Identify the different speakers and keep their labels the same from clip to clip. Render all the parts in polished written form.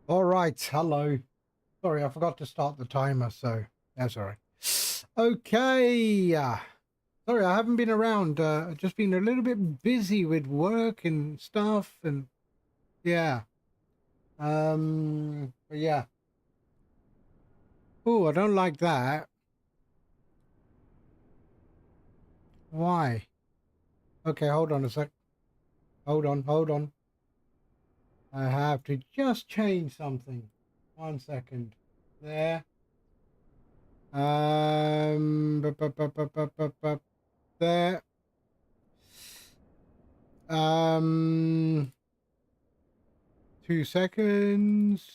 Speaker 1: All right, hello. Sorry, I forgot to start the timer, so that's all right. Okay. Sorry, I haven't been around. I've just been a little bit busy with work and stuff, and yeah. But yeah. Oh, I don't like that. Why? Okay, hold on a sec. Hold on. I have to just change something. 1 second. There. There. Um, 2 seconds.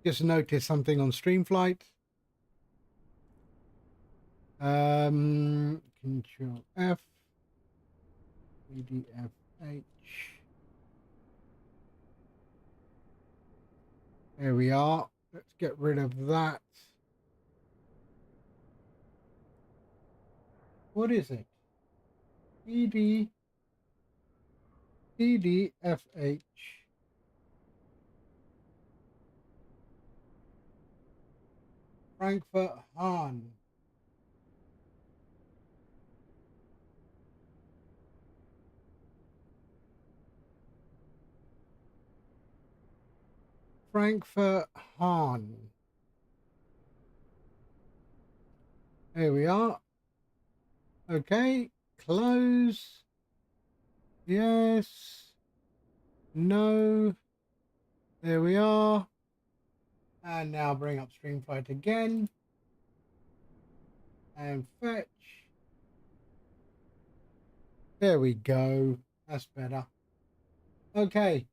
Speaker 1: Just noticed something on StreamFlight. Control F. EDFH. There we are. Let's get rid of that. What is it? EDFH. Frankfurt Hahn. Frankfurt Hahn. There we are. Okay. Close. Yes. No. There we are. And now bring up StreamFlight again. And fetch. There we go. That's better. Okay.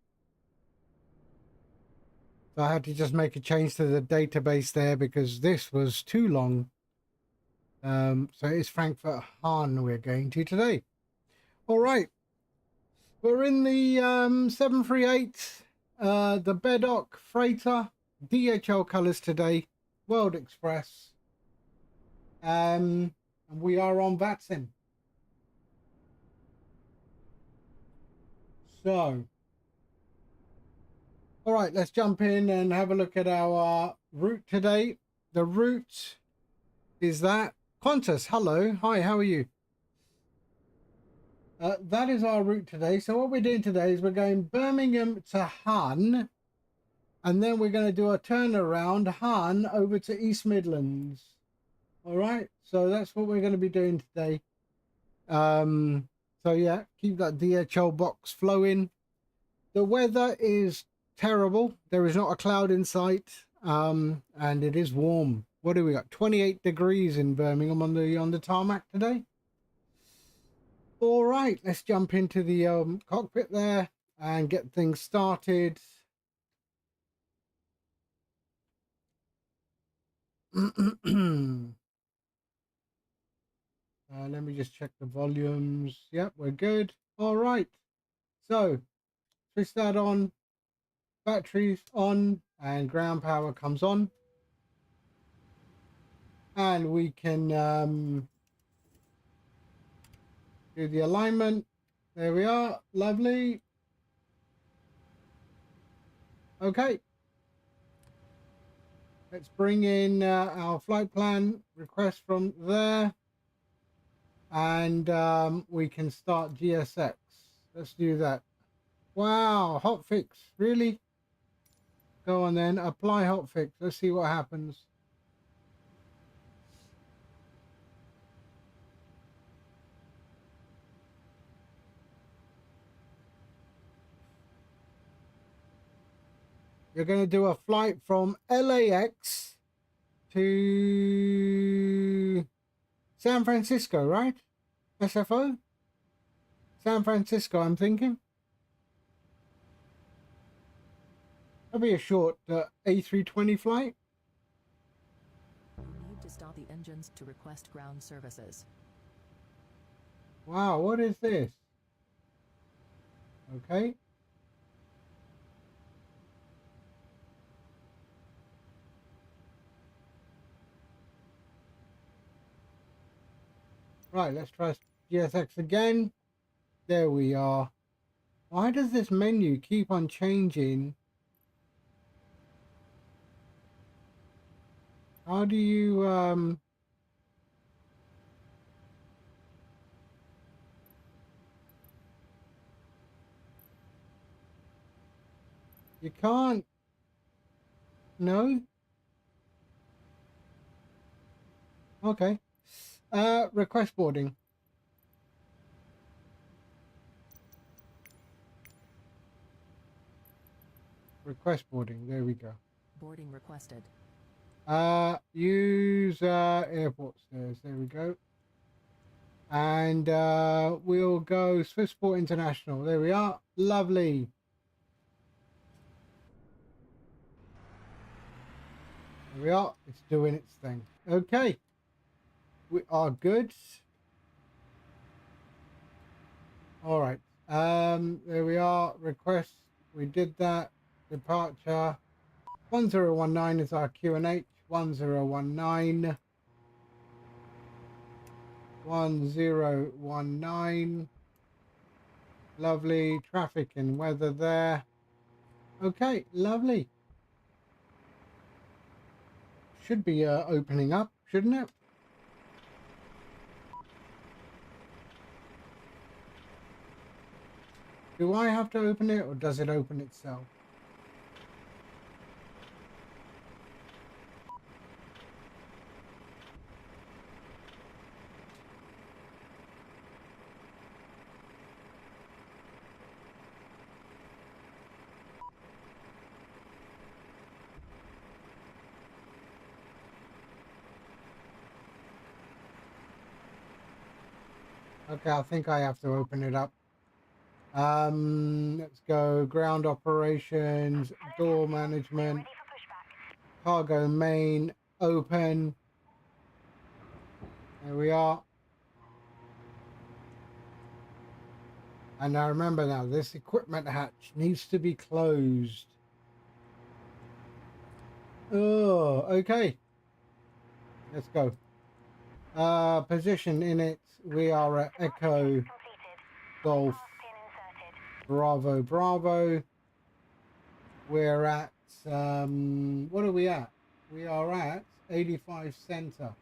Speaker 1: So I had to just make a change to the database there because this was too long. So it's Frankfurt Hahn we're going to today. All right. We're in the 738, the Bedok Freighter, DHL colors today, World Express. And we are on VATSIM. So, all right, let's jump in and have a look at our route today. The route is that. Qantas, hello. Hi, how are you? That is our route today. So what we're doing today is we're going Birmingham to Hahn, and then we're going to do a turnaround Hahn over to East Midlands. All right, so that's what we're going to be doing today. So yeah, keep that DHL box flowing. The weather is terrible. There is not a cloud in sight, and it is warm. What do we got? 28 degrees in Birmingham on the tarmac today. All right, let's jump into the cockpit there and get things started. Let me just check the volumes. Yep, we're good. All right, so switch that on, batteries on, and ground power comes on, and we can do the alignment. There we are. Lovely. Okay, let's bring in our flight plan request from there, and we can start GSX. Let's do that. Wow, hotfix, really? Go on then, apply hotfix. Let's see what happens. You're going to do a flight from LAX to San Francisco, right? SFO? San Francisco, I'm thinking. That'll be a short A320 flight.
Speaker 2: You need to stop the engines to request ground services.
Speaker 1: Wow, what is this? Okay. Right, let's try GSX again. There we are. Why does this menu keep on changing How do you you can't, no? Okay. Request boarding. Request boarding. There we go.
Speaker 2: Boarding requested.
Speaker 1: Use airport stairs. There we go. And we'll go Swissport International. There we are. Lovely. There we are. It's doing its thing. Okay. We are good. All right. There we are. Request. We did that. Departure. 1019 is our QNH. 1019. 1019. Lovely. Traffic and weather there. Okay. Lovely. Should be opening up, shouldn't it? Do I have to open it, or does it open itself? Okay, I think I have to open it up. Let's go ground operations, door management, cargo main, open. There we are. And now remember now, this equipment hatch needs to be closed. Oh, okay. Let's go. Position in it. We are at Echo Golf Bravo Bravo. We're at what are we at? We are at 85 center.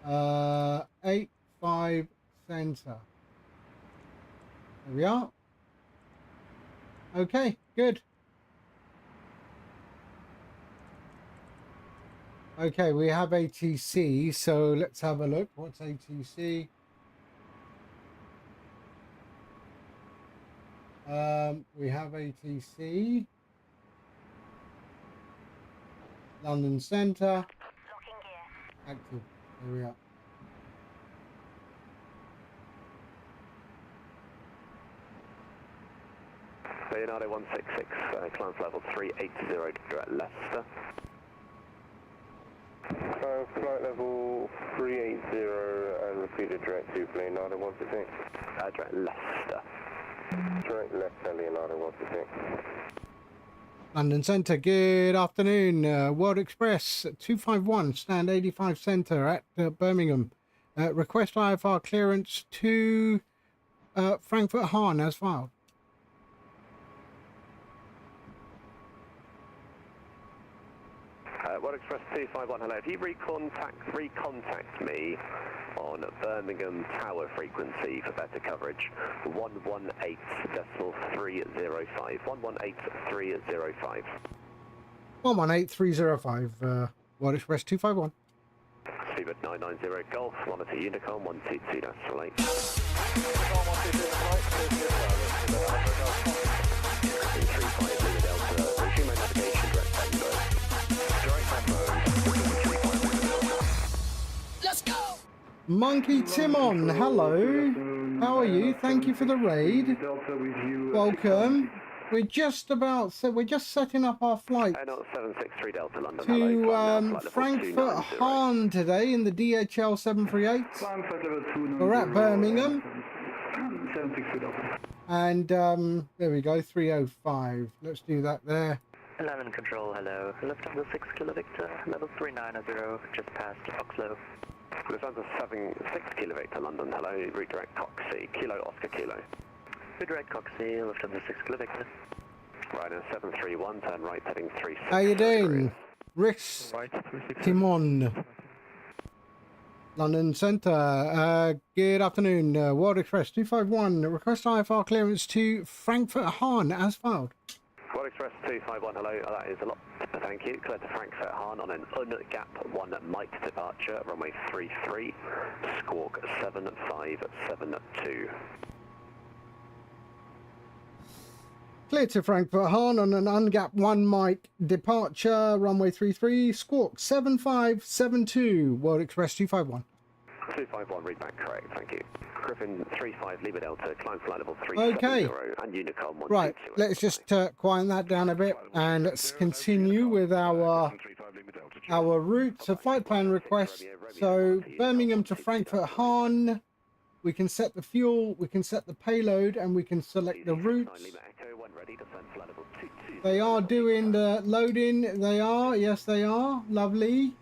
Speaker 1: 85 center. There we are. Okay, good. Okay, we have ATC, so let's have a look. What's ATC? We have ATC. London Centre. Active. There we are.
Speaker 3: Leonardo 166, climb level 380, direct Leicester. Flight level 380 and repeated direct to Leonardo 166. Direct Leicester. Direct Leicester, Leonardo 166.
Speaker 1: London Centre, good afternoon. World Express 251, stand 85 Centre at Birmingham. Request IFR clearance to Frankfurt Hahn as filed.
Speaker 3: World Express 251, hello. If you recontact me on Birmingham Tower frequency for better coverage, 118.305. 118.305.
Speaker 1: 118.305, World Express 251.
Speaker 3: Speedbird 990 Golf, monitor Unicom 122 National 8.
Speaker 1: Monkey Timon, hello. How are you? Thank you for the raid. Welcome. We're just setting up our flight
Speaker 3: 763 Delta London.
Speaker 1: to Frankfurt Hahn today in the DHL 738. We're at Birmingham. And there we go, 305. Let's do that there.
Speaker 4: 11 control, hello. Lufthansa 6 Kilo Victor, level 390, just past Oxlow.
Speaker 3: Lufthansa 6 Kilo Victor London, hello. Redirect Coxie, Kilo Oscar Kilo.
Speaker 4: Redirect Coxie, Lufthansa 6 Kilo Victor.
Speaker 3: Ryder 731, turn right heading 36.
Speaker 1: How you doing? Riss
Speaker 4: Right, 360.
Speaker 1: Timon, London Centre. Good afternoon. World Express 251. Request IFR clearance to Frankfurt Hahn as filed.
Speaker 3: World Express 251, hello, that is a lot. Thank you. Clear to Frankfurt Hahn on an un-gap 1 Mike departure, runway 33, squawk 7572.
Speaker 1: Clear to Frankfurt Hahn on an ungap 1 Mike departure, runway 33, squawk 7572. World Express 251.
Speaker 3: 251, read back correct, thank you. Griffin 35, Lima Delta, climb flight level 370,
Speaker 1: Okay.
Speaker 3: and Unicom 122.
Speaker 1: Right, let's just quieten that down a bit and let's continue with our route. So flight plan request. So Birmingham to Frankfurt Hahn. We can set the fuel, we can set the payload, and we can select the routes. They are doing the loading. They are, yes they are. Lovely.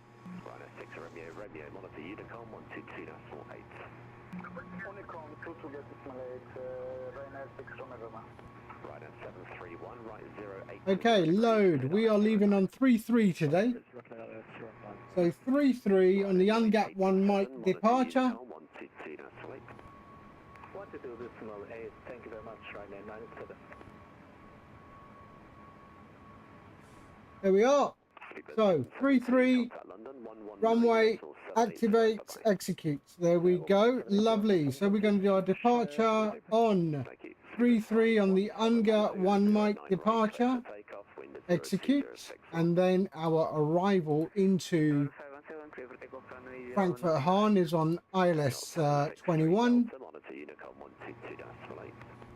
Speaker 3: Romeo, monitor Unicom 122.48.
Speaker 5: Unicom 22.8, Ryanair 6 Romeo.
Speaker 3: Right at 731, right 08.
Speaker 1: Okay, load. We are leaving on 3-3 today. So 3-3 on the ungap 1 Mike departure.
Speaker 5: 122.8, thank you very much, Ryanair 97.
Speaker 1: There we are. So 3-3, runway, activates, executes. There we go. Lovely. So we're going to do our departure on 3-3 on the UNGA 1 Mike departure, execute, and then our arrival into Frankfurt Hahn is on ILS 21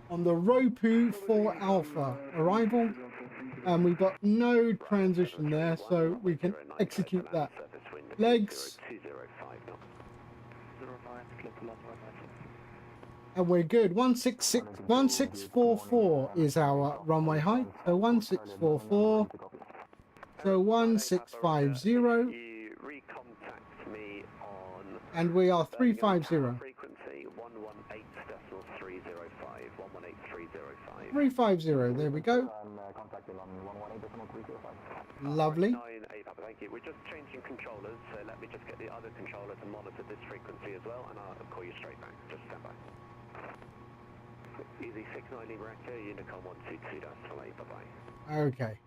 Speaker 1: on the Roku 4 Alpha arrival, and we've got no transition there, so we can execute that. Legs, and we're good. 1644 is our runway height, so 1644, so 1650, and we are 350. 350, there we go. Lovely.
Speaker 3: Thank you. We're just changing controllers, so let me just get the other controller to monitor this frequency as well, and I'll call you straight back. Just stand by. Easy 69 Lima Echo, Unicom 122.8, bye-bye.
Speaker 1: Okay.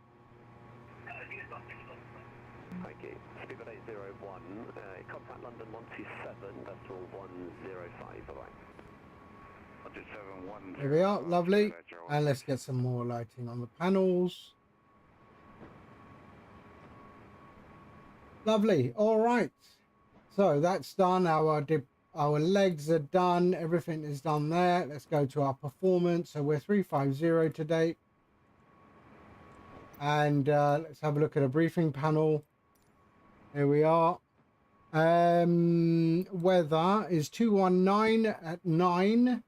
Speaker 3: Thank you. Speedbird 801, contact London 127, decimal 105, bye-bye.
Speaker 1: There we are, lovely. And let's get some more lighting on the panels. Lovely. All right. So that's done. Our legs are done. Everything is done there. Let's go to our performance. So we're 350 today. And let's have a look at a briefing panel. There we are. Weather is 219 at 9.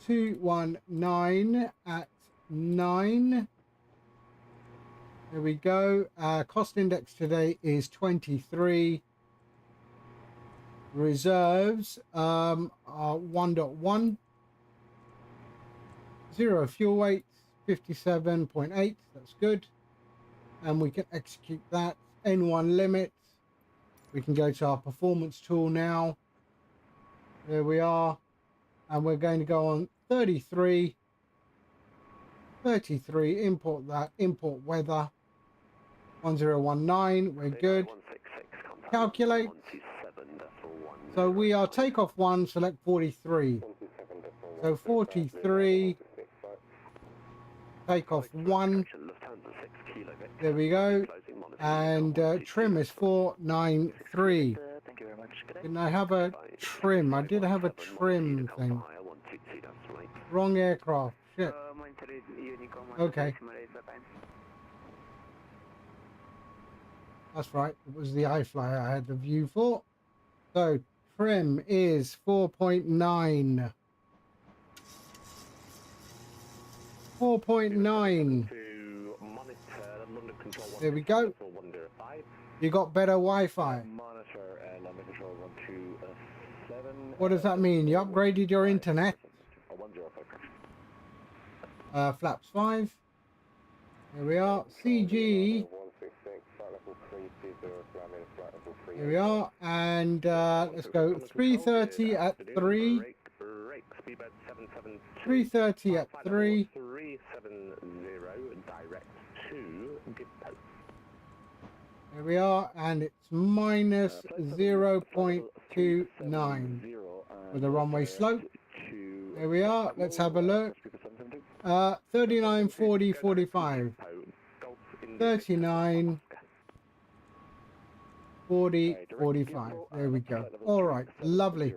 Speaker 1: 219 at 9. There we go. Cost index today is 23. Reserves are 1.1. 0 fuel weight 57.8. That's good. And we can execute that. N1 limit. We can go to our performance tool now. There we are. And we're going to go on 33. 33, import that, import weather. 1019, we're good. Calculate. So we are takeoff 1, select 43. So 43, takeoff 1. There we go. And trim is 493. Didn't I have a trim? I did have a trim thing. Wrong aircraft. Shit. Okay. That's right. It was the iFly I had the view for. So trim is 4.9. 4.9. There we go. You got better Wi-Fi. What does that mean? You upgraded your internet? Flaps 5. There we are. CG Here we are, and let's go 3:30 at 3. 3:30 at 3.
Speaker 3: 370 direct to Gimpo.
Speaker 1: Here we are, and it's minus 0.29 with a runway slope. There we are. Let's have a look. 39, 40, 45. 39, 40, 45. There we go. All right, lovely.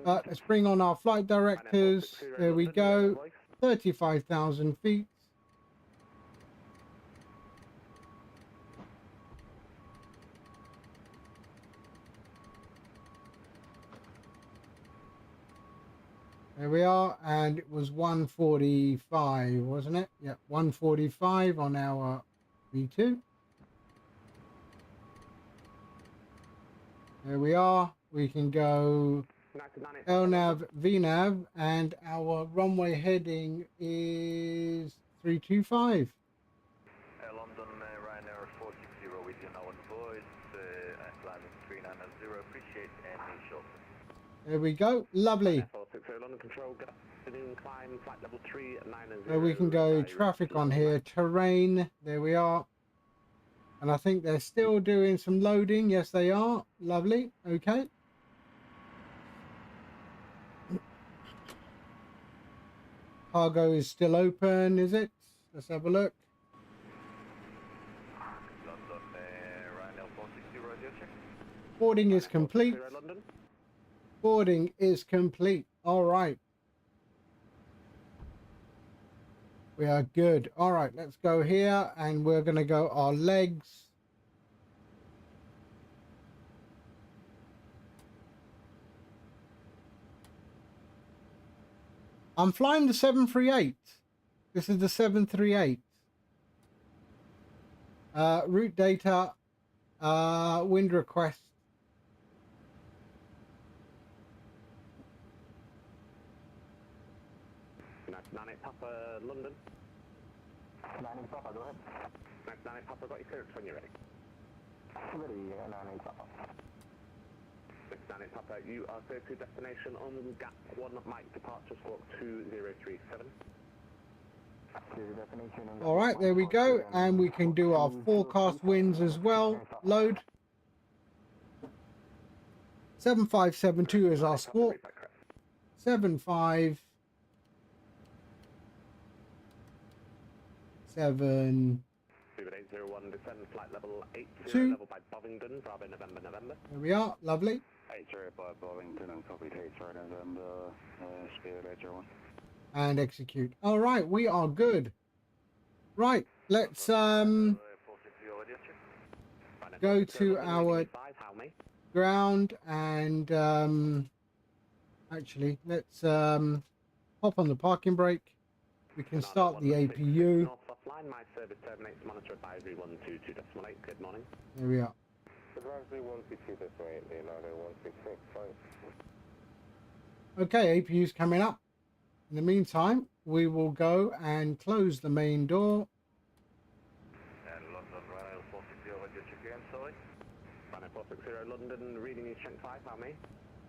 Speaker 1: Let's bring on our flight directors. There we go. 35,000 feet. There we are, and it was 145, wasn't it? Yep, 145 on our V2. There we are. We can go LNAV, VNAV, and our runway heading is 325.
Speaker 6: London, Ryanair 460 with you now on voice. I'm flying 390. Appreciate any shot.
Speaker 1: There we go. Lovely.
Speaker 3: 460 London Control, good afternoon, climb flight level 390.
Speaker 1: So we can go traffic on here, terrain. There we are. And I think they're still doing some loading. Yes, they are. Lovely. Okay. Cargo is still open, is it? Let's have a look.
Speaker 6: London, Ryanair 460, radio check.
Speaker 1: Boarding is complete.
Speaker 3: London.
Speaker 1: Boarding is complete. All right. We are good. All right, let's go here, and we're going to go our legs. I'm flying the 738. This is the 738. Route data, wind request.
Speaker 3: Nine Papa, London.
Speaker 5: 9 Papa, go ahead.
Speaker 3: 9 Papa, got your clearance when you're ready.
Speaker 5: Ready, 9 Papa.
Speaker 3: 9 Papa, you are clear to destination on gap 1 Mike, departure squawk 2037.
Speaker 1: All right, there we go. And we can do our forecast winds as well. Load. 7572 is our squawk. 75. 7.
Speaker 3: 801, descend flight level 80,
Speaker 1: 2.
Speaker 3: level by Bovington, Bravo, November, November.
Speaker 1: There we are. Lovely.
Speaker 6: 80 by Bovington and copy 80 November, speed 801.
Speaker 1: And execute. All right, we are good. Right, let's go to our ground and actually let's hop on the parking brake. We can start the APU.
Speaker 3: My service terminates monitor advisory 122.8. Good morning.
Speaker 1: There we are.
Speaker 3: Advisory 122.8,
Speaker 1: Okay, APU's coming up. In the meantime, we will go and close the main door.
Speaker 6: And London, Ryanair 460, radio check again, sorry.
Speaker 3: Ryanair 460, London, reading is check 5, how many?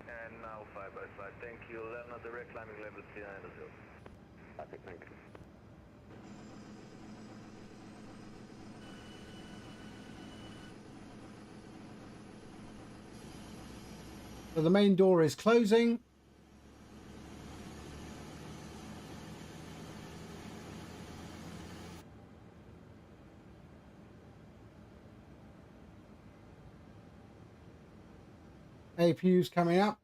Speaker 6: And now 5 by 5, thank you. Lerner, direct climbing level 390.
Speaker 3: Perfect, thank you.
Speaker 1: So the main door is closing. APU's coming up.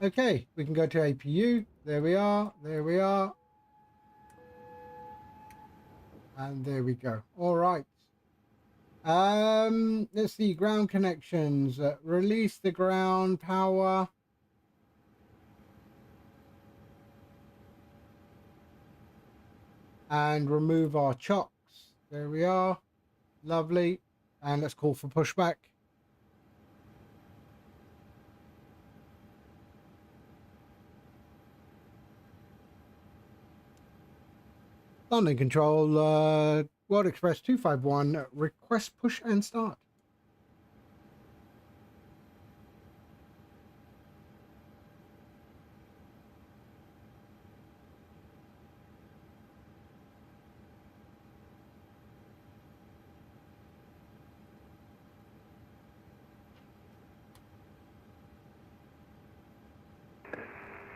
Speaker 1: Okay, we can go to APU. There we are. There we are. And there we go. All right. Let's see. Ground connections. Release the ground power. And remove our chocks. There we are. Lovely. And let's call for pushback. London Control, World Express 251, request push and start.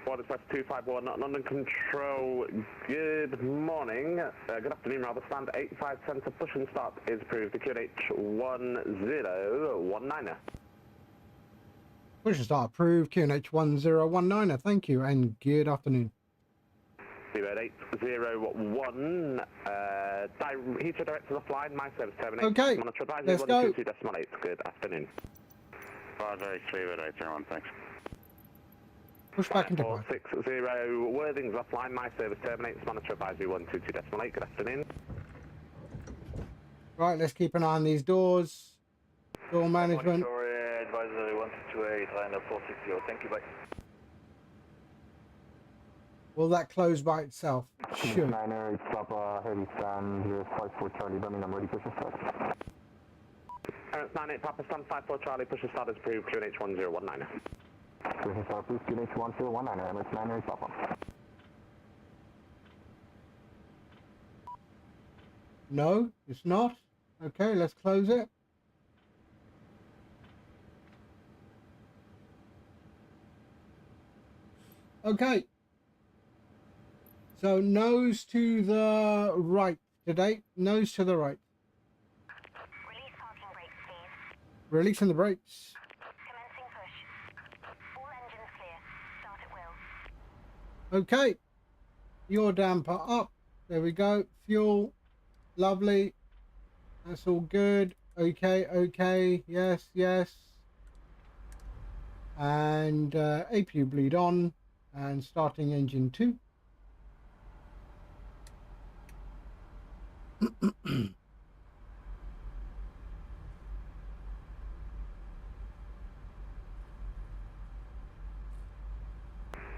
Speaker 3: World Express 251, London Control, good morning. Good afternoon, rather. Stand 85 centre, push and start is approved. The QNH 1019.
Speaker 1: Push and start approved. QNH 1019. Thank you and good afternoon.
Speaker 3: 0801, Heathrow direct to the fly, my service terminates.
Speaker 1: Okay,
Speaker 3: Monitor advisory
Speaker 1: let's go.
Speaker 3: 122.8. Good afternoon.
Speaker 6: Roger, 3801, thanks.
Speaker 1: Push back into flight.
Speaker 3: 460, Worthing's offline, my service terminates. Monitor advisory 122.8. Good afternoon.
Speaker 1: Right, let's keep an eye on these doors. Door management.
Speaker 6: Sorry, advisory 1228, Ryanair 460, thank you, bye.
Speaker 1: Will that close by itself? It should.
Speaker 5: 9 Papa, heavy stand, 54 Charlie, Birmingham, I'm ready, push and start.
Speaker 3: 98 Papa, stand 54 Charlie, push and start is approved. QNH 1019.
Speaker 5: Push and start, please, QNH 1019, Emirates 9 Papa.
Speaker 1: No, it's not. Okay, let's close it. Okay. So nose to the right today. Nose to the right.
Speaker 7: Release parking brakes, please.
Speaker 1: Releasing the brakes.
Speaker 7: Commencing push. All engines clear. Start at will.
Speaker 1: Okay. Your damper up. There we go. Fuel. Lovely. That's all good. Okay, okay. Yes, yes. And APU bleed on. And starting engine 2.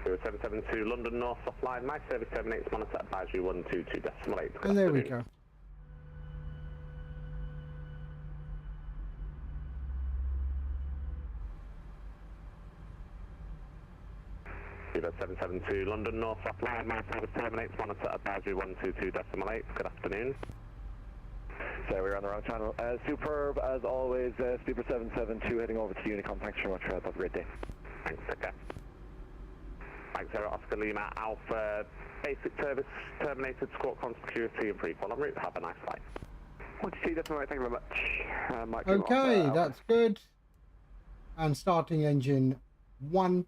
Speaker 3: Zero 772 London North offline. My service terminates. Monitor advisory 122.8.
Speaker 1: And there we go.
Speaker 3: Zero 772 London North offline. My service terminates. Monitor advisory 122.8. Good afternoon.
Speaker 6: So we're on the wrong channel. Superb, as always, Speaker 772 heading over to Unicom. Thanks very much, have a great day.
Speaker 3: Thanks, okay. Thanks, Oscar Lima Alpha. Basic service terminated. Squawk on security and pre-call en route. Have a nice flight. 122.8. Thank you very much.
Speaker 1: Okay, that's good. And starting engine 1.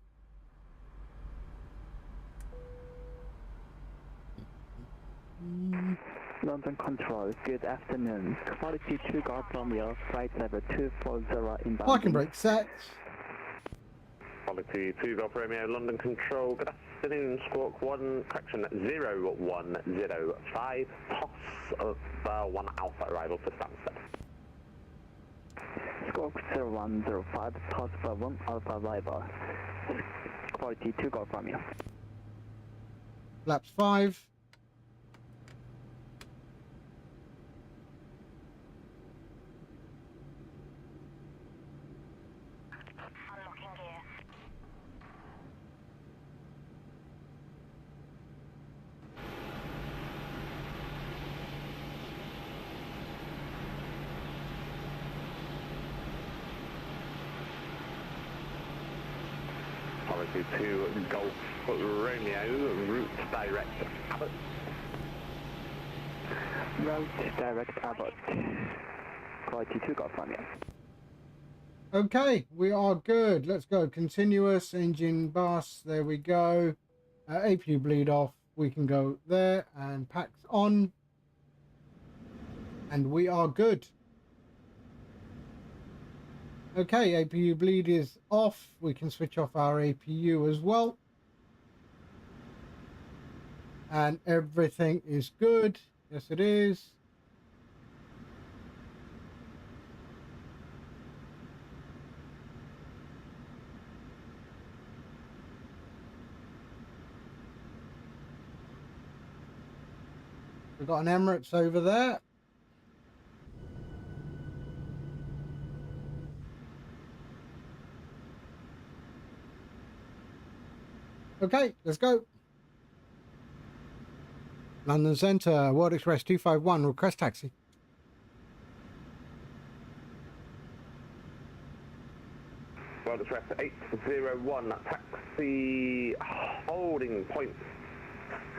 Speaker 4: London Control, good afternoon. Quality 2 Golf Romeo, flight level 240 inbound.
Speaker 1: Parking brake set.
Speaker 3: Quality 2 Golf Romeo, London Control. Good afternoon. Squawk 1, correction 0105. Toss of 1 Alpha arrival for Stansted.
Speaker 4: Squawk 0105, toss for 1 Alpha arrival. Quality 2 Golf Romeo.
Speaker 1: Flaps 5.
Speaker 7: Unlocking gear.
Speaker 3: Quality 2 Golf Romeo, route direct Abbott.
Speaker 4: Route direct Abbott. Quality 2 Golf Romeo.
Speaker 1: Okay, we are good. Let's go. Continuous engine bus. There we go. APU bleed off. We can go there and packs on. And we are good. Okay, APU bleed is off. We can switch off our APU as well. And everything is good. Yes, it is. We've got an Emirates over there. Okay, let's go. London Centre, World Express 251, request taxi.
Speaker 3: World Express 801, taxi holding point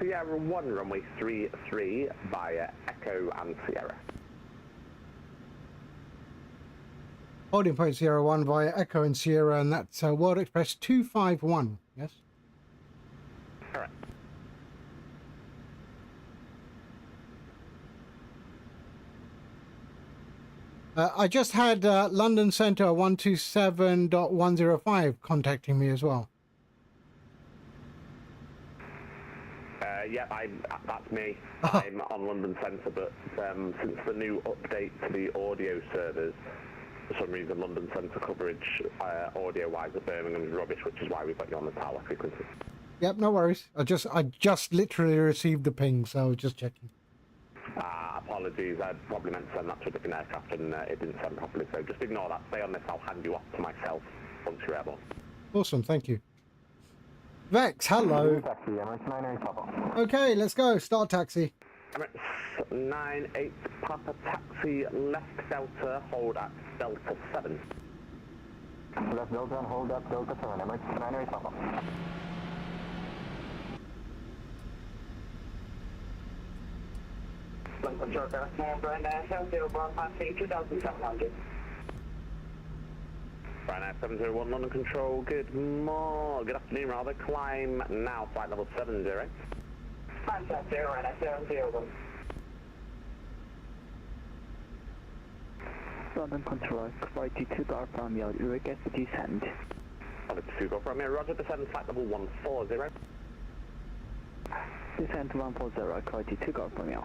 Speaker 3: Sierra 1, runway 33 via Echo and Sierra.
Speaker 1: Holding point Sierra 1 via Echo and Sierra, and that's World Express 251, yes?
Speaker 3: Correct.
Speaker 1: I just had London Centre 127.105 contacting me as well.
Speaker 3: Yeah, that's me. I'm on London Centre, but since the new update to the audio servers, for some reason London Centre coverage audio-wise at Birmingham is rubbish, which is why we've got you on the tower frequency.
Speaker 1: Yep, no worries. I just literally received the ping, so I was just checking.
Speaker 3: Apologies, I probably meant to send that to a different aircraft and it didn't send properly, so just ignore that. Stay on this, I'll hand you off to myself once you're airborne.
Speaker 1: Awesome, thank you. Vex, hello. Okay, let's go. Start taxi.
Speaker 3: Emirates 98 Papa Taxi, left Delta, hold at Delta 7.
Speaker 5: Left Delta and hold up Delta 7, Emirates 98 Papa.
Speaker 3: Control, Ryanair 701, passing 2700. Ryanair 701, London Control, good afternoon rather, climb now, flight level 70. Fantastic, Ryanair 701.
Speaker 4: London Control, quality 2 Golf Romeo, request descent.
Speaker 3: Quality 2 Golf Romeo, roger, descend, flight level 140.
Speaker 4: Descent 140, quality 2 Golf Romeo.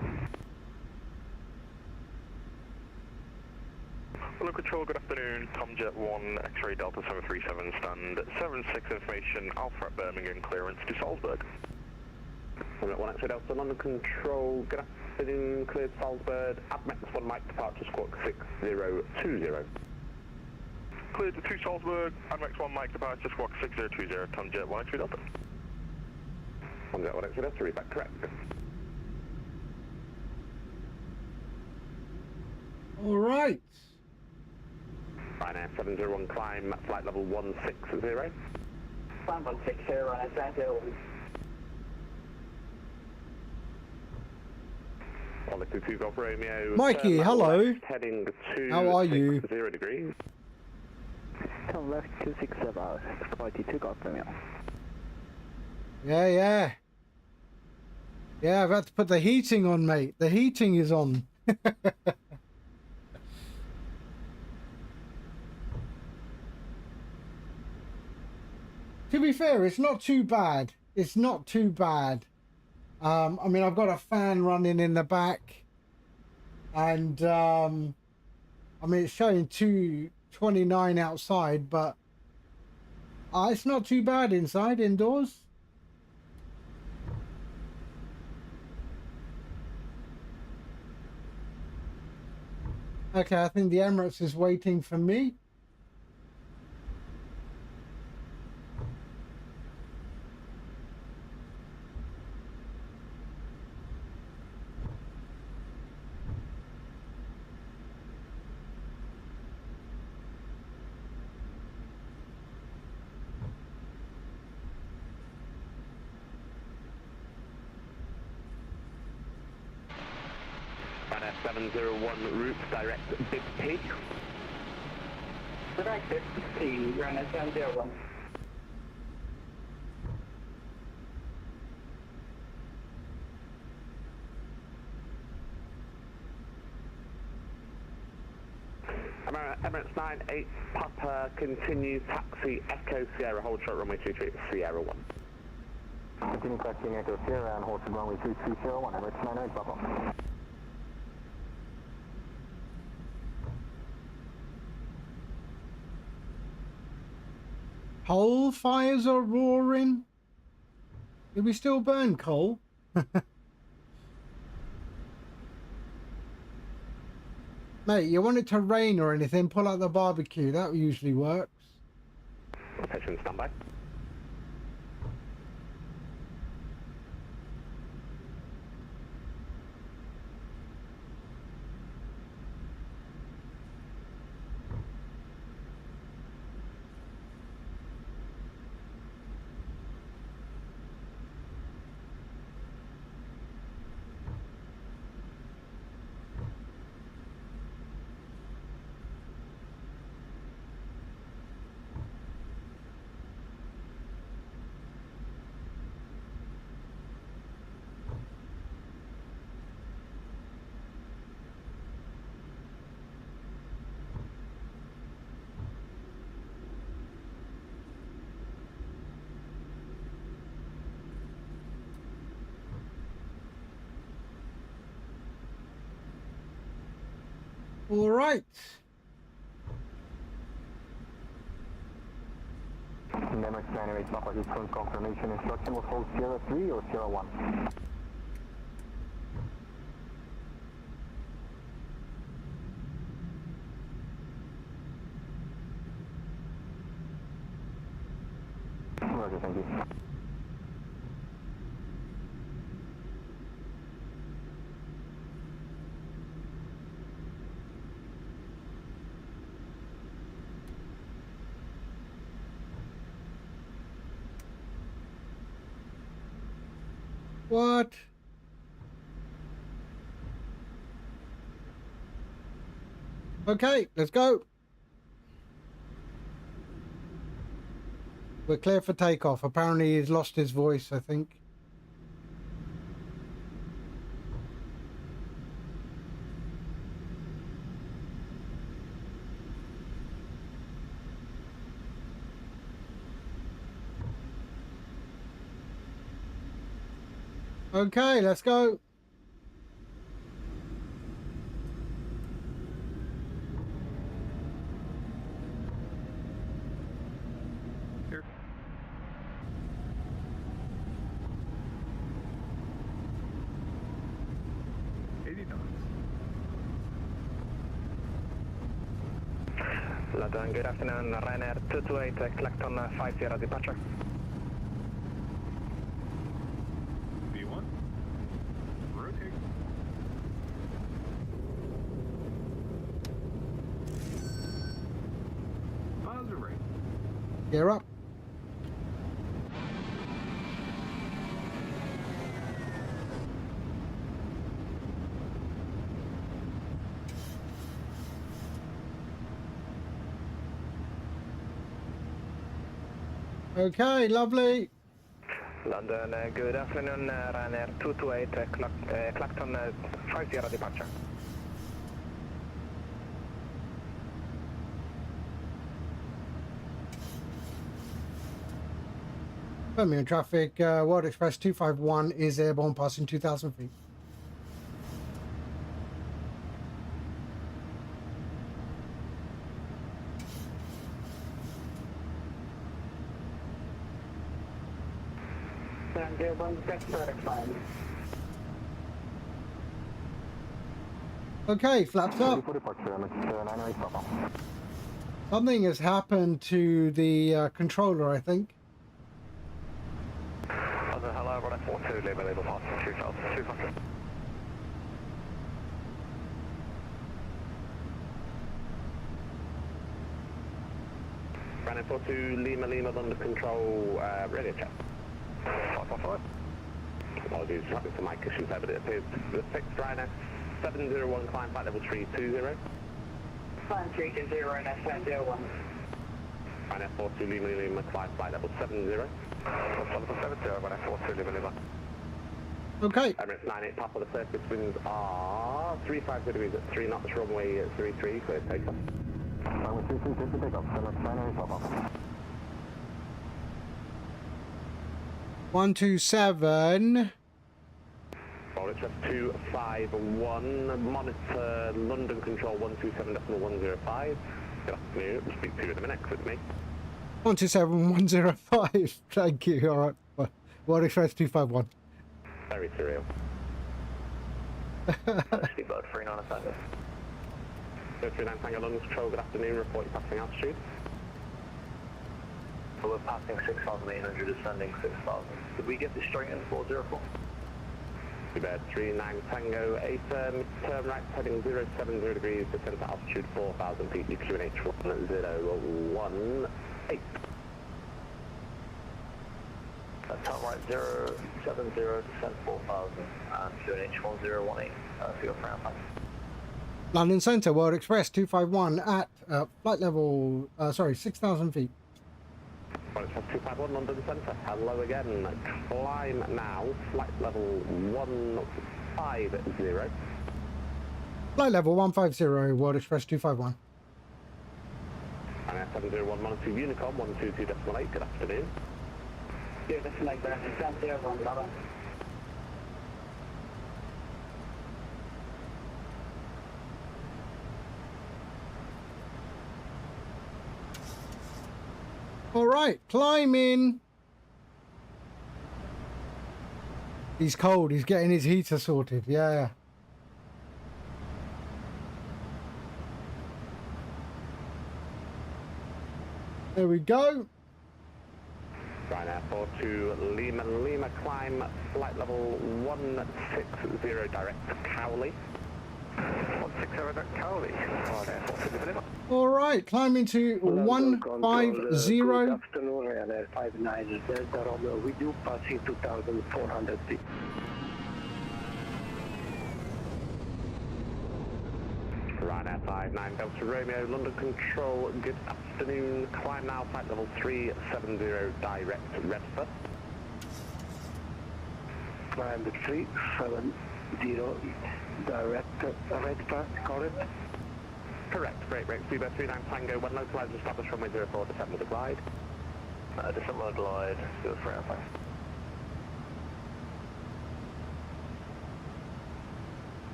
Speaker 6: Hello Control, good afternoon. Tom Jet 1, X-Ray Delta 737, stand 76 information, Alpha at Birmingham, clearance to Salzburg.
Speaker 3: I'm at 1 X-Ray Delta, London Control, good afternoon, cleared Salzburg, AdMex 1 Mike departure squawk 6020.
Speaker 6: Cleared to 2 Salzburg, AdMex 1 Mike departure squawk 6020, Tom Jet 1 X-Ray Delta.
Speaker 3: Tom Jet 1 X-Ray Delta, read back correct.
Speaker 1: All right.
Speaker 3: Ryanair 701 climb, flight level 160.
Speaker 5: Climb 160, Ryanair 701.
Speaker 3: Quality 2 Golf Romeo.
Speaker 1: Mikey, hello.
Speaker 3: Left, heading to
Speaker 1: How are you?
Speaker 3: 0 degrees.
Speaker 4: Turn left 267, quality 2 Golf Romeo.
Speaker 1: Yeah. Yeah, I've had to put the heating on, mate. The heating is on. To be fair, it's not too bad. It's not too bad. I mean, I've got a fan running in the back. And, I mean, it's showing 229 outside, but it's not too bad inside, indoors. Okay, I think the Emirates is waiting for me.
Speaker 3: Ryanair 701 route, direct Big P.
Speaker 5: Direct Big P, Ryanair 701.
Speaker 3: Emirates 98 Papa, continue taxi Echo Sierra, hold short runway 23 Sierra 1.
Speaker 5: Continue taxiing Echo Sierra and hold short runway 2301, Emirates 98 Papa.
Speaker 1: Coal fires are roaring. Did we still burn coal? Mate, you want it to rain or anything, pull out the barbecue. That usually works.
Speaker 3: Rotation standby.
Speaker 1: All right.
Speaker 5: Emirates 908 Papa, this phone confirmation instruction will hold 03 or 01. Roger, thank you.
Speaker 1: What? Okay, let's go. We're clear for takeoff. Apparently he's lost his voice, I think. Okay, let's go.
Speaker 6: Here.
Speaker 3: London, good afternoon. Ryanair 228, Clacton 50 departure.
Speaker 6: V1. Rotate. Positive right.
Speaker 1: Gear up. Okay, lovely.
Speaker 3: London, good afternoon. Ryanair 228, Clacton 50 departure.
Speaker 1: Birmingham traffic, World Express 251 is airborne passing 2,000 feet. Okay, flaps up.
Speaker 5: For departure, Emirates 908 Papa.
Speaker 1: Something has happened to the controller, I think.
Speaker 3: Hello, Runner 42, level passing 2,200. Runner 42, Lima, under control, radio check. 555. Apologies, traffic to mic issues there, but it appears the fixed Ryanair 701 climb flight level 320.
Speaker 8: Climb 320, Ryanair 701.
Speaker 3: Ryanair 42, Lima, climb flight level 70. Level 70, Ryanair 42, Lima.
Speaker 1: Okay.
Speaker 3: Emirates 98 Papa, the surface winds are 35 degrees at 3 knots, runway at 33, clear takeoff.
Speaker 5: Runway 33, clear to takeoff, Emirates 908 Papa.
Speaker 1: 127.
Speaker 3: Well, it's just 251, monitor London control 127.105. Good afternoon, we'll speak to you in a minute, 'cause it's me.
Speaker 1: 127.105. Thank you. All right. World Express 251.
Speaker 3: Very surreal.
Speaker 4: Speedboat 39 on Sunday.
Speaker 3: 039 Tango London Control, good afternoon, report your passing altitude.
Speaker 6: So we're passing 6,800, descending 6,000. Did we get this straight in 404?
Speaker 3: Bird 39 Tango, A turn right heading 070 degrees, descent to altitude 4,000 feet, EQNH 1018.
Speaker 6: Turn right 070, descent 4,000, and QNH 1018, for your ground pass.
Speaker 1: London Centre, World Express 251 at flight level, 6,000 feet.
Speaker 3: World Express 251 London Centre, hello again, climb now, flight level 150.
Speaker 1: Flight level 150, World Express 251.
Speaker 3: And 701 Monitor Unicom 122.8, good afternoon.
Speaker 8: Yeah, that's like that. Stand there, one level.
Speaker 1: All right, climbing. He's cold. He's getting his heater sorted. Yeah. There we go.
Speaker 3: Ryanair 42 Lima Lima, climb flight level 160 direct to Cowley.
Speaker 6: 160 direct Cowley. Ryanair 42 Lima.
Speaker 1: All right, climbing to 150.
Speaker 9: Good afternoon, Ryanair 59 Delta Romeo. We do passing 2,400 feet.
Speaker 3: Ryanair 59 Delta Romeo, London Control, good afternoon. Climb now, flight level 370 direct Redford.
Speaker 9: Climb 370 direct Redford, correct?
Speaker 3: Correct, great brakes, Speedbird 39 Tango, when localised, established runway 04, descend with a glide.
Speaker 6: Descent with a glide, do it for air flight.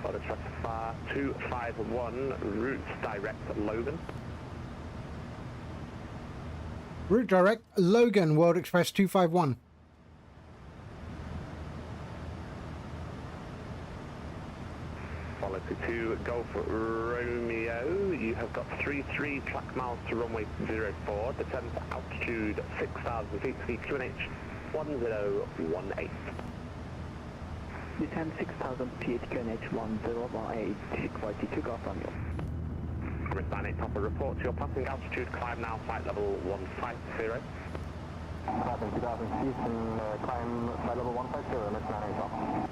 Speaker 3: World Express 251, route direct Logan.
Speaker 1: Route direct Logan, World Express 251.
Speaker 3: Quality 2 Golf Romeo, you have got 33 track miles to runway 04, descend to altitude 6,000 feet, EQNH 1018.
Speaker 4: Descend 6,000 feet, QNH 1018, quality 2 Golf Romeo.
Speaker 3: Promise 98 Papa, report to your passing altitude, climb now, flight level 150.
Speaker 5: Passing 2,000 feet and climb flight level 150, Mr. 98 Papa.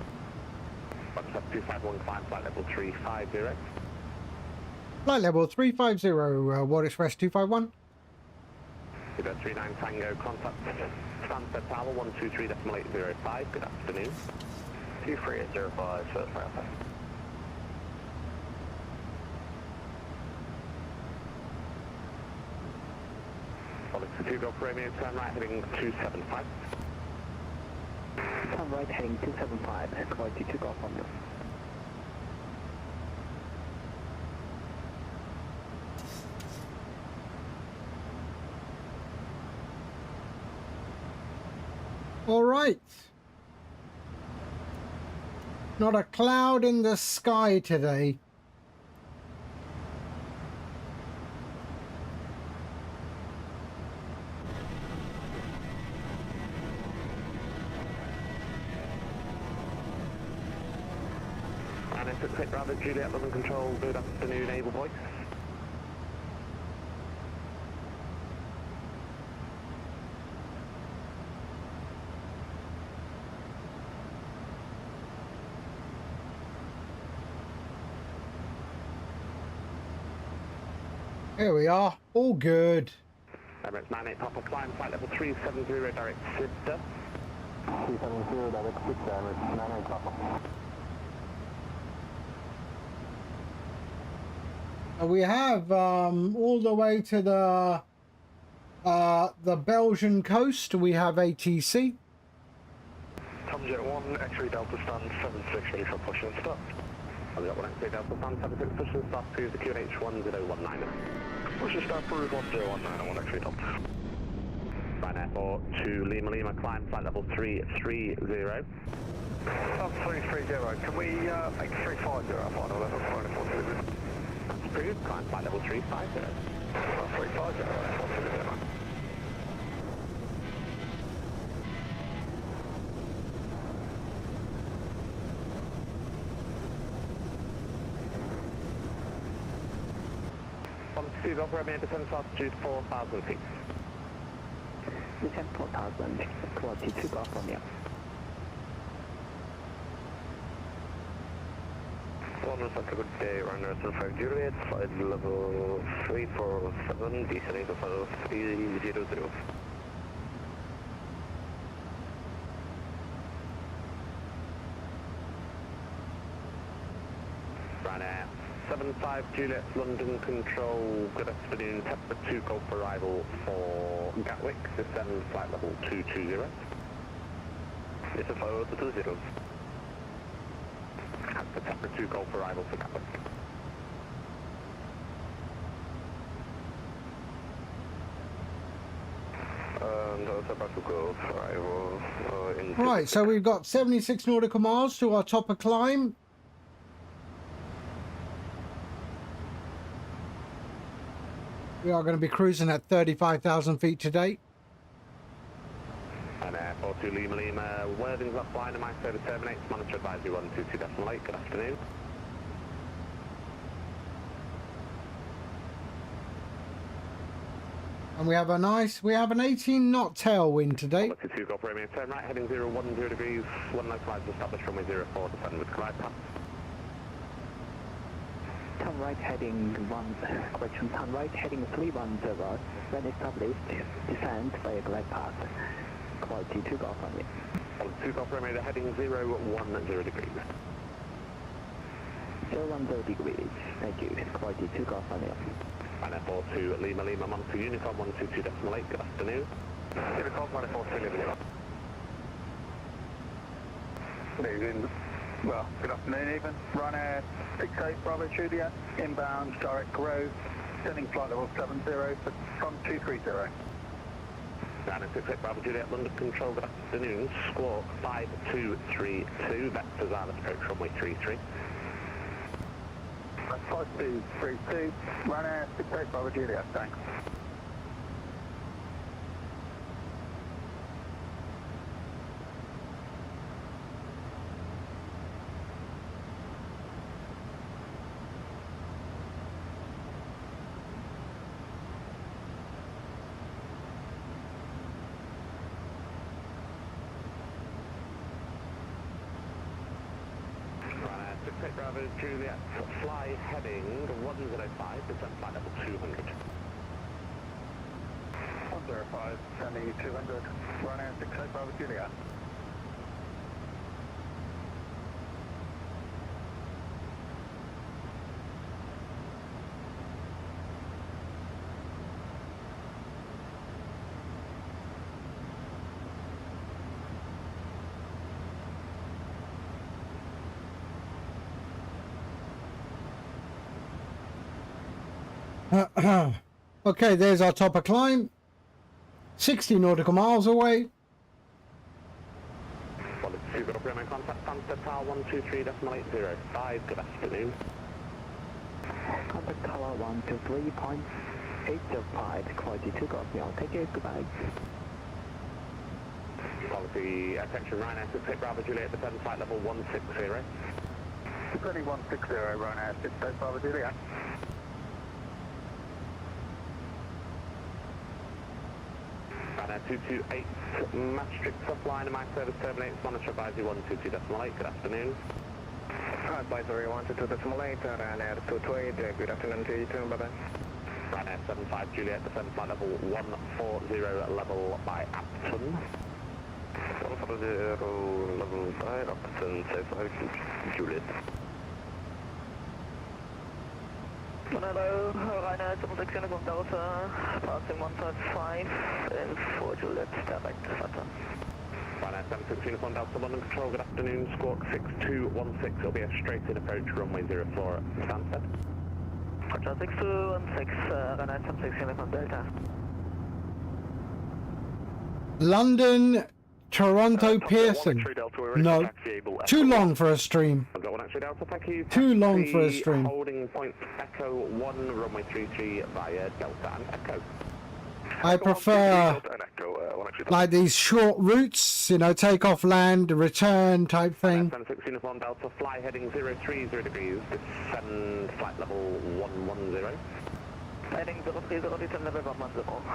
Speaker 3: Box 251, climb flight level 350.
Speaker 1: Flight level 350, World Express 251.
Speaker 3: Speedbird 39 Tango, contact Stansted Tower 123.805, good afternoon.
Speaker 6: 23805, first round pass.
Speaker 3: Quality 2 Golf Romeo, turn right heading 275.
Speaker 4: Turn right heading 275, quality 2 Golf Romeo.
Speaker 1: All right. Not a cloud in the sky today.
Speaker 3: And it's at Bravo Juliet, London Control, good afternoon, Able Voice.
Speaker 1: Here we are, all good.
Speaker 3: Emirates 98 Papa, climb flight level 370 direct Sidda.
Speaker 5: 370 direct Sidda, Emirates 98 Papa.
Speaker 1: We have all the way to the Belgian coast. We have ATC.
Speaker 6: Tom Jet 1, X-ray Delta stand 76, ready for push and start.
Speaker 3: I've got 1 X-ray Delta stand 76, push and start to the QNH 1019.
Speaker 6: Push and start for 1019 and 1 X-ray Delta.
Speaker 3: Ryanair 42 Lima Lima, climb flight level 330.
Speaker 6: 330, can we make 350 our final level, final 420?
Speaker 3: That's approved, climb flight level 350.
Speaker 6: 350,
Speaker 3: Altitude opera may descend to altitude 4,000 feet.
Speaker 4: Descend 4,000, quality 2 golf from here.
Speaker 6: Good day, runner 5 Juliet, flight level 347, descending to level 300.
Speaker 3: Ryanair 75 Juliet, London Control, good afternoon, Temper 2 Golf arrival for Gatwick, descend flight level 220.
Speaker 6: It's a 520.
Speaker 3: That's the Temper 2 Golf arrival for Gatwick.
Speaker 6: And Temper 2 Golf arrival in...
Speaker 1: Right, so we've got 76 nautical miles to our top of climb. We are going to be cruising at 35,000 feet today.
Speaker 3: And 42 Lima Lima, Worthing's offline, and my service terminates, monitor advisory 122.8, good afternoon.
Speaker 1: And we have an 18 knot tailwind today.
Speaker 3: Quality 2 Golf Romeo, turn right, heading 010 degrees, one localized established runway 04, descend with glide path.
Speaker 4: Turn right heading 310, when established, descend by a glide path. Quality 2 golf on me.
Speaker 3: Quality 2 Golf Romeo, heading 010 degrees.
Speaker 4: 010 degrees, thank you. Quality 2 golf on me.
Speaker 3: And 42 Lima Lima, monitor Unicorn 122.8, good afternoon.
Speaker 6: Unicorn 42 Lima Lima.
Speaker 8: Well, good afternoon even. Ryanair 68 Bravo Juliet, inbound direct growth, sending flight level 70 from 230.
Speaker 3: Ryanair 68 Bravo Juliet, London Control, good afternoon. Squawk 5232, vectors are approach runway 33.
Speaker 8: 5232, Ryanair 68 Bravo Juliet, thanks.
Speaker 3: Bravo Juliet, fly heading 105, descend flight level 200.
Speaker 8: 105, sending 200, Ryanair 68 Bravo Juliet.
Speaker 1: Okay, there's our top of climb. 60 nautical miles away.
Speaker 3: Quality 2 Golf Romeo, contact Stansted Tower 123.805, good afternoon.
Speaker 4: Contact Tower 123.805, quality 2 golf now. Thank you, goodbye.
Speaker 3: Quality attention Ryanair 68 Bravo Juliet, descend flight level 160.
Speaker 8: Descending 160, Ryanair 68 Bravo Juliet.
Speaker 3: Ryanair 228 Maastricht offline, and my service terminates, monitor advisory 122.8, good afternoon.
Speaker 6: Advisory 122.8, Ryanair 228, good afternoon to you too, bye-bye.
Speaker 3: Ryanair 75 Juliet, descend flight level 140, level by Upton.
Speaker 6: 140, level by Upton, 75 Juliet.
Speaker 4: Hello, Ryanair 76 Unicorn Delta, passing 155 in 4 Juliet, direct Saturn.
Speaker 3: Ryanair 76 Unicorn Delta, London Control, good afternoon, Squawk 6216, it'll be a straight in approach, runway 04 at Stansted.
Speaker 4: Roger, 6216, Ryanair 76 Unicorn Delta.
Speaker 1: London Toronto Pearson. No, too long for a stream.
Speaker 3: I've got 1 X-ray Delta, thank you.
Speaker 1: Too long for a stream.
Speaker 3: Holding point Echo 1, runway 33 via Delta and Echo.
Speaker 1: I prefer like these short routes, you know, take off, land, return type thing.
Speaker 3: 76 uniform Delta, fly heading 030 degrees, descend flight level 110.
Speaker 4: Heading 030, descend level 110,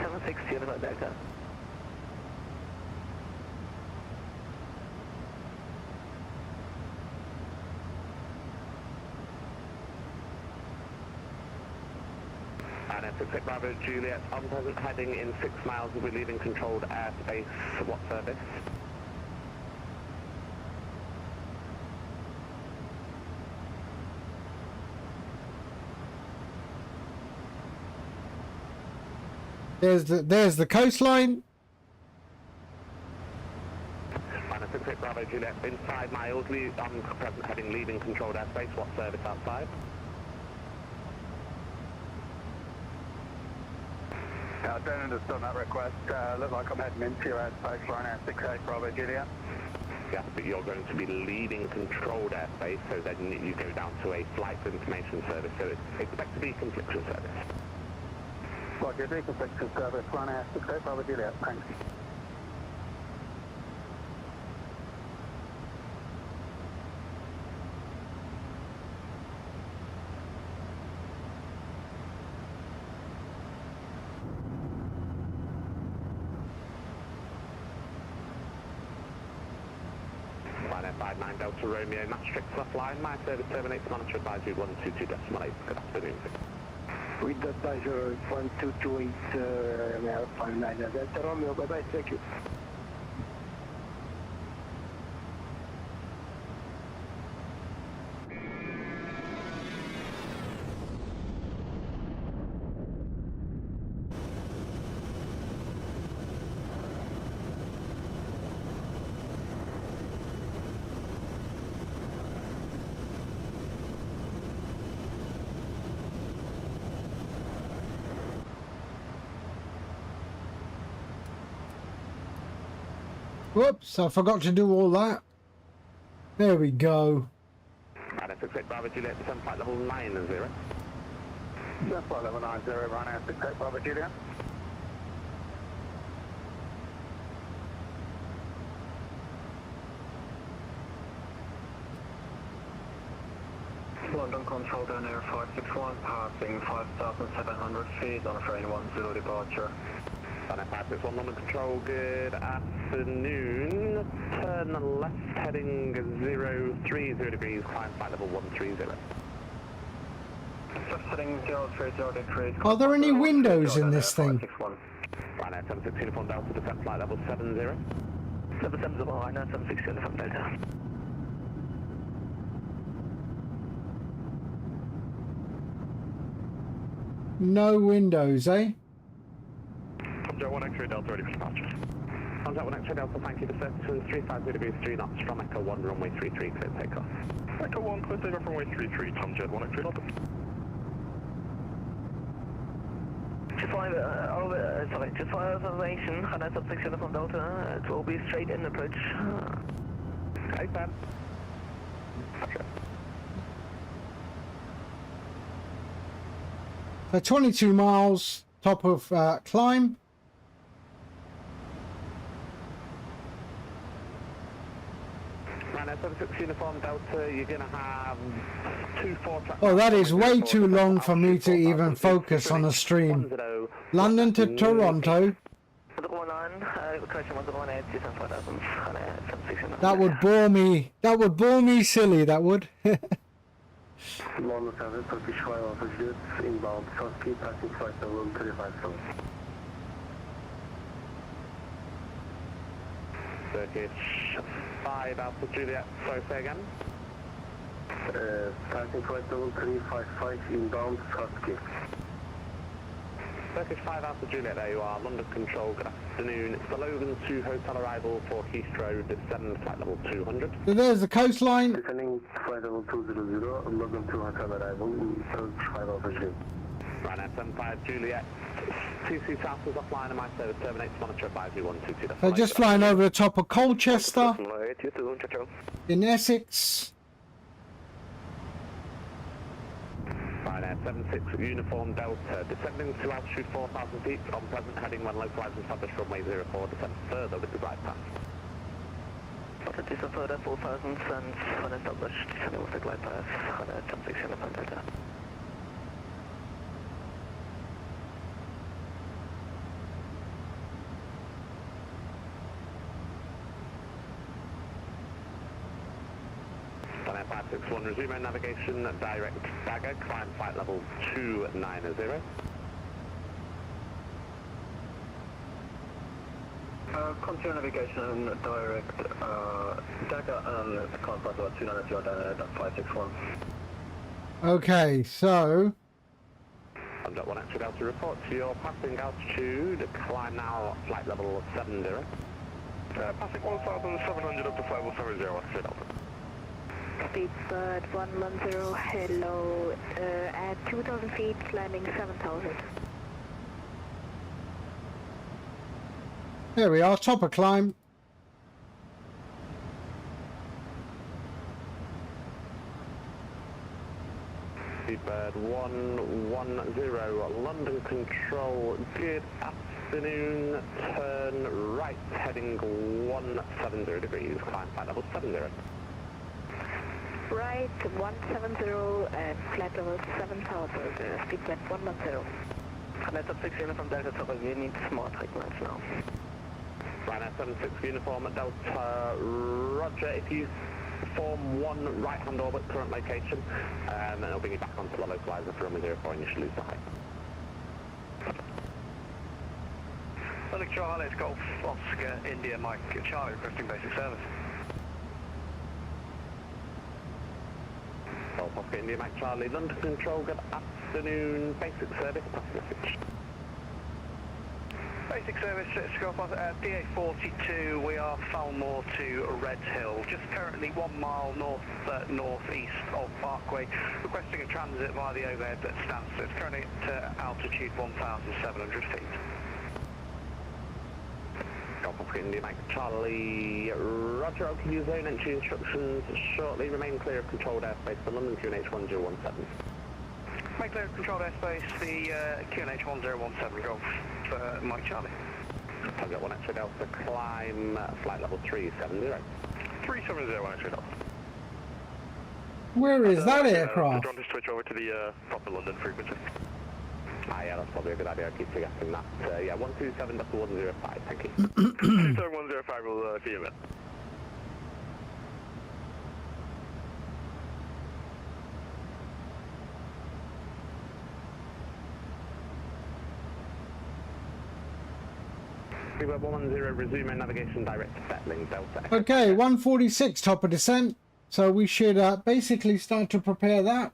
Speaker 4: 76 uniform Delta.
Speaker 3: And it's Bravo Juliet, on present heading in 6 miles, we'll be leaving controlled airspace. What service?
Speaker 1: There's the coastline.
Speaker 3: Minus 68 Bravo Juliet, in 5 miles, on present heading leaving controlled airspace. What service outside?
Speaker 8: I don't understand that request. Look like I'm heading into your airspace, Ryanair 68 Bravo Juliet.
Speaker 3: Yeah, but you're going to be leaving controlled airspace, so then you go down to a flight information service, so expect to be confliction service.
Speaker 8: Roger, deconfliction service, Ryanair 68 Bravo Juliet, thanks.
Speaker 3: Ryanair 59 Delta Romeo, Maastricht left line, my service terminates, monitor advisory 122.8. Good afternoon.
Speaker 9: With the advisor 1228, Ryanair 59 Delta Romeo, bye-bye, thank you.
Speaker 1: Whoops, I forgot to do all that. There we go.
Speaker 3: Ryanair 68 Bravo Juliet, descend flight level 90.
Speaker 8: Descend flight level 90, Ryanair 68 Bravo Juliet.
Speaker 6: London Control down Air 561, passing 5,700 feet on a train 10 departure.
Speaker 3: Ryanair 561 London Control, good afternoon. Turn left heading 030 degrees, climb flight level 130.
Speaker 6: Heading 030 degrees.
Speaker 1: Are there any windows in this thing?
Speaker 3: Ryanair 76 uniform Delta, descend flight level 70.
Speaker 4: 770, Ryanair 76 uniform Delta.
Speaker 1: No windows, eh?
Speaker 3: Contact 1 X-ray Delta ready for departure. Contact 1 X-ray Delta, thank you. Descent to 350 degrees 3 knots from Echo 1 runway 33, clear takeoff.
Speaker 6: Echo 1, clear takeoff runway 33, Tom Jet 1 X-ray Delta.
Speaker 4: Just fire observation, Ryanair 76 uniform Delta, it will be straight in approach.
Speaker 3: Okay, Sam.
Speaker 1: So 22 miles, top of climb.
Speaker 3: Ryanair 76 uniform Delta, you're going to have 2-4 tracks.
Speaker 1: Oh, that is way too long for me to even focus on a stream. London to Toronto. That would bore me. That would bore me silly, that would.
Speaker 9: London 7, Turkish 5 altitude, inbound, Turkey, passing flight level 357.
Speaker 3: Turkish 5 Alpha Juliet, sorry, say again.
Speaker 9: Passing flight level 355, inbound, Turkey.
Speaker 3: Turkish 5 Alpha Juliet, there you are, London Control, good afternoon. It's the Logan 2 hotel arrival for Heathrow, descend flight level 200.
Speaker 1: So there's the coastline.
Speaker 9: Descending flight level 200, Logan 2 hotel arrival, Turkish 5 altitude.
Speaker 3: Ryanair 75 Juliet, TC South is offline and my service terminates, monitor advisory 122.
Speaker 1: So just flying over the top of Colchester in Essex.
Speaker 3: Ryanair 76 Uniform Delta, descending to altitude 4,000 feet, on present heading when localized and established runway 04, descend further with the glide path.
Speaker 4: This is further 4,000 and unestablished, descending with the glide path, Ryanair 76 Uniform Delta.
Speaker 3: Ryanair 561, resume navigation, direct dagger, climb flight level 290.
Speaker 5: Continue navigation and direct dagger and climb flight level 290 down at 561.
Speaker 1: Okay, so
Speaker 3: I've got 1 extra Delta report to your passing altitude, climb now flight level 70. Passing 1,700 up to flight level 70, extra Delta.
Speaker 7: Speedbird 110, hello, at 2,000 feet, landing 7,000.
Speaker 1: there we are, top of climb.
Speaker 3: Speedbird 110, London Control, good afternoon, turn right, heading 170 degrees, climb flight level 70.
Speaker 7: Right, 170 and flight level 7,000, speedbird 110.
Speaker 4: Ryanair 76 Uniform Delta, so we need smart segments now.
Speaker 3: Ryanair 76 Uniform Delta, roger, if you form one right-hand orbit, current location, and then it'll bring you back onto the localizer for runway 04 and you should lose the height.
Speaker 6: London Charlie, it's Golf Oscar India Mike Charlie requesting basic service.
Speaker 3: Golf Oscar India Mike Charlie, London Control, good afternoon, basic service, pass message.
Speaker 6: Basic service, Golf Oscar, DA42, we are Falmore to Red Hill, just currently 1 mile northeast of Parkway, requesting a transit via the overhead at Stansted. It's currently at altitude 1,700 feet.
Speaker 3: Golf Oscar India Mike Charlie, roger, I'll give you zone entry instructions shortly, remain clear of controlled airspace for London QNH 1017.
Speaker 6: Make clear of controlled airspace, the QNH 1017, Golf Mike Charlie.
Speaker 3: I've got 1 extra Delta, climb flight level 370.
Speaker 6: 370, 1 extra Delta.
Speaker 1: Where is that aircraft?
Speaker 6: Do you want to switch over to the proper London frequency?
Speaker 3: Ah, yeah, that's probably a good idea. I keep forgetting that. Yeah, 127.105, thank you.
Speaker 6: 27105 will see you then.
Speaker 3: Freeway 110, resume navigation direct to Settling, Delta.
Speaker 1: Okay, 146 top of descent. So we should basically start to prepare that.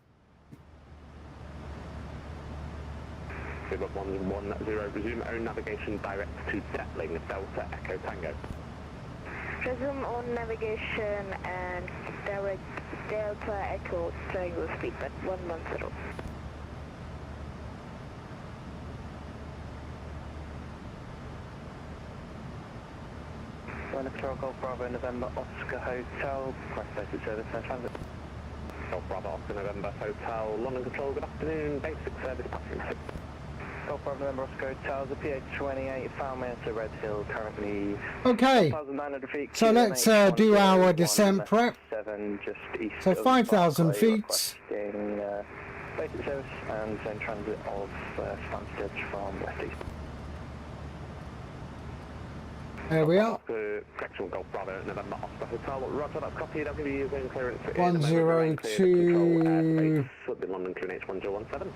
Speaker 3: Freeway 110, resume own navigation direct to Settling, Delta Echo Tango.
Speaker 7: Resume on navigation and direct Delta Echo Triangle speedbird 110.
Speaker 4: London Control, Golf Bravo November Oscar Hotel, request basic service and transit.
Speaker 3: Golf Bravo Oscar November Hotel, London Control, good afternoon, basic service passing message.
Speaker 4: Golf Bravo November Oscar Hotel, the PH28, Falmere to Red Hill, currently
Speaker 1: Okay,
Speaker 4: 1,900 feet.
Speaker 1: so let's do our descent prep.
Speaker 4: 7 just east
Speaker 1: So
Speaker 4: of
Speaker 1: 5,000
Speaker 4: Barclay,
Speaker 1: feet.
Speaker 4: requesting basic service and then transit of Stansted from west east.
Speaker 1: There we are.
Speaker 3: Correction, Golf Bravo November Oscar Hotel, roger, that's copied, I'll give you zone clearance.
Speaker 1: 102.
Speaker 3: London QNH 1017.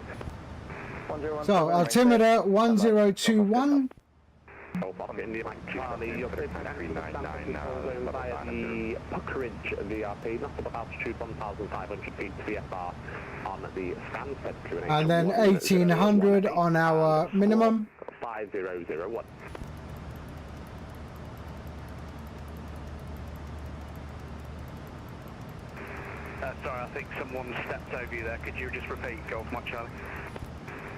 Speaker 1: So altimeter 1021.
Speaker 3: Golf Oscar India Mike Charlie, you're clear to entry the zone via the Puckeridge VRP, not above altitude 1,500 feet VFR on the Stansted QNH.
Speaker 1: And then 1800 on our minimum.
Speaker 3: 5001.
Speaker 6: Sorry, I think someone stepped over you there. Could you just repeat, Golf Mike Charlie?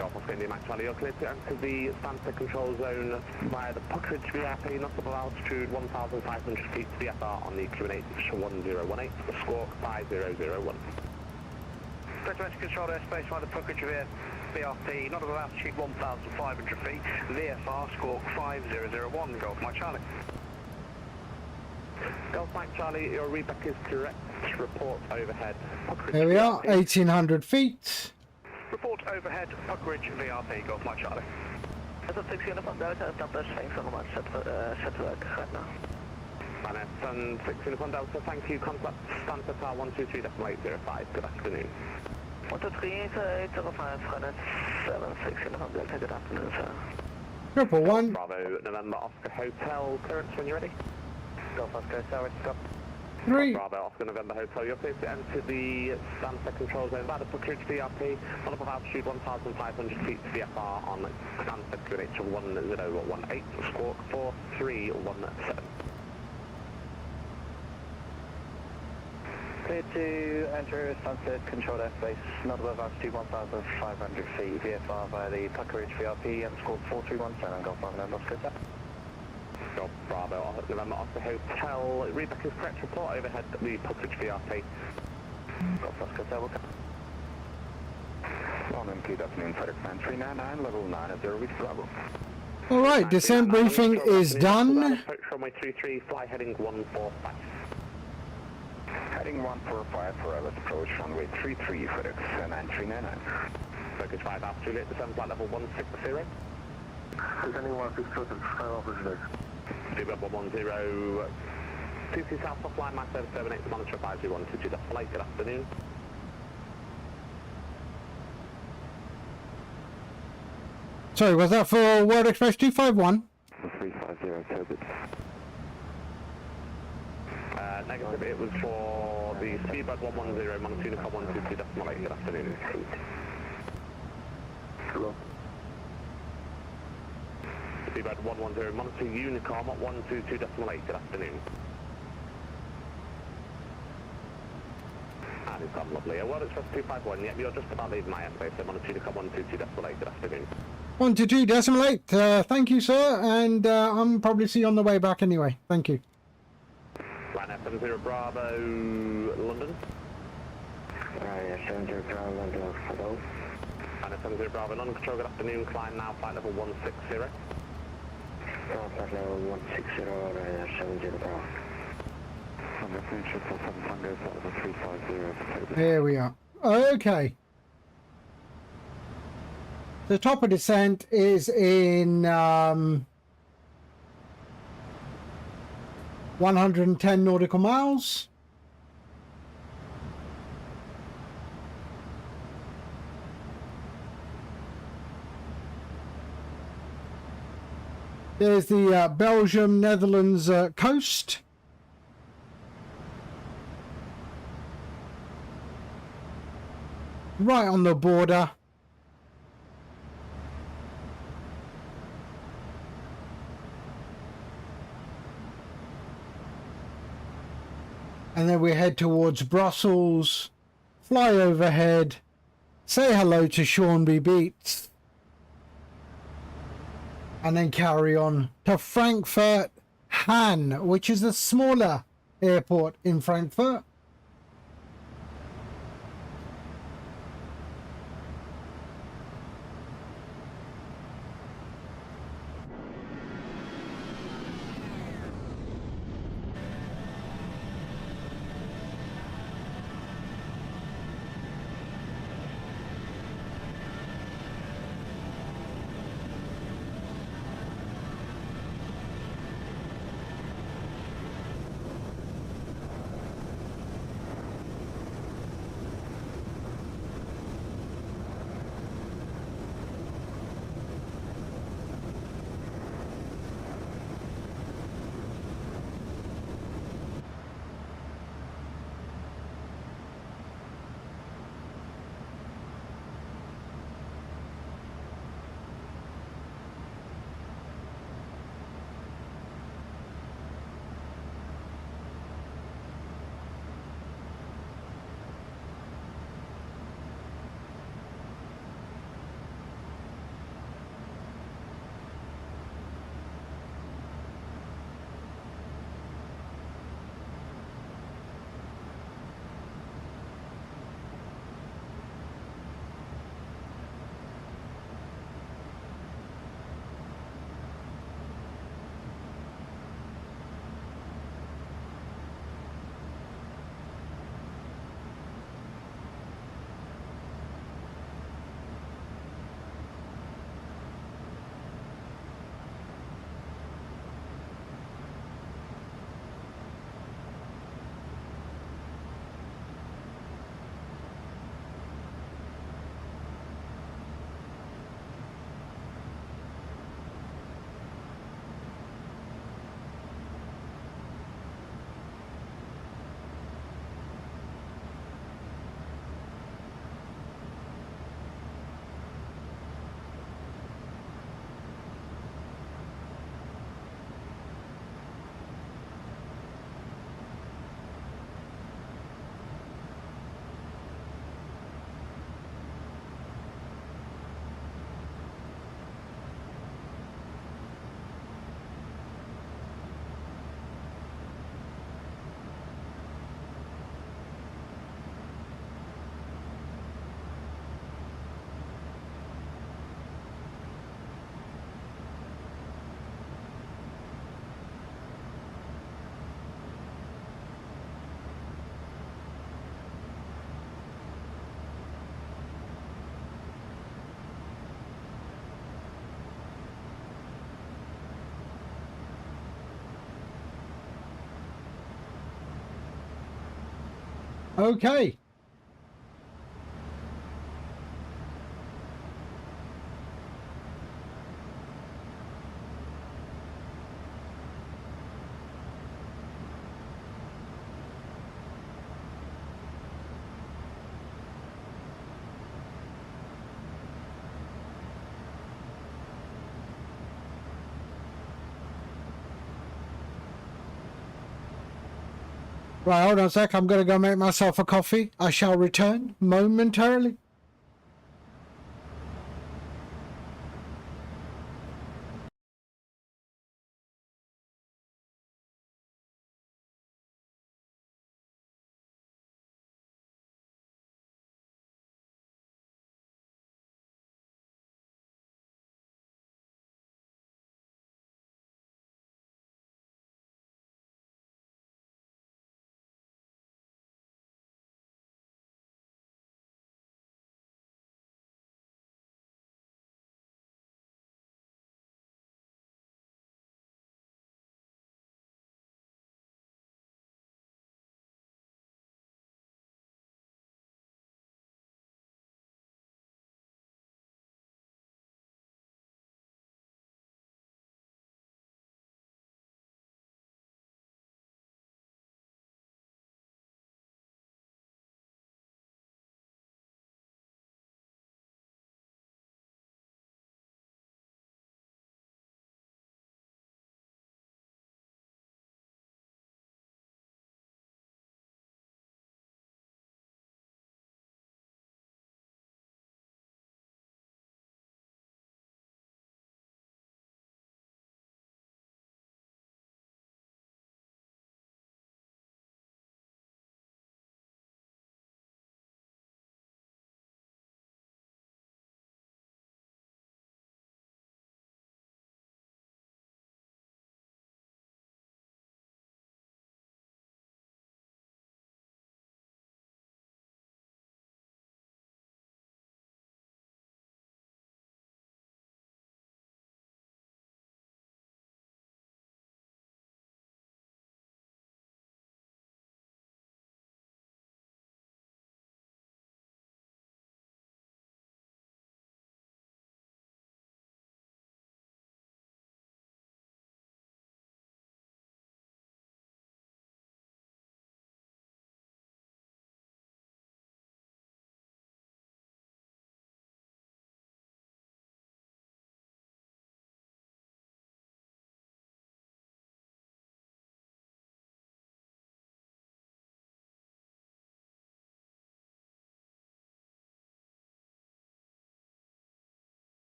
Speaker 3: Golf Oscar India Mike Charlie, you're clear to enter the standstill control zone via the Puckridge VRP, not above altitude 1,500 feet to the FR on the QNH 1018, squawk 5001.
Speaker 6: Clear to enter controlled airspace via the Puckridge VRP, not above altitude 1,500 feet, VFR, squawk 5001, Golf Mike Charlie.
Speaker 3: Golf Mike Charlie, your readback is correct. Report overhead. Puckridge
Speaker 1: There we are,
Speaker 3: VRP.
Speaker 1: 1,800 feet.
Speaker 6: Report overhead, Puckridge VRP, Golf Mike Charlie.
Speaker 4: That's a 6 uniform Delta, Delta, thanks so much, set to work right now.
Speaker 3: Finance and 6 Uniform Delta, thank you. Contact Stanford Tower 123.805. Good afternoon.
Speaker 4: 123.805, Finance 76 uniform Delta, good afternoon, sir.
Speaker 1: 111.
Speaker 3: Bravo, November Oscar Hotel, clearance when you're ready.
Speaker 5: Golf Oscar, Tower, stop.
Speaker 1: 3.
Speaker 3: Bravo, Oscar November Hotel, you're clear to enter the Stanford control zone by the Puckridge VRP, on above altitude 1,500 feet to the FR on Stanford QNH 1018, squawk 4317.
Speaker 5: Clear to enter Sunset controlled airspace, not above altitude 1,500 feet, VFR via the Puckridge VRP and squawk 4317, Golf November Oscar.
Speaker 3: Golf Bravo, November Oscar Hotel, readback is correct, report overhead the Puckridge VRP.
Speaker 5: Golf Oscar, Tower. London, good afternoon, FedEx 9399, level 90, with Bravo.
Speaker 1: All right, descent briefing is done.
Speaker 3: Approach runway 33, fly heading 145.
Speaker 5: Heading 145 for LS approach, runway 33, FedEx 9399.
Speaker 3: Focus 5 altitude, at descent flight level 160.
Speaker 9: Descending 160, 5 altitude.
Speaker 3: Web 110, 2C South offline, my service 78, monitor 5012, good afternoon.
Speaker 1: Sorry, was that for World Express 251?
Speaker 5: 350, Turbot.
Speaker 3: Negative, it was for the Speedbird 110, monitor Unicom 122.8, good afternoon.
Speaker 9: Hello.
Speaker 3: Speedbird 110, monitor Unicom 122.8, good afternoon. And it's gone lovely. World Express 251, yep, you're just about leaving my airspace, so monitor Unicom 122.8, good afternoon.
Speaker 1: 122.8. Thank you, sir, and I'm probably see you on the way back anyway. Thank you.
Speaker 3: Line F70 Bravo, London.
Speaker 9: Yes, 70 Bravo, London, hello.
Speaker 3: Line F70 Bravo, London Control, good afternoon, climb now, flight level 160.
Speaker 9: Flight level 160, 70 Bravo.
Speaker 1: There we are. Okay. The top of descent is in 110 nautical miles. There's the Belgium, Netherlands coast. Right on the border. And then we head towards Brussels, fly overhead, say hello to Sean B. Beats, and then carry on to Frankfurt Hahn, which is the smaller airport in Frankfurt. Okay. Right, hold on a sec. I'm going to go make myself a coffee. I shall return momentarily.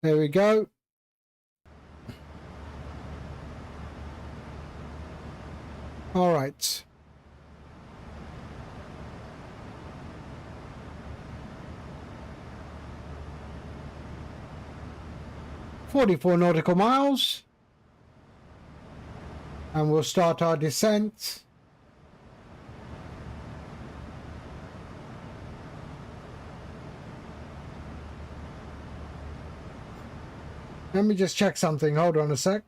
Speaker 1: There we go. All right. "44 nautical miles. And we'll start our descent. Let me just check something. Hold on a sec.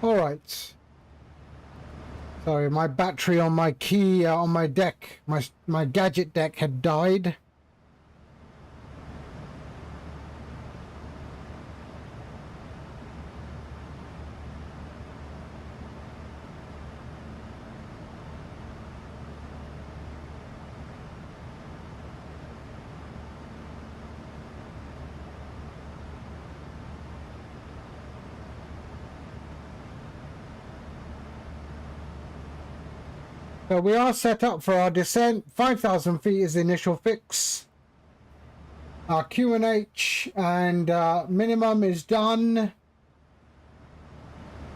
Speaker 1: All right. Sorry, my battery on my key on my deck, my gadget deck had died. So we are set up for our descent. 5,000 feet is the initial fix. Our QNH and minimum is done.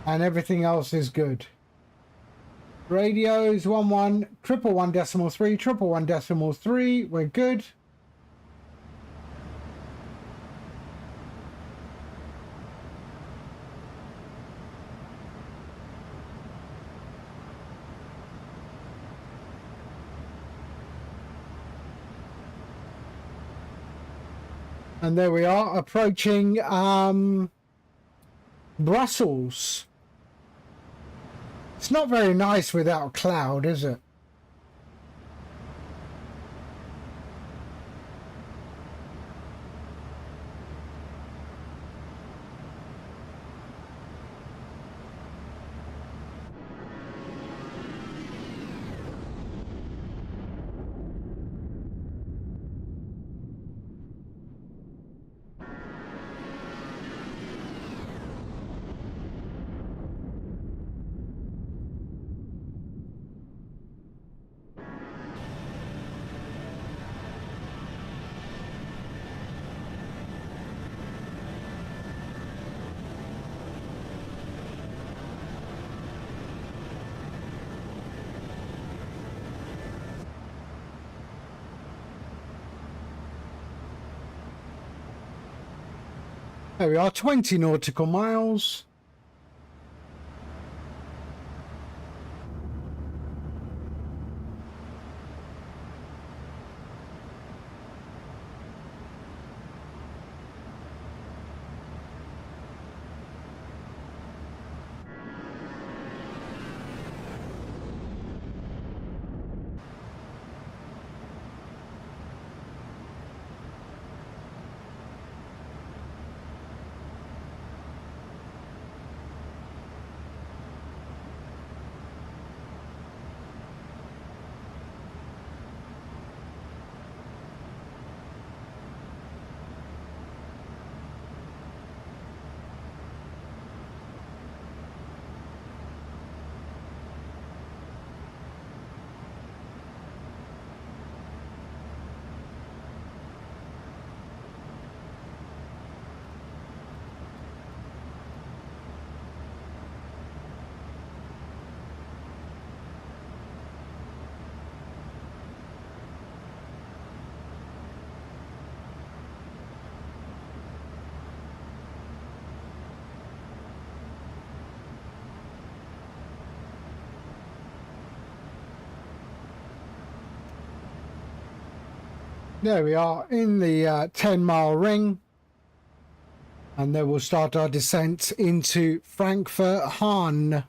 Speaker 1: And everything else is good. Radios 11111.3, 111.3. We're good. And there we are, approaching Brussels. It's not very nice without cloud, is it? There we are, 20 nautical miles. There we are in the 10-mile ring, and then we'll start our descent into Frankfurt Hahn.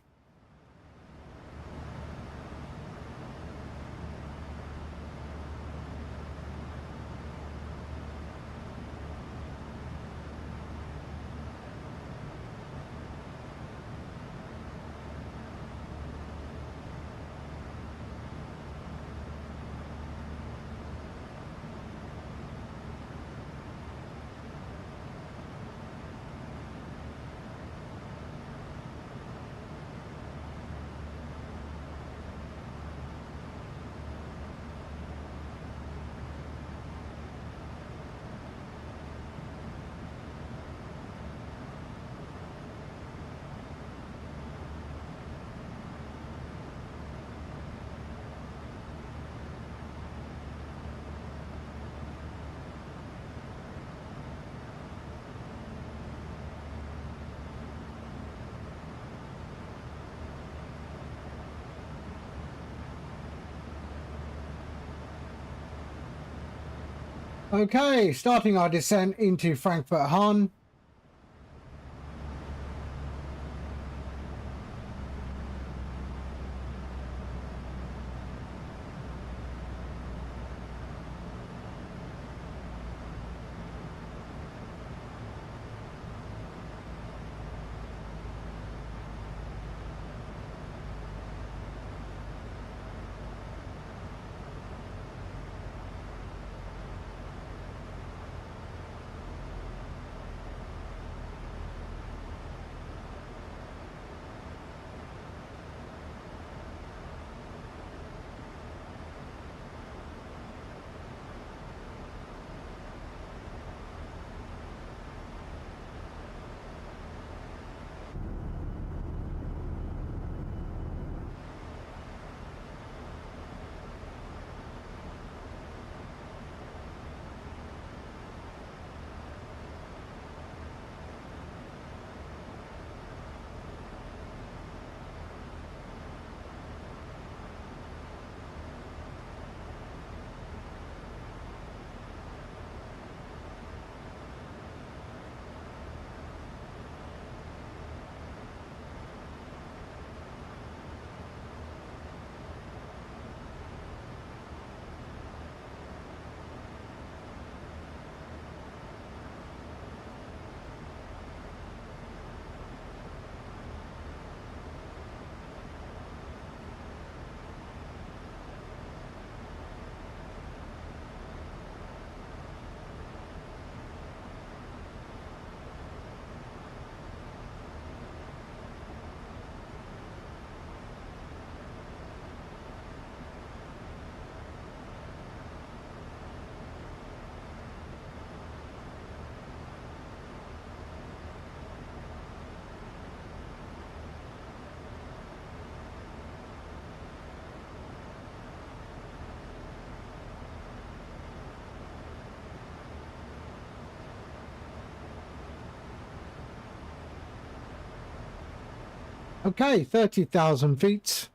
Speaker 1: Okay, starting our descent into Frankfurt Hahn. Okay, 30,000 feet.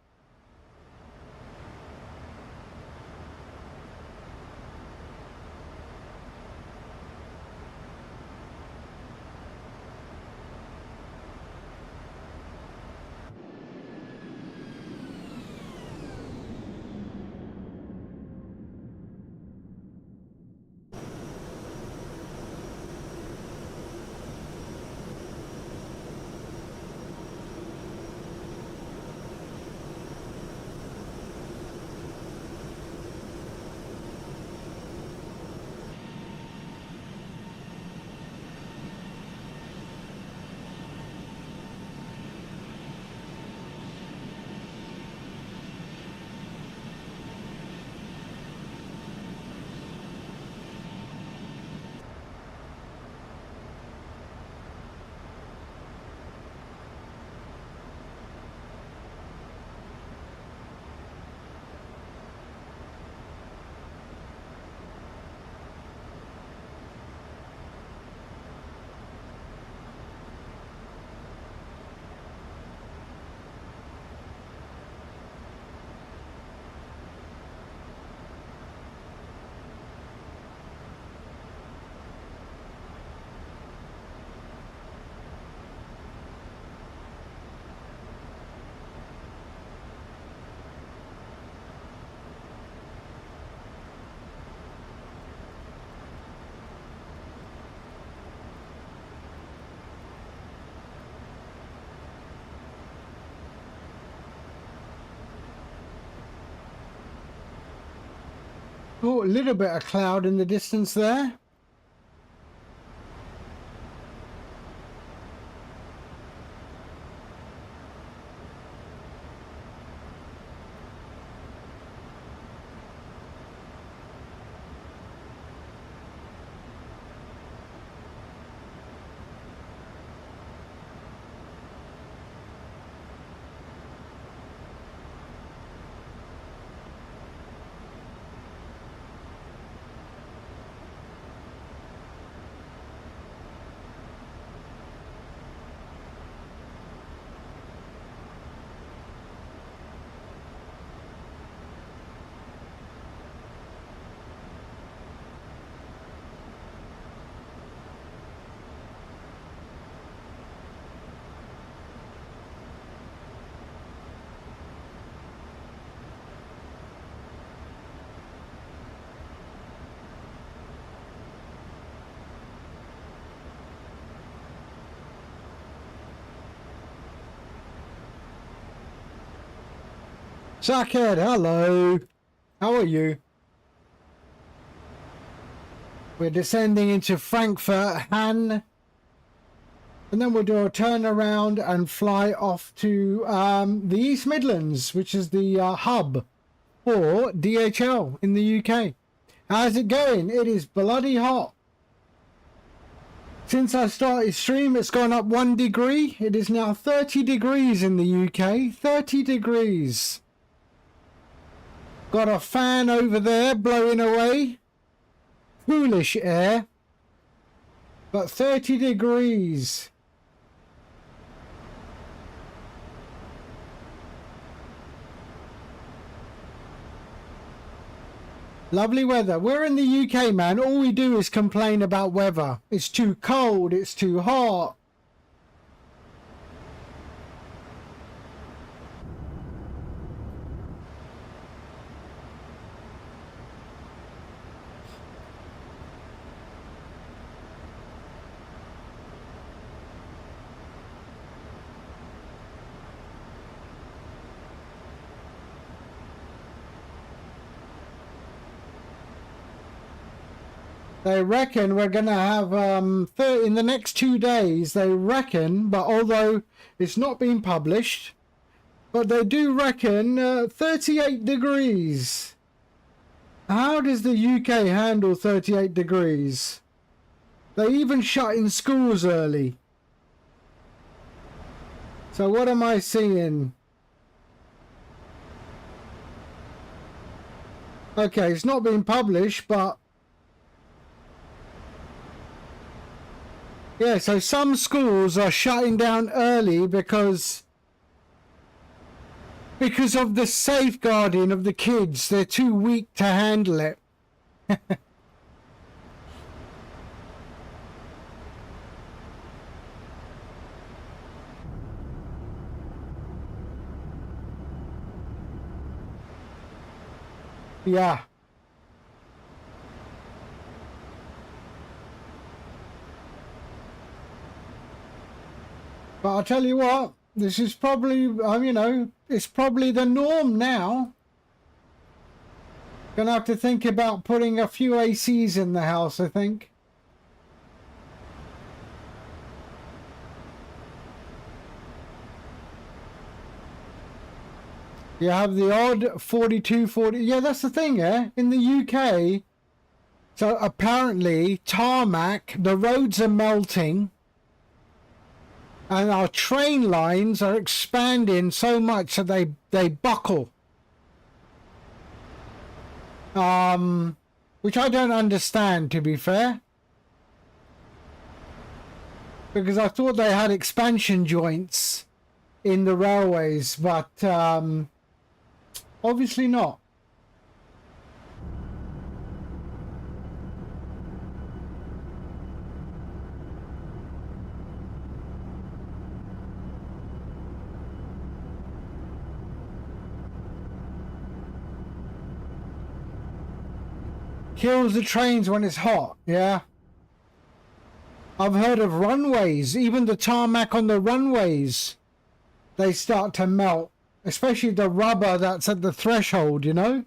Speaker 1: Oh, a little bit of cloud in the distance there. Sackhead, hello. How are you? We're descending into Frankfurt, Han. And then we'll do a turnaround and fly off to the East Midlands, which is the hub for DHL in the UK. How's it going? It is bloody hot. Since I started stream, it's gone up 1 degree. It is now 30 degrees in the UK. 30 degrees. Got a fan over there blowing away. Foolish air. But 30 degrees. Lovely weather. We're in the UK, man. All we do is complain about weather. It's too cold. It's too hot. They reckon we're going to have, in the next 2 days, they reckon, but although it's not been published, but they do reckon 38 degrees. How does the UK handle 38 degrees? They even shut in schools early. So what am I seeing? Okay, it's not been published, but yeah, so some schools are shutting down early because of the safeguarding of the kids. They're too weak to handle it. Yeah. But I'll tell you what, this is probably, you know, it's probably the norm now. Gonna have to think about putting a few ACs in the house, I think. You have the odd 42, 40. Yeah, that's the thing, yeah. In the UK, so apparently tarmac, the roads are melting. And our train lines are expanding so much that they buckle. Which I don't understand, to be fair. Because I thought they had expansion joints in the railways, but obviously not. Kills the trains when it's hot, yeah. I've heard of runways, even the tarmac on the runways, they start to melt, especially the rubber that's at the threshold, you know.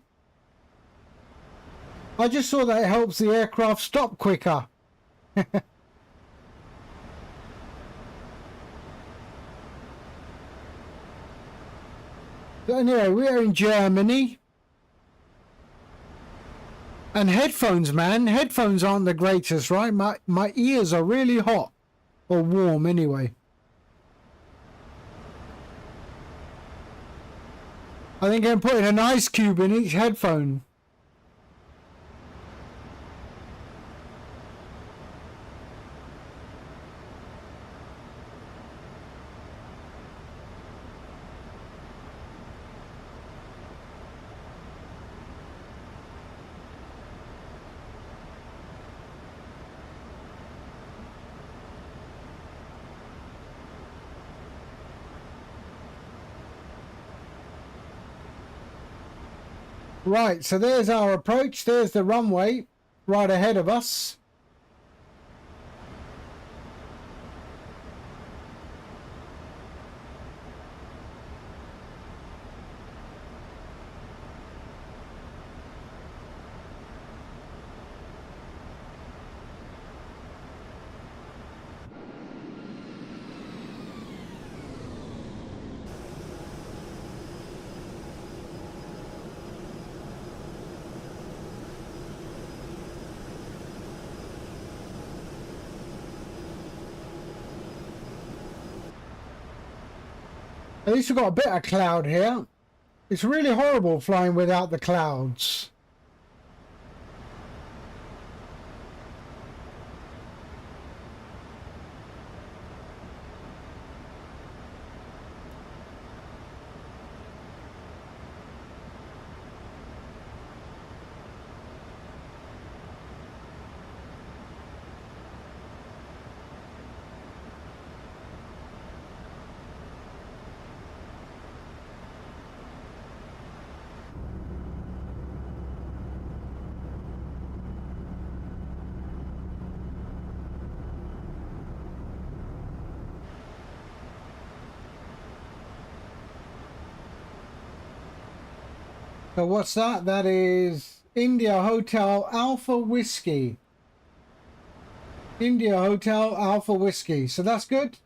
Speaker 1: I just saw that it helps the aircraft stop quicker. But anyway, we're in Germany. And headphones, man. Headphones aren't the greatest, right? My ears are really hot. Or warm, anyway. I think I'm putting an ice cube in each headphone. Right, so there's our approach. There's the runway right ahead of us. At least we've got a bit of cloud here. It's really horrible flying without the clouds. So what's that? That is India Hotel Alpha Whiskey. India Hotel Alpha Whiskey. So that's good.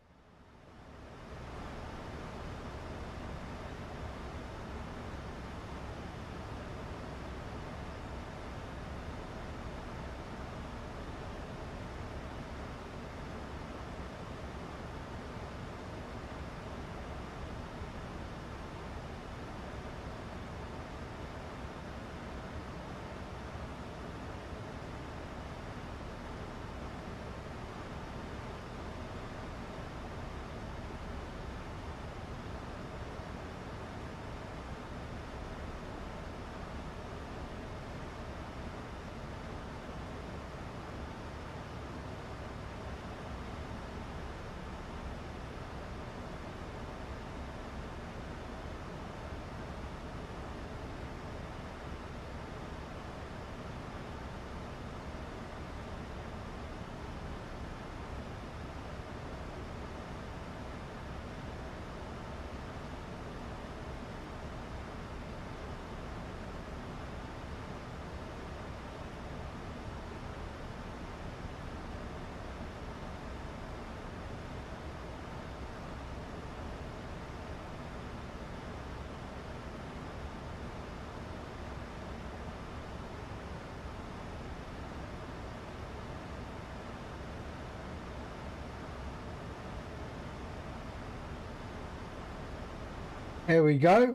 Speaker 1: Here we go.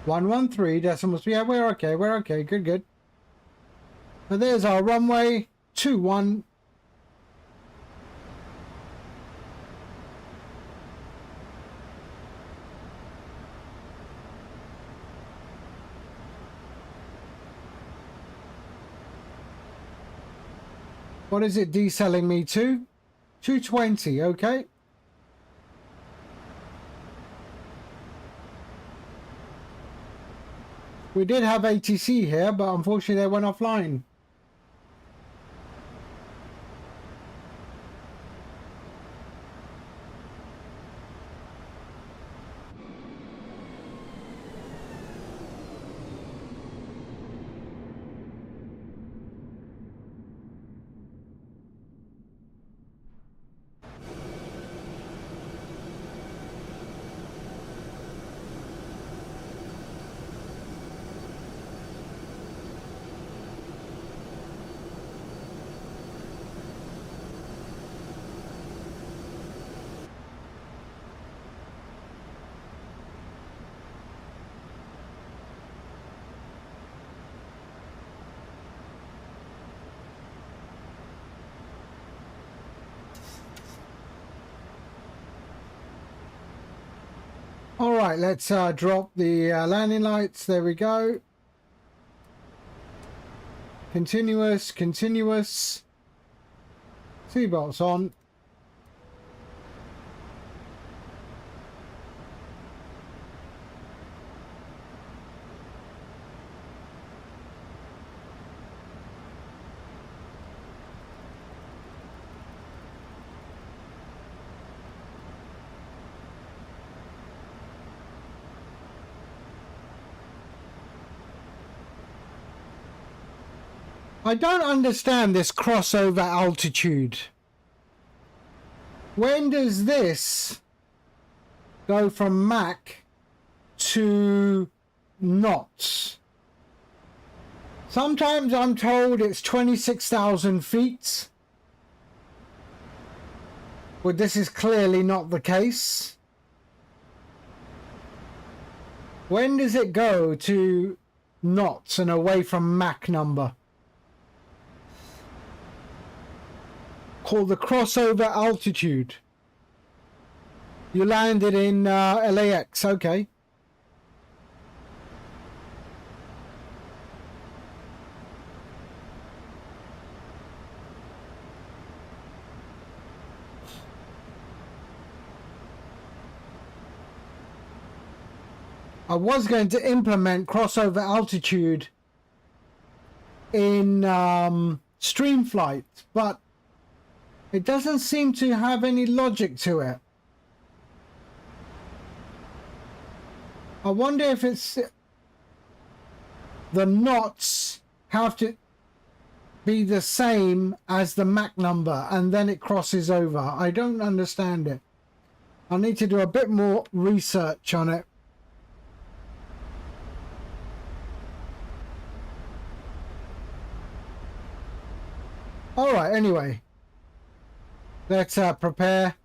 Speaker 1: (113 decimals). Yeah, we're okay. We're okay. Good, good. So there's our runway 21. What is it deselling me to? 220, okay. We did have ATC here, but unfortunately they went offline. right, let's drop the landing lights. There we go. Continuous, continuous. Seatbelts on. I don't understand this crossover altitude. When does this go from Mach to knots? Sometimes I'm told it's 26,000 feet. But this is clearly not the case. When does it go to knots and away from Mach number? Called the crossover altitude. You landed in LAX, okay. I was going to implement crossover altitude in StreamFlight, but it doesn't seem to have any logic to it. I wonder if it's the knots have to be the same as the Mach number and then it crosses over. I don't understand it. I need to do a bit more research on it. All right, anyway. Let's prepare.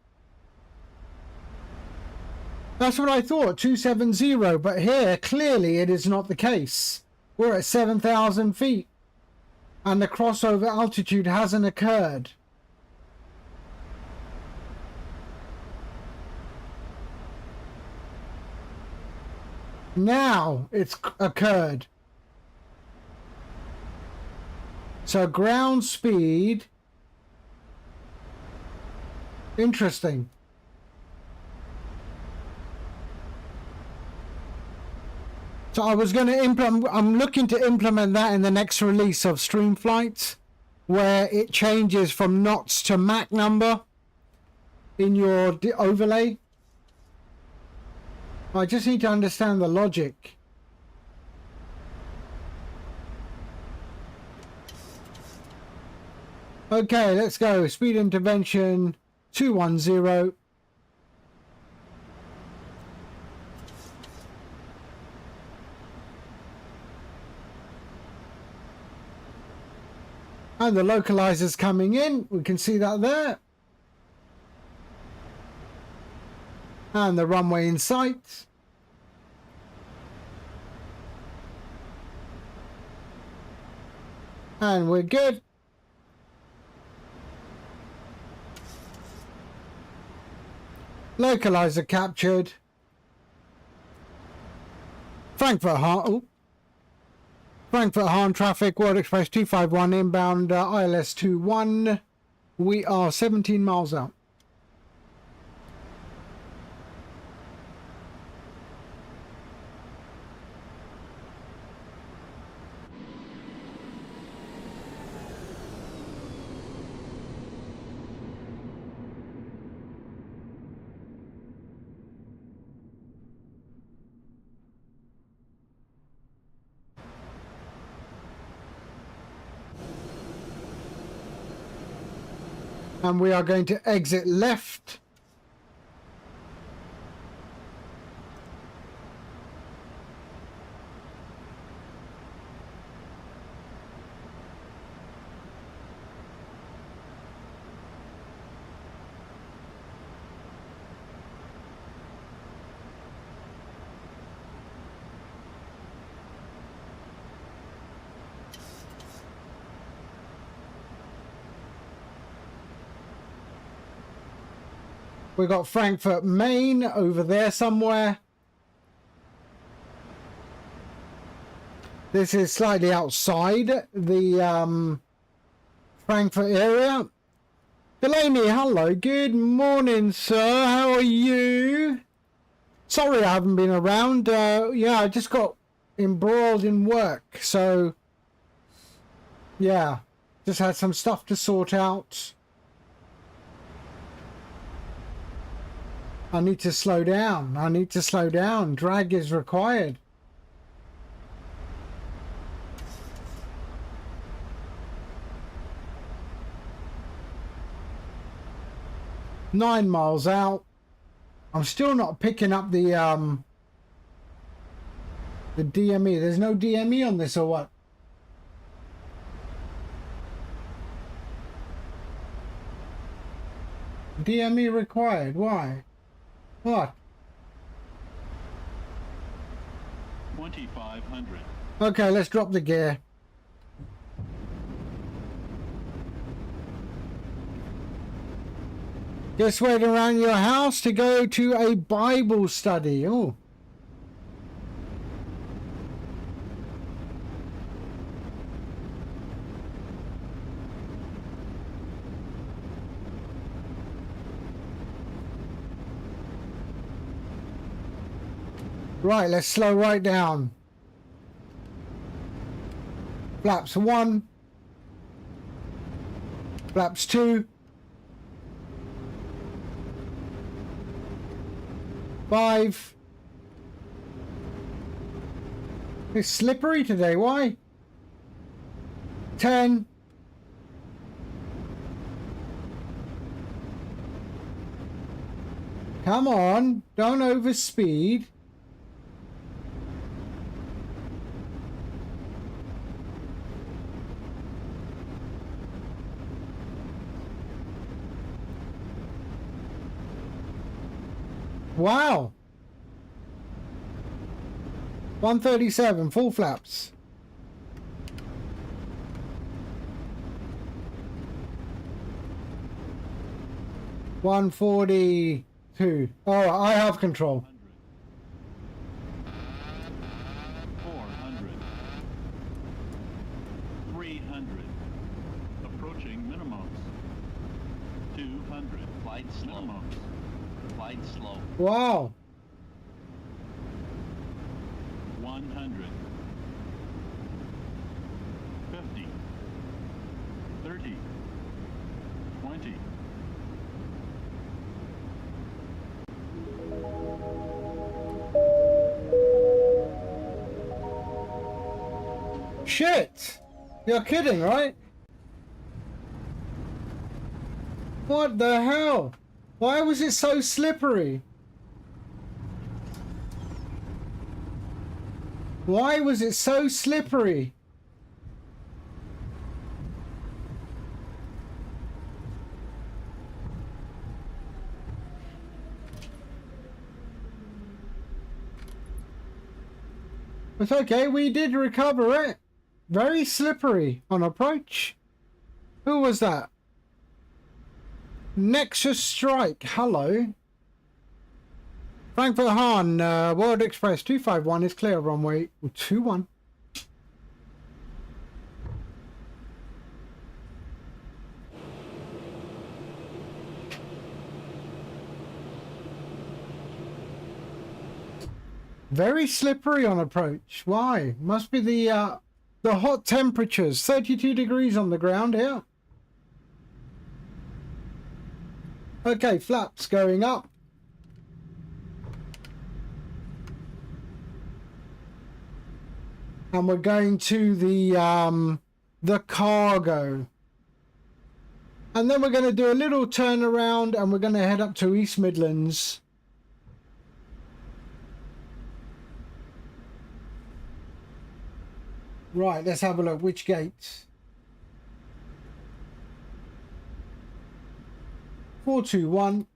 Speaker 1: That's what I thought, 270, but here clearly it is not the case. We're at 7,000 feet and the crossover altitude hasn't occurred. Now it's occurred. So ground speed. Interesting. So I was going to implement, I'm looking to implement that in the next release of StreamFlight, where it changes from knots to Mach number in your overlay. I just need to understand the logic. Okay, let's go. Speed intervention 210. And the localizer's coming in. We can see that there. And the runway in sight. And we're good. Localizer captured. Frankfurt Hahn traffic, World Express 251 inbound, ILS 21. We are 17 miles out. And we are going to exit left. We got Frankfurt Main over there somewhere. This is slightly outside the Frankfurt area. Delaney, hello. Good morning, sir. How are you? Sorry I haven't been around. Yeah, I just got embroiled in work. So, yeah, just had some stuff to sort out. I need to slow down. I need to slow down. Drag is required. Nine miles out. I'm still not picking up the DME. There's no DME on this or what? DME required. Why? What?
Speaker 10: 2500.
Speaker 1: Okay, let's drop the gear. Just waiting around your house to go to a Bible study. Oh. Right, let's slow right down. Flaps 1. Flaps 2. 5. It's slippery today, why? 10. Come on, don't overspeed. Wow. 137, full flaps. $142. Oh, I have control.
Speaker 10: 400. 300. Approaching minimums. 200. Flight slow. Minimums. Flight slow.
Speaker 1: Wow.
Speaker 10: 100. 50. 30. 20.
Speaker 1: Shit! You're kidding, right? What the hell? Why was it so slippery? Why was it so slippery? It's okay, we did recover it. Very slippery on approach. Who was that? Nexus Strike, hello. Frankfurt Hahn, World Express 251 is clear, runway 21. Very slippery on approach. Why? Must be the hot temperatures. 32 degrees on the ground here. Okay, flaps going up. And we're going to the cargo. And then we're going to do a little turnaround and we're going to head up to East Midlands. Right, let's have a look. Which gates? 421.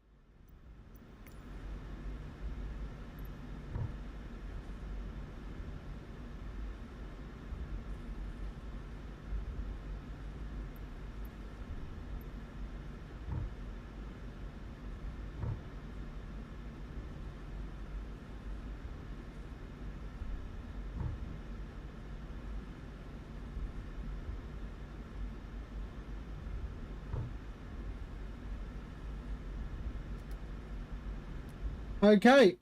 Speaker 1: Okay.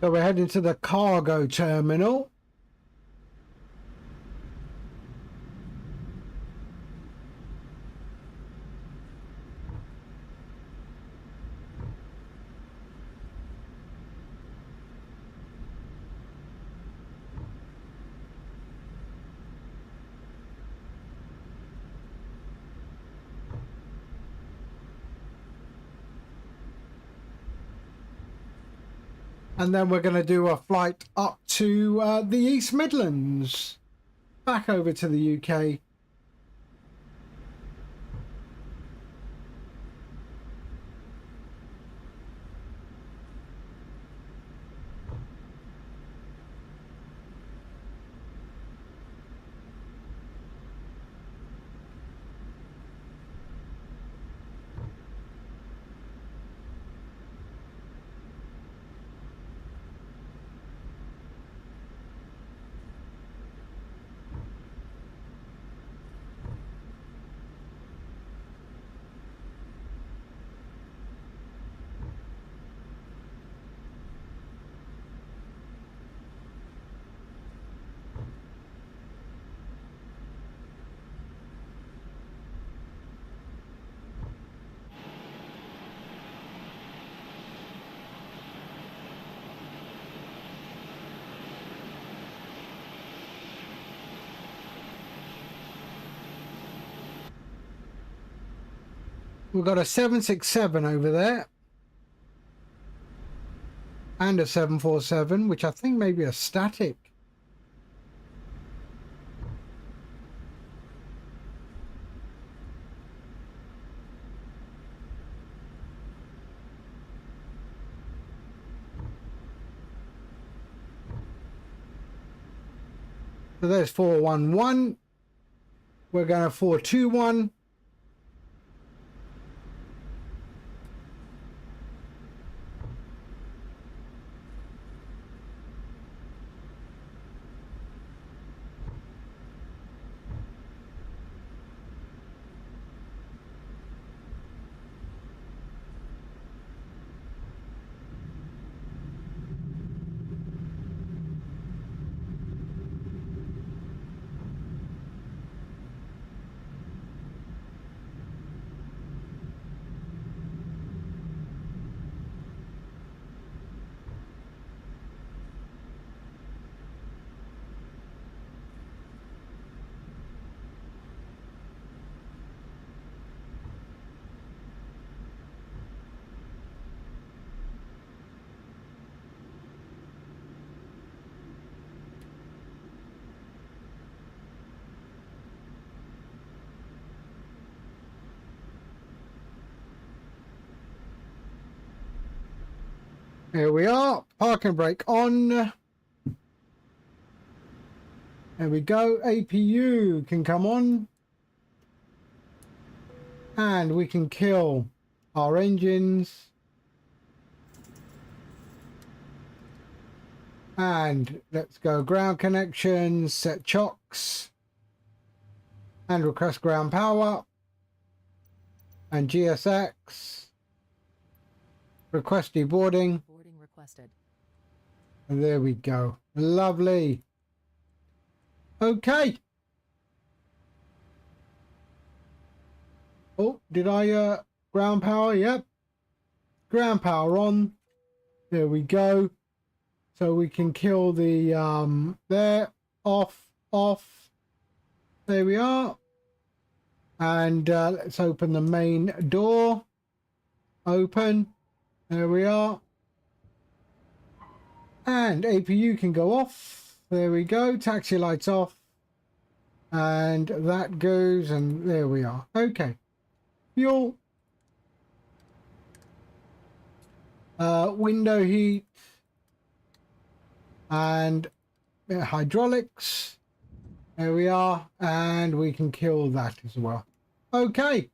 Speaker 1: So we're heading to the cargo terminal. And then we're going to do a flight up to the East Midlands, back over to the UK. We've got a 767 over there. And a 747, which I think may be a static. So there's 411. We're going to 421. Here we are, parking brake on. There we go, APU can come on. And we can kill our engines. And let's go ground connections, set chocks. And request ground power. and GSX. Request deboarding.
Speaker 2: Boarding requested.
Speaker 1: And there we go. Lovely. Okay. Oh, did I ground power? Yep. Ground power on. There we go. So we can kill the there. Off. There we are. And let's open the main door. Open. There we are. And APU can go off. There we go. Taxi lights off. And that goes, and there we are. Okay. Fuel. Window heat. And hydraulics. There we are. And we can kill that as well. Okay.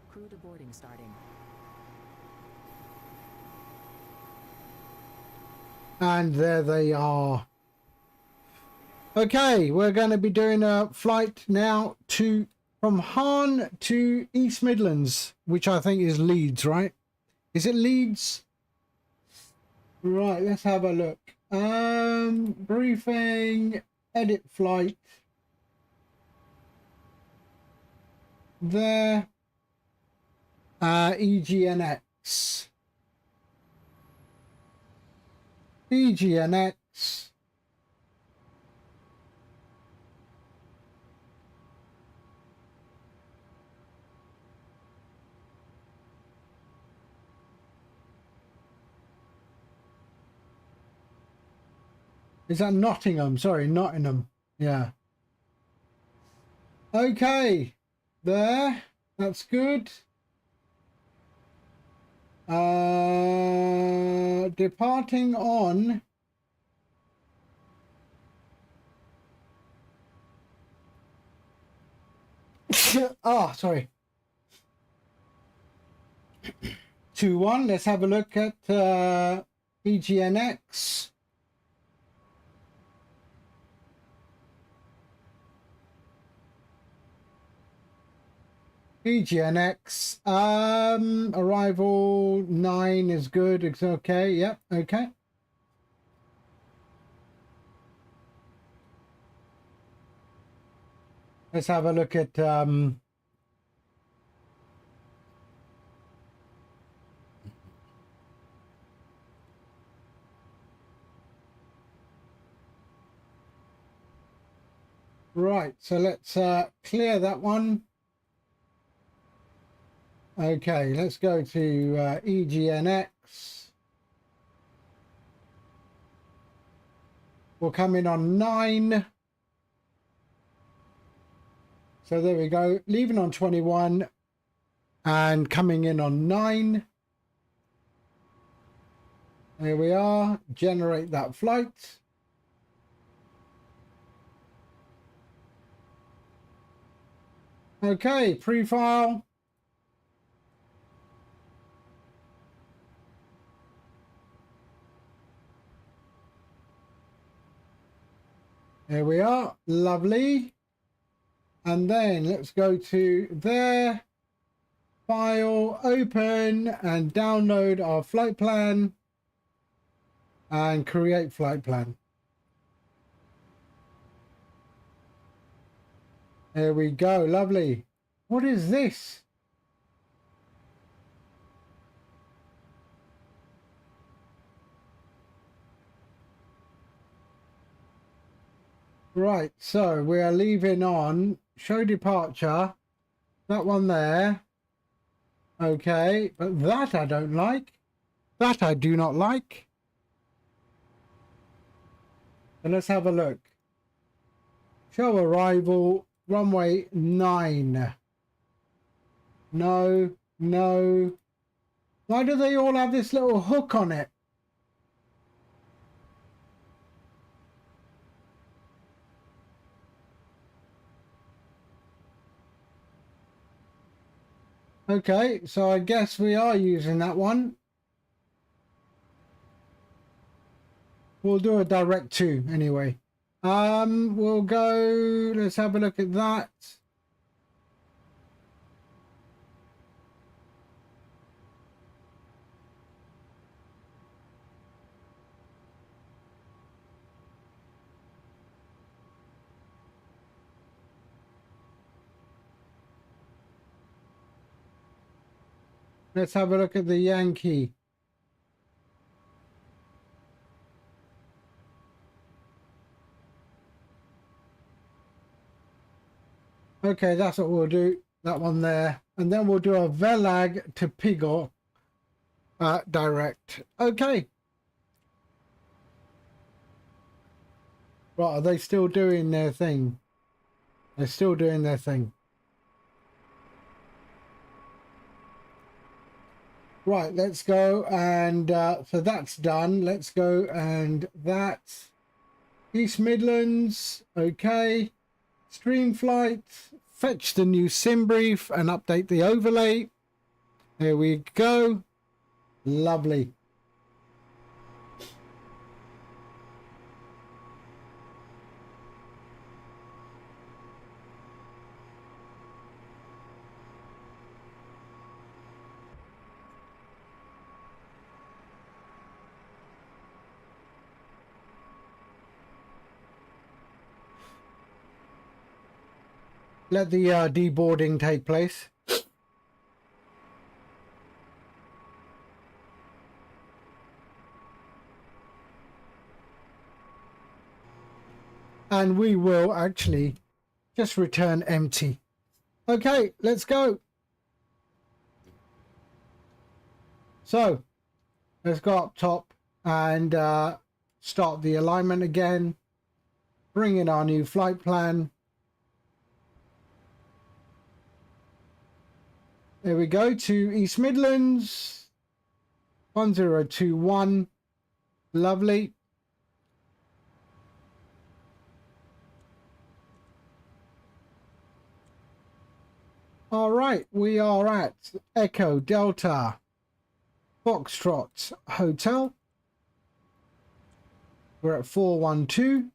Speaker 2: Crew to boarding starting.
Speaker 1: And there they are. Okay, we're going to be doing a flight now from Hahn to East Midlands, which I think is Leeds, right? Is it Leeds? Right, let's have a look. Briefing, edit flight. There. EGNX. EGNX. Is that Nottingham? Sorry, Nottingham. Yeah. Okay. There. That's good. Departing on sorry. 2-1. Let's have a look at EGNX. EGNX, arrival 9 is good. It's okay. Yep. Okay. Let's have a look at right. So let's clear that one. Okay, let's go to EGNX. We'll come in on 9. So there we go. Leaving on 21 and coming in on 9. There we are. Generate that flight. Okay, pre-file. There we are. Lovely. And then let's go to there. File, open, and download our flight plan. And create flight plan. There we go. Lovely. What is this? Right, so we are leaving on show departure. That one there. Okay, but that I don't like. That I do not like. And let's have a look. Show arrival, runway 9. No, no. Why do they all have this little hook on it? Okay, so I guess we are using that one. We'll do a direct to anyway. We'll go, let's have a look at that. Let's have a look at the Yankee. Okay, that's what we'll do. That one there. And then we'll do a Velag to Pigo direct. Okay. Right, are they still doing their thing? They're still doing their thing. Right, let's go. And so that's done. Let's go and that's East Midlands. Okay. StreamFlight, fetch the new sim brief and update the overlay. There we go. Lovely. Let the deboarding take place. And we will actually just return empty. Okay, let's go. So let's go up top and start the alignment again. Bring in our new flight plan. There we go to East Midlands, 1021. Lovely. All right, we are at Echo Delta Foxtrot Hotel. We're at 412.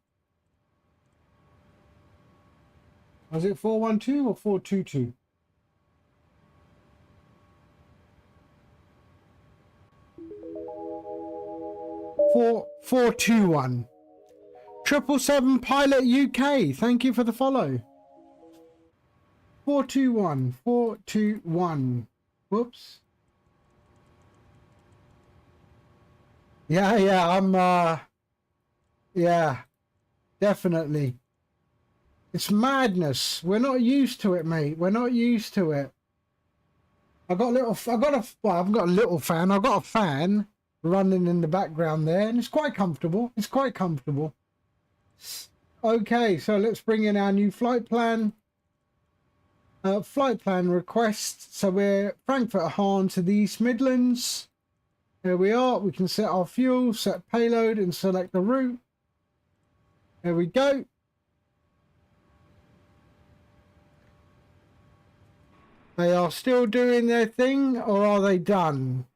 Speaker 1: Was it 412 or 422? 421. 777 Pilot UK, thank you for the follow. 421. Whoops. Yeah, I'm yeah, definitely. It's madness. We're not used to it, mate. We're not used to it. I've got a little fan. I've got a fan running in the background there, and it's quite comfortable. It's quite comfortable. Okay, so let's bring in our new flight plan. Flight plan request. So we're Frankfurt Hahn to the East Midlands. There we are. We can set our fuel, set payload, and select the route. There we go. They are still doing their thing, or are they done?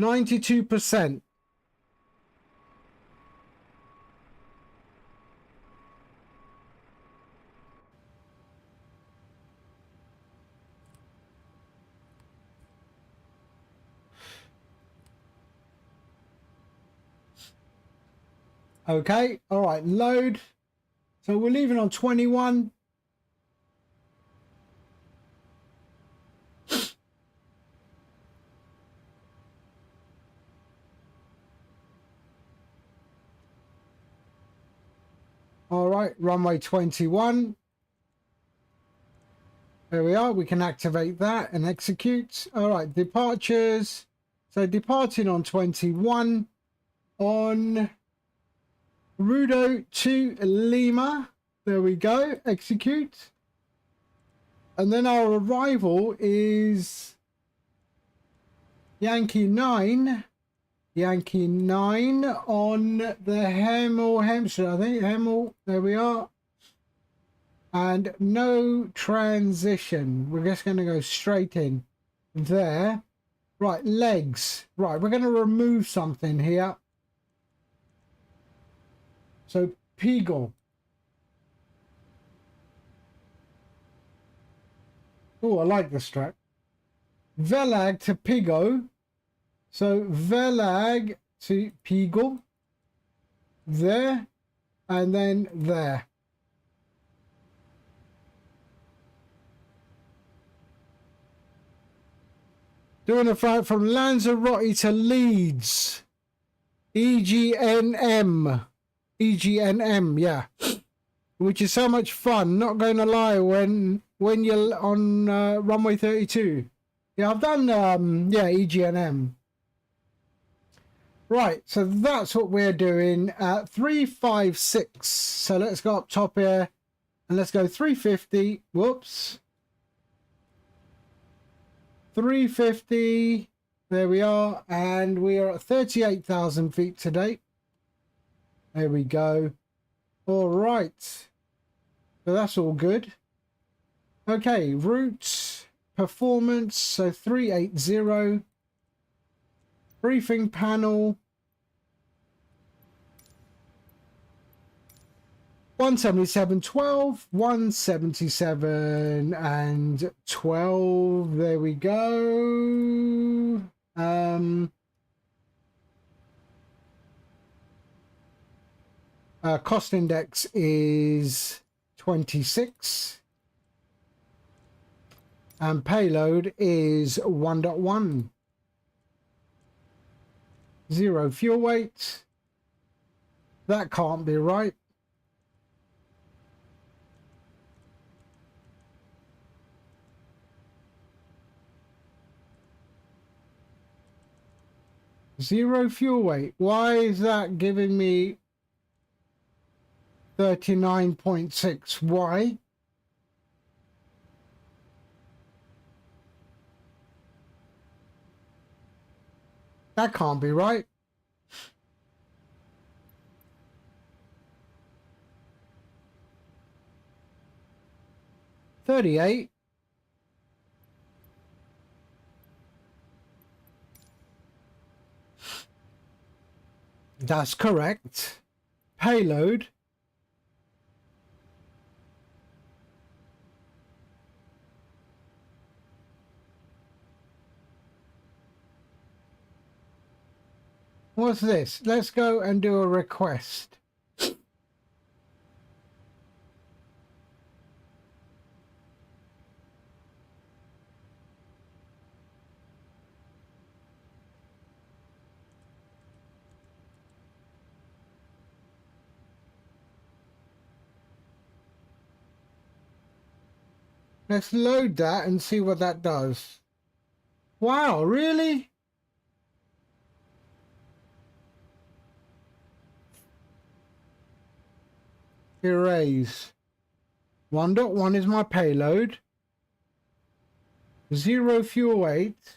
Speaker 1: 92%. Okay, all right, load. So we're leaving on 21. All right, runway 21. There we are. We can activate that and execute. All right, departures. So departing on 21 on Rudo to Lima. There we go. Execute. And then our arrival is Yankee 9. Yankee 9 on the Hampshire, I think. Hemel, there we are. And no transition. We're just going to go straight in there. Right, legs. Right, we're going to remove something here. So Peagle. Oh, I like this track. Velag to Pigo. So Velag to Peagle. There. And then there. Doing a flight from Lanzarote to Leeds. EGNM. EGNM, yeah. Which is so much fun, not going to lie, when you're on runway 32. Yeah, I've done, yeah, EGNM. Right, so that's what we're doing at 356. So let's go up top here and let's go 350. Whoops. 350. There we are. And we are at 38,000 feet today. There we go. All right. So that's all good. Okay, route performance. So 380. Briefing panel. 177.12, 177 and 12. There we go. Cost index is 26. And payload is 1.1. 0 fuel weight. That can't be right. Zero fuel weight. Why is that giving me 39.6? Why? That can't be right. $38. That's correct. Payload. What's this? Let's go and do a request. Let's load that and see what that does. Wow, really? Erase. 1.1 is my payload. 0 fuel weight.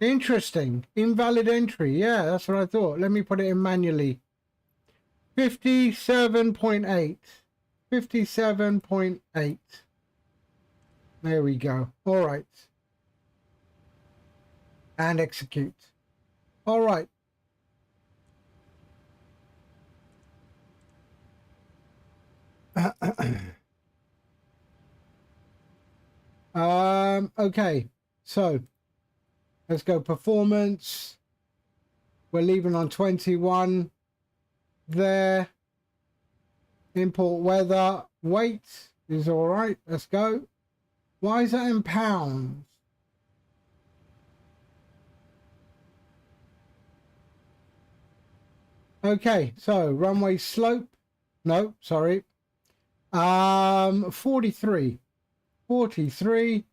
Speaker 1: Interesting. Invalid entry. Yeah, that's what I thought. Let me put it in manually. 57.8. 57.8. There we go. All right. And execute. All right. Okay. So let's go performance. We're leaving on 21. There. Import weather. Weight is all right. Let's go. Why is that in pounds? Okay, so runway slope. No, sorry. 43. 43.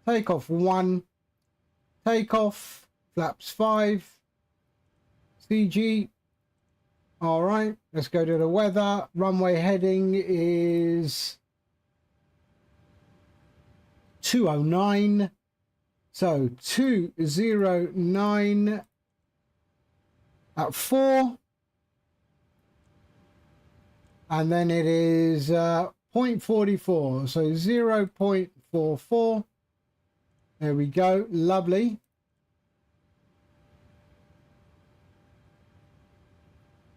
Speaker 1: Takeoff 1. Takeoff. Flaps 5. CG. All right, let's go to the weather. Runway heading is 209. So 209 at 4. And then it is 0.44. So 0.44. There we go. Lovely.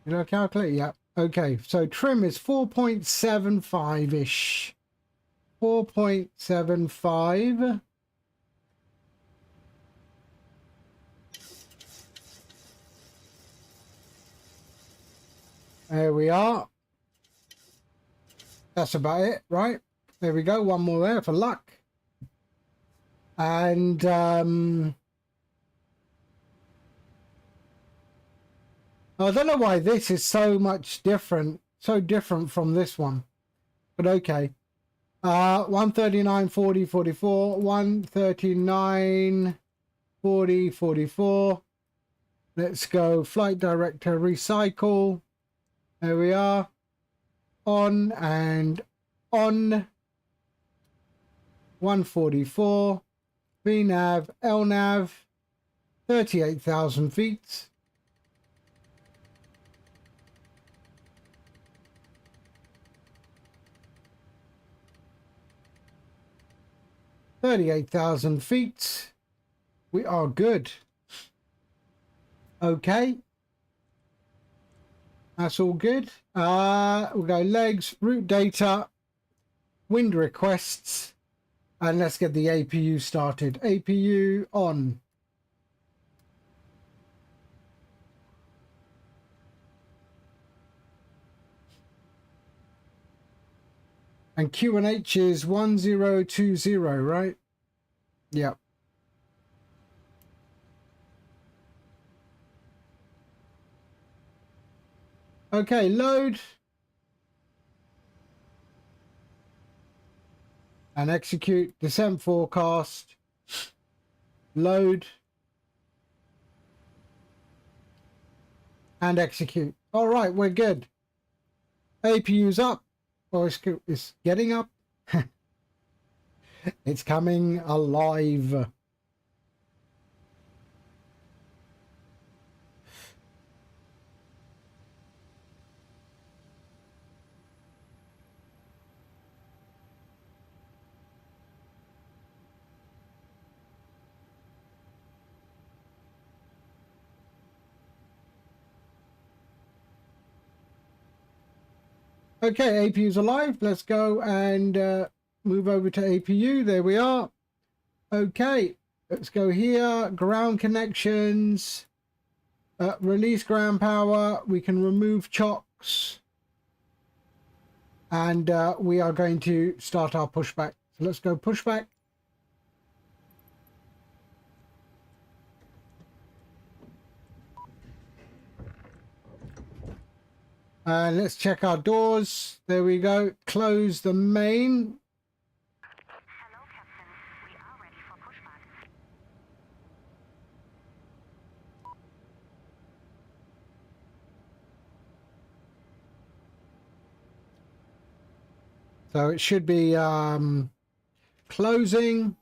Speaker 1: Did I calculate? Yeah. Okay, so trim is 4.75-ish. 4.75. There we are. That's about it, right? There we go. One more there for luck. And I don't know why this is so much different, so different from this one, but okay. 139, 40, 44, 139, 40, 44. Let's go flight director, recycle. There we are. On and on. 144. VNAV, LNAV, 38,000 feet. $38,000 feet. We are good. Okay. That's all good. We'll go legs, route data, wind requests, and let's get the APU started. APU on. And QNH is 1020, right? Yep. Okay, load. And execute. Descent forecast. Load. And execute. All right, we're good. APU's up. Oh, it's getting up. It's coming alive. Okay, APU's alive. Let's go and move over to APU. There we are. Okay, let's go here. Ground connections. Release ground power. We can remove chocks. And we are going to start our pushback. So let's go pushback. Let's check our doors. There we go. Close the main.
Speaker 7: Hello, Captain. We are ready for pushback.
Speaker 1: So it should be closing.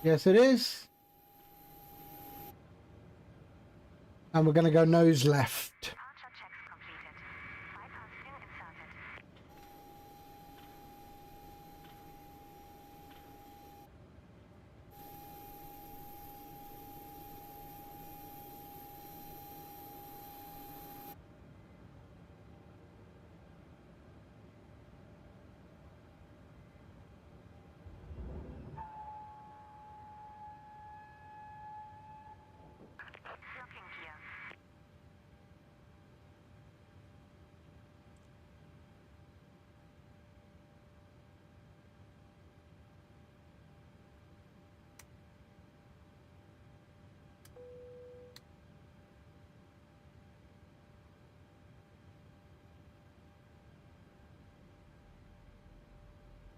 Speaker 1: Yes, it is. And we're going to go nose left.
Speaker 7: Departure checks completed. Bypass pin inserted. Locking gear.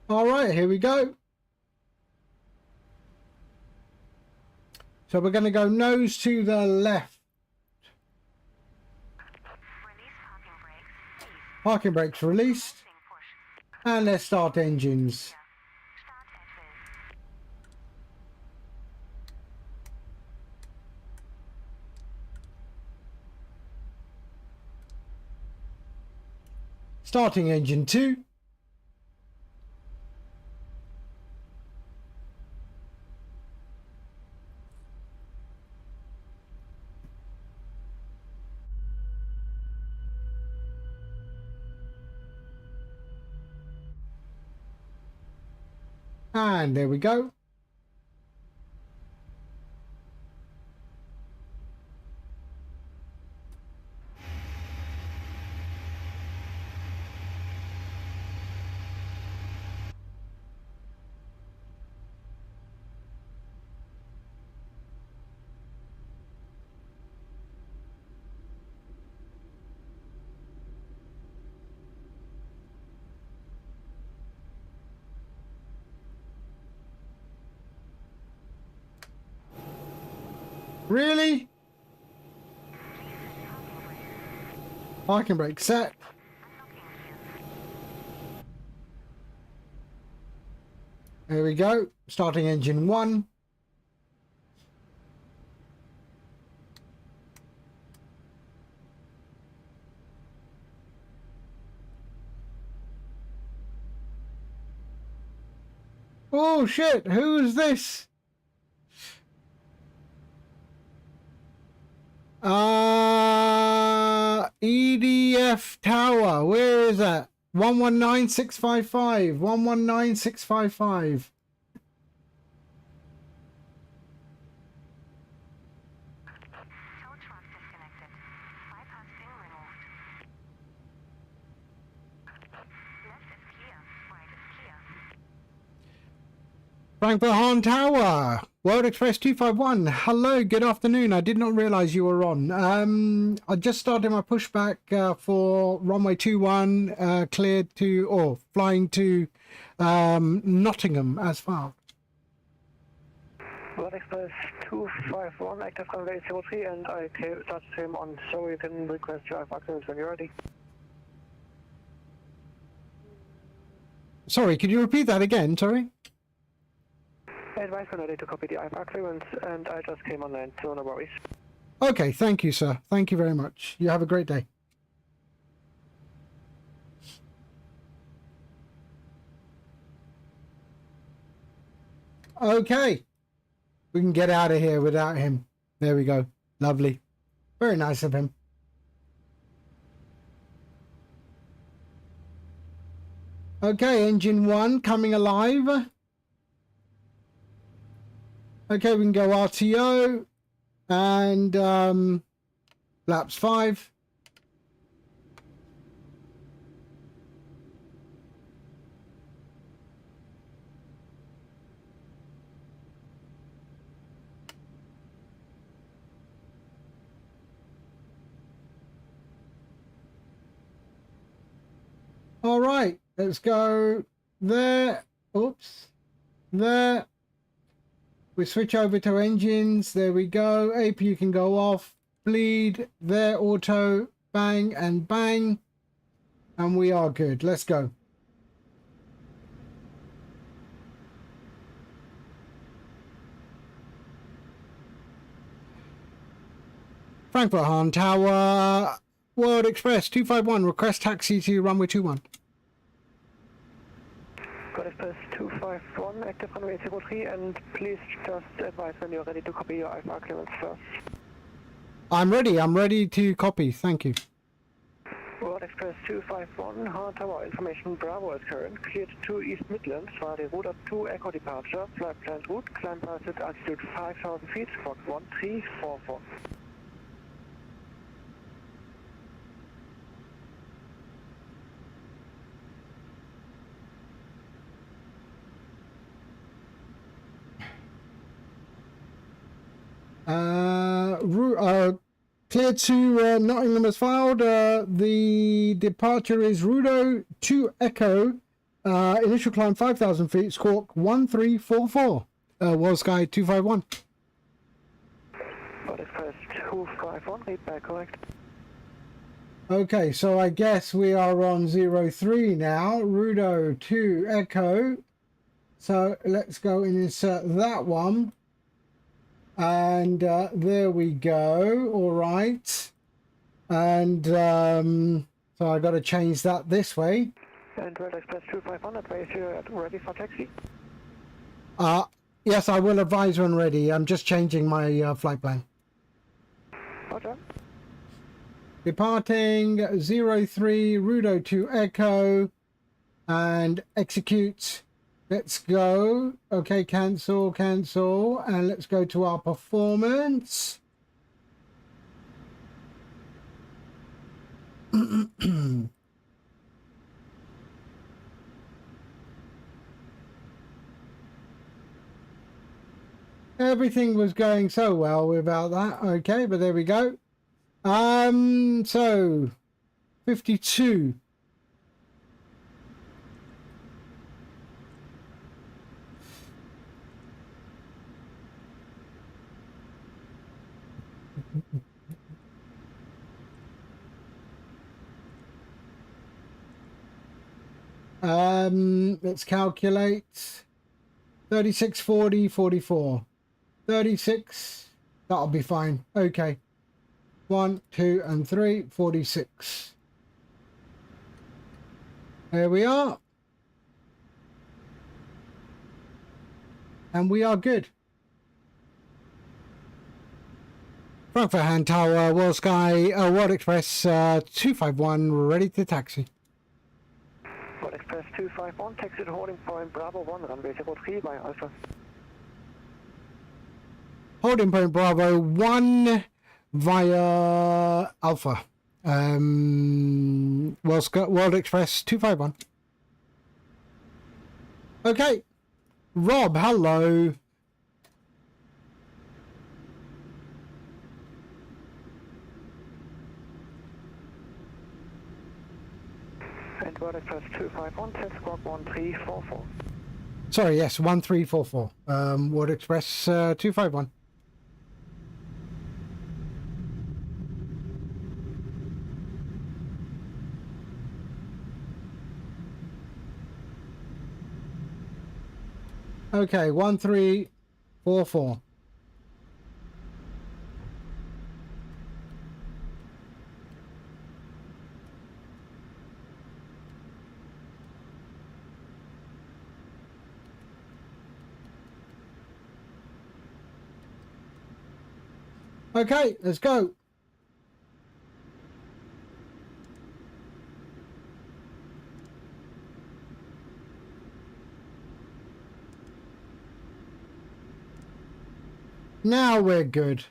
Speaker 1: All right, here we go. So we're going to go nose to the left.
Speaker 7: Release parking brakes, please.
Speaker 1: Parking brakes released.
Speaker 7: Push.
Speaker 1: And let's start engines.
Speaker 7: Start at will.
Speaker 1: Starting engine 2. And there we go. Really? Parking brake set. There we go. Starting engine 1. Oh shit, who is this? EDF Tower, where is that? 119655, 119655.
Speaker 7: Tow truck disconnected. Bypass pin removed. Left is clear. Right is clear.
Speaker 1: Frankfurt Hahn Tower, World Express 251. Hello, good afternoon. I did not realize you were on. I just started my pushback for runway 21, cleared to, or flying to Nottingham as far.
Speaker 8: World Express 251, active runway 03, and I touched him on, so you can request your IFR clearance when you're ready.
Speaker 1: Sorry, could you repeat that again? Sorry.
Speaker 8: Advice when ready to copy the IFR clearance, and I just came online, so no worries.
Speaker 1: Okay, thank you, sir. Thank you very much. You have a great day. Okay. We can get out of here without him. There we go. Lovely. Very nice of him. Okay, engine 1 coming alive. Okay, we can go RTO and laps 5. All right, let's go there. Oops, there. We switch over to engines. There we go. APU can go off. Bleed there. Auto. Bang and bang. And we are good. Let's go. Frankfurt Hahn Tower. World Express 251. Request taxi to runway 21.
Speaker 8: World Express 251, active runway 03, and please just advise when you're ready to copy your IFR clearance first.
Speaker 1: I'm ready to copy. Thank you.
Speaker 8: World Express 251, Hahn Tower, information Bravo is current, cleared to East Midlands via the route up to Echo departure, flight planned route, climb pass at altitude 5,000 feet, Fox 1344.
Speaker 1: Clear to Nottingham as filed. The departure is Rudo to Echo. Initial climb 5,000 feet. Squawk 1344. World Sky 251.
Speaker 8: World Express 251, read back correct.
Speaker 1: Okay, so I guess we are on 03 now. Rudo to Echo. So let's go and insert that one. And there we go. All right. And so I got to change that this way.
Speaker 8: And World Express 251, advise you're ready for taxi.
Speaker 1: Yes, I will advise when ready. I'm just changing my flight plan.
Speaker 8: Roger.
Speaker 1: Departing 03 Rudo to Echo and execute Let's go. Okay, cancel, cancel. And let's go to our performance. Everything was going so well without that. Okay, but there we go. So 52. Let's calculate. 36, 40, 44. 36. That'll be fine. Okay. 1, 2, and 3. 46. There we are. And we are good. Frankfurt Hand Tower, World Sky, World Express 251, ready to taxi.
Speaker 8: World Express 251, taxi to holding point Bravo 1, runway 03 by Alpha.
Speaker 1: Holding point Bravo 1 via Alpha. World Express 251. Okay. Rob, hello.
Speaker 8: And World Express 251, test squawk 1344.
Speaker 1: Sorry, yes, 1344. World Express 251. Okay, 1344. Okay, let's go. Now we're good.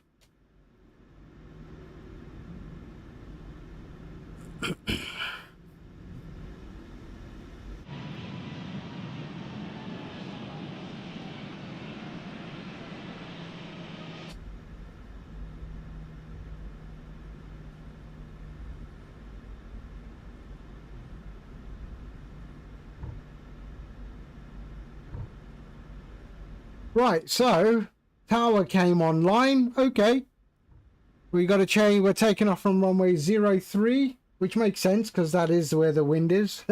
Speaker 1: Right, so tower came online. Okay. We got to change. We're taking off from runway 03, which makes sense because that is where the wind is.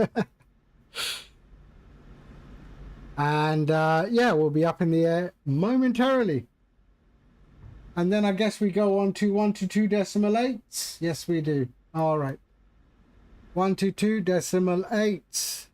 Speaker 1: And yeah, we'll be up in the air momentarily. And then I guess we go on to 122.8. Yes, we do. All right. 122.8.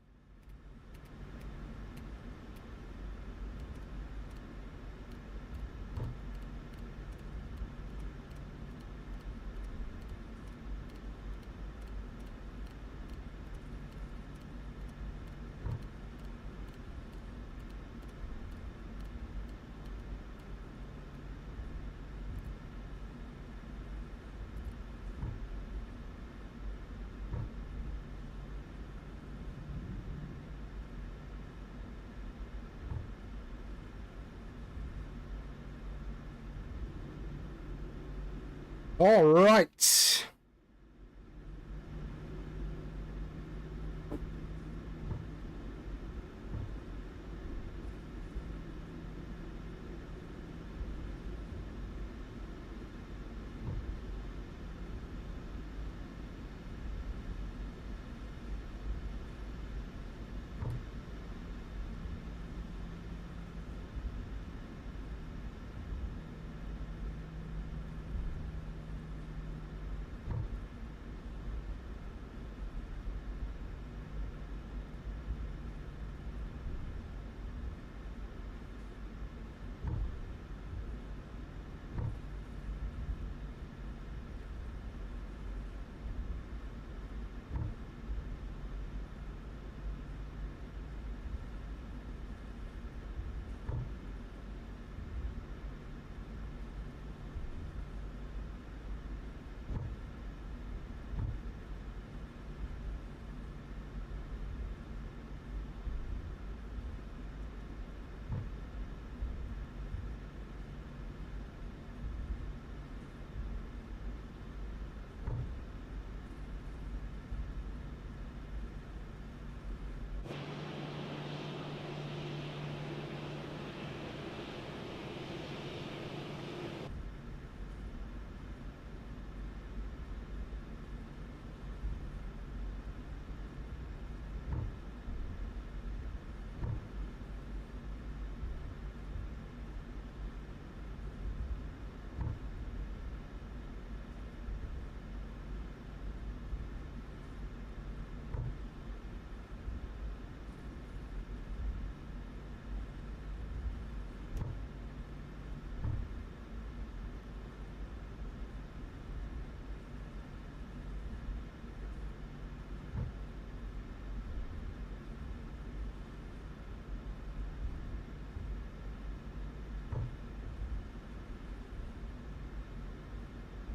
Speaker 1: All right.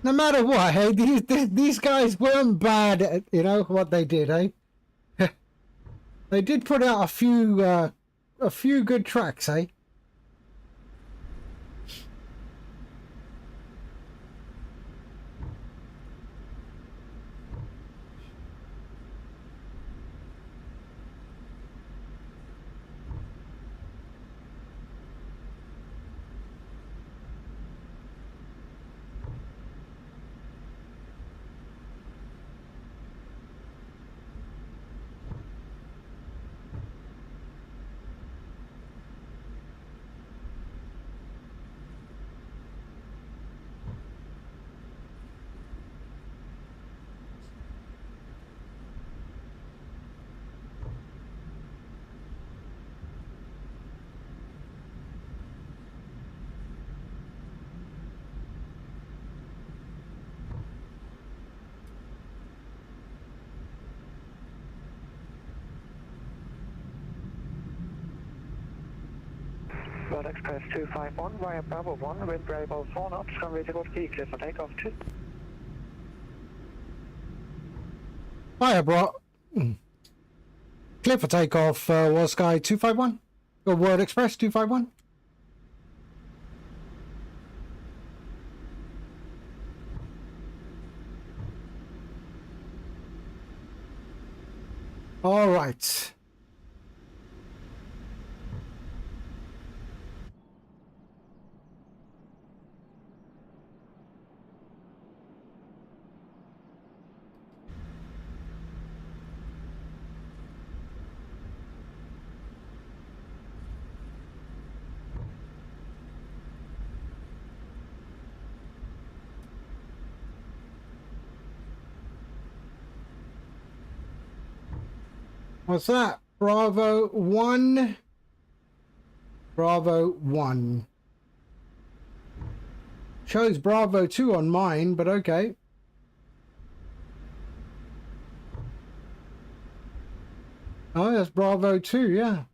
Speaker 1: No matter what, hey, these guys weren't bad at, you know, what they did, eh? They did put out a few good tracks, eh?
Speaker 8: World Express 251 via Bravo 1, wind variable 4 knots, runway 03, clear for takeoff 2.
Speaker 1: Hiya, bro. Clear for takeoff, World Sky 251? Or World Express 251? All right. What's that? Bravo 1. Bravo 1. Shows Bravo 2 on mine, but okay. Oh, that's Bravo 2, yeah.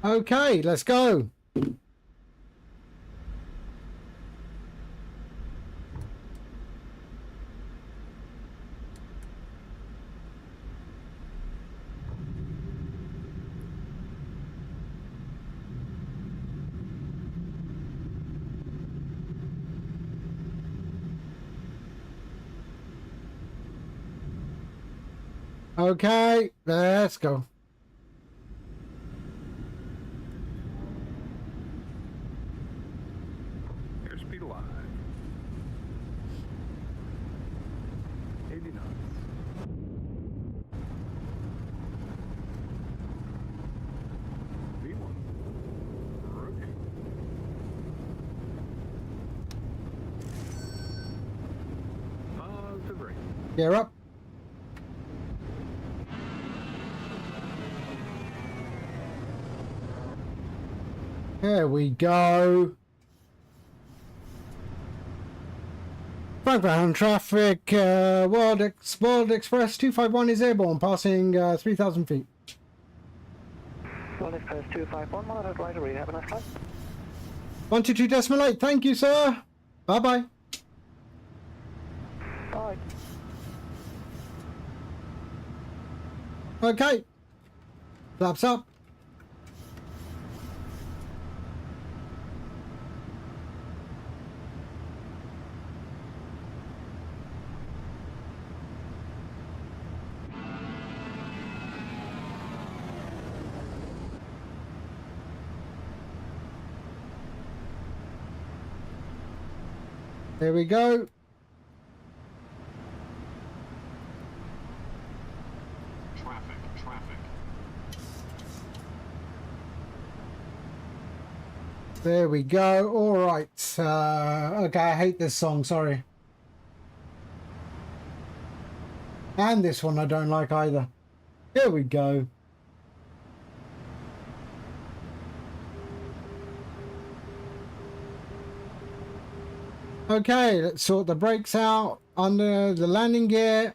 Speaker 1: Okay, let's go. Okay, let's go.
Speaker 11: Airspeed alive. 80 knots. V1. Rotate. Positive rate.
Speaker 1: Gear up. There we go. Frankfurt traffic, World Express 251 is airborne, passing 3,000 feet.
Speaker 8: World Express 251, monitor advisory, have a nice flight.
Speaker 1: 122.8, thank you, sir. Bye-bye.
Speaker 8: Bye.
Speaker 1: Okay. Flaps up. There we go.
Speaker 10: Traffic.
Speaker 1: There we go. All right. Okay, I hate this song. Sorry. And this one I don't like either. Here we go. Okay, let's sort the brakes out under the landing gear.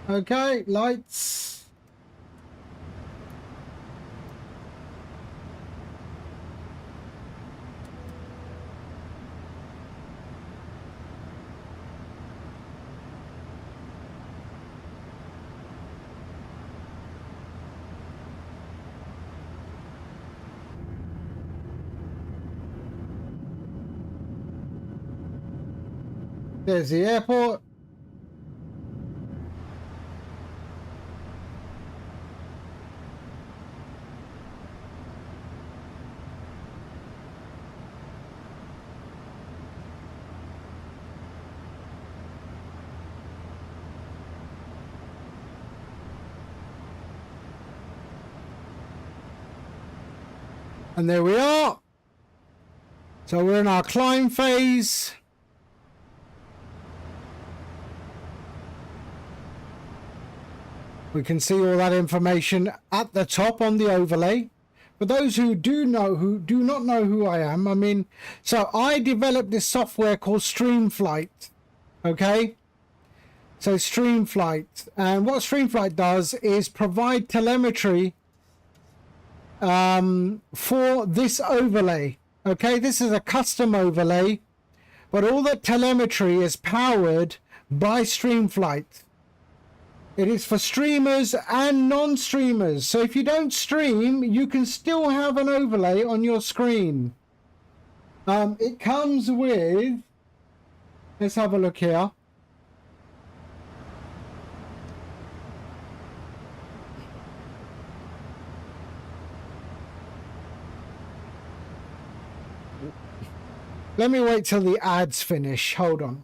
Speaker 1: Okay, lights. There's the airport. And there we are. So we're in our climb phase. We can see all that information at the top on the overlay. For those who do not know who I am, I mean, so I developed this software called StreamFlight. Okay? So StreamFlight. And what StreamFlight does is provide telemetry for this overlay. Okay, this is a custom overlay, but all the telemetry is powered by StreamFlight. It is for streamers and non-streamers. So if you don't stream, you can still have an overlay on your screen. It comes with, let's have a look here. Let me wait till the ads finish. Hold on.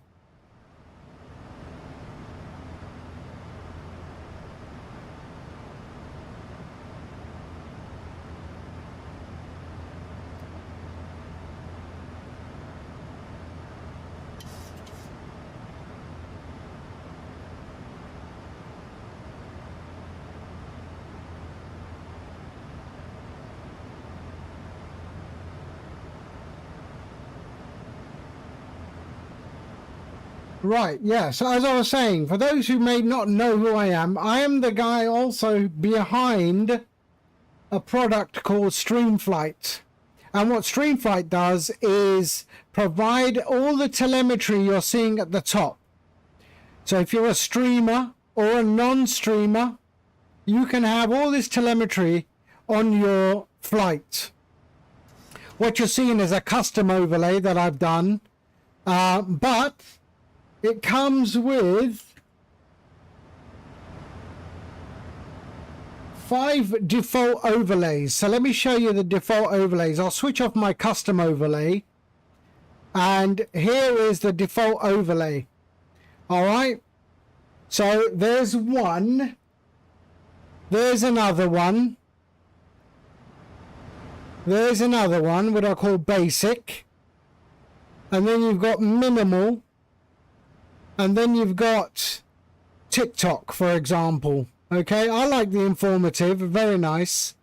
Speaker 1: Right, yeah, so as I was saying, for those who may not know who I am the guy also behind a product called StreamFlight. And what StreamFlight does is provide all the telemetry you're seeing at the top. So if you're a streamer or a non-streamer, you can have all this telemetry on your flight. What you're seeing is a custom overlay that I've done, but it comes with 5 default overlays. So let me show you the default overlays. I'll switch off my custom overlay. And here is the default overlay. All right. So there's one. There's another one. There's another one, what I call basic. And then you've got minimal. And then you've got TikTok, for example. Okay, I like the informative, very nice.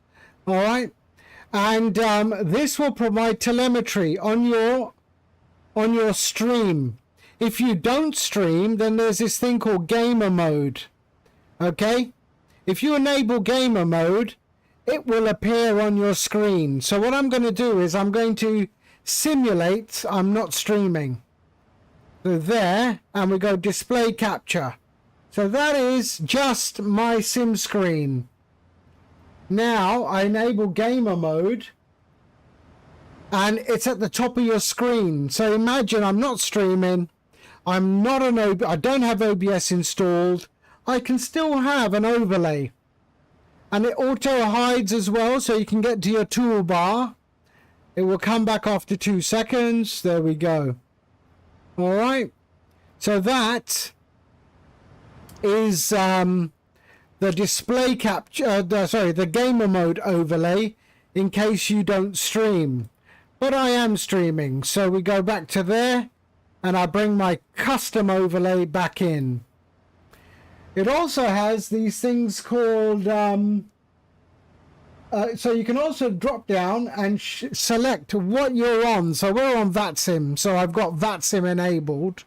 Speaker 1: All right, and this will provide telemetry on your stream. If you don't stream, then there's this thing called gamer mode. Okay, if you enable gamer mode, it will appear on your screen. So what I'm going to do is I'm going to simulate I'm not streaming. So there, and we go display capture. So that is just my sim screen. Now I enable gamer mode, and it's at the top of your screen. So imagine I'm not streaming, I'm not an I don't have OBS installed. I can still have an overlay, and it auto hides as well, so you can get to your toolbar. It will come back after 2 seconds. There we go. All right. So that is the display capture. The gamer mode overlay in case you don't stream. But I am streaming, so we go back to there, and I bring my custom overlay back in. It also has these things called, so you can also drop down and select what you're on. So we're on VATSIM, so I've got VATSIM enabled.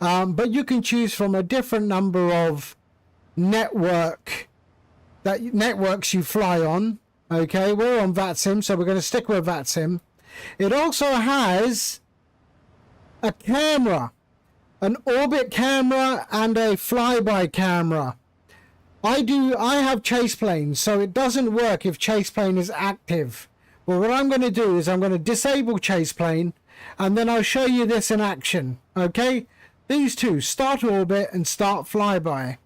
Speaker 1: But you can choose from a different number of networks you fly on. Okay, we're on VATSIM, so we're going to stick with VATSIM. It also has a camera, an orbit camera and a flyby camera. I have chase planes, so it doesn't work if chase plane is active. Well, what I'm going to do is I'm going to disable chase plane, and then I'll show you this in action. Okay, these two, start orbit and start flyby.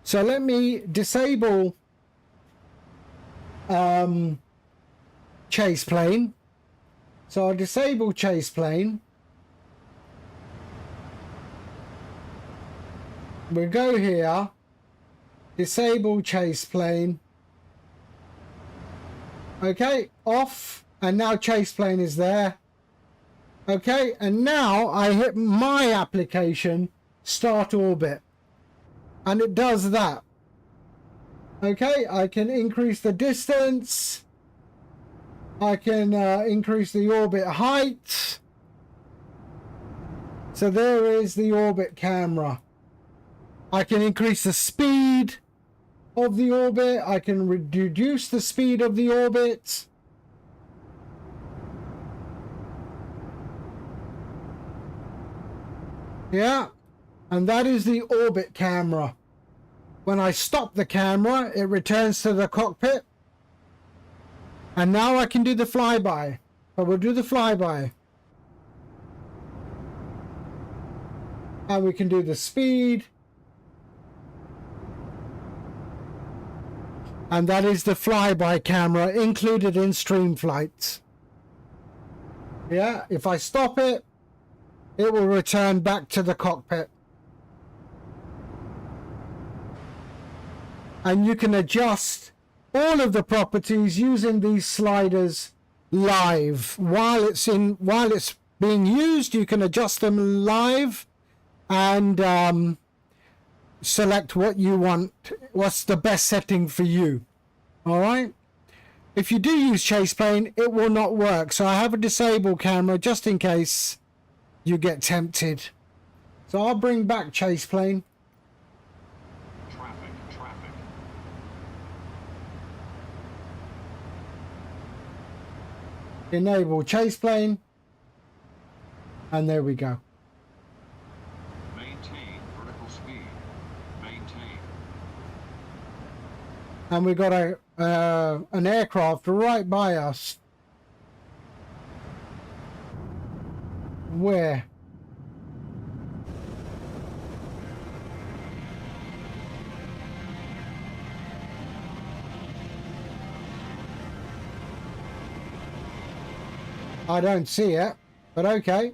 Speaker 1: So let me disable chase plane. So I'll disable chase plane. We'll go here, disable chase plane. Okay, off, and now chase plane is there. Okay, and now I hit my application, start orbit, and it does that. Okay, I can increase the distance. I can increase the orbit height. So there is the orbit camera. I can increase the speed of the orbit. I can reduce the speed of the orbit. Yeah, and that is the orbit camera. When I stop the camera, it returns to the cockpit. And now I can do the flyby. I will do the flyby. And we can do the speed. And that is the flyby camera included in StreamFlight. Yeah, if I stop it, it will return back to the cockpit. And you can adjust all of the properties using these sliders live. While it's being used, you can adjust them live and select what you want, what's the best setting for you. All right. If you do use chase plane, it will not work. So I have a disable camera just in case you get tempted. So I'll bring back chase plane.
Speaker 10: Traffic.
Speaker 1: Enable chase plane. And there we go.
Speaker 10: Maintain vertical speed. Maintain.
Speaker 1: And we got an aircraft right by us. Where? I don't see it, but okay.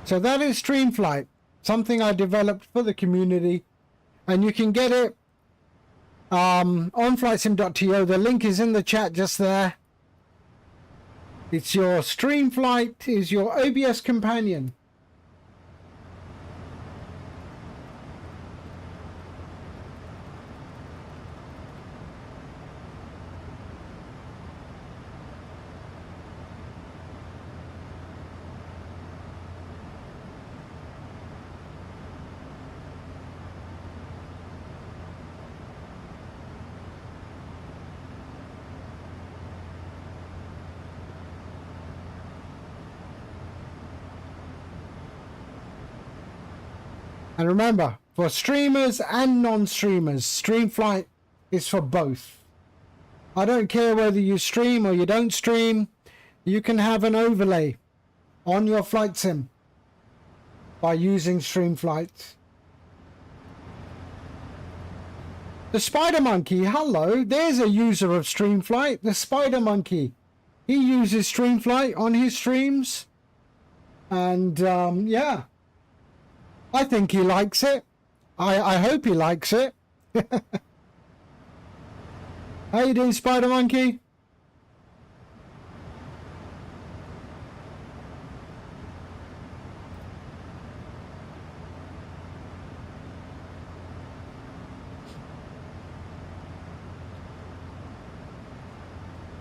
Speaker 1: So that is StreamFlight, something I developed for the community, and you can get it on flightsim.to. The link is in the chat just there. It's your StreamFlight, is your OBS companion. And remember, for streamers and non-streamers, StreamFlight is for both. I don't care whether you stream or you don't stream, you can have an overlay on your flight sim by using StreamFlight. The Spider Monkey, hello, there's a user of StreamFlight, the Spider Monkey. He uses StreamFlight on his streams. And yeah, I think he likes it. I hope he likes it. How you doing, Spider Monkey?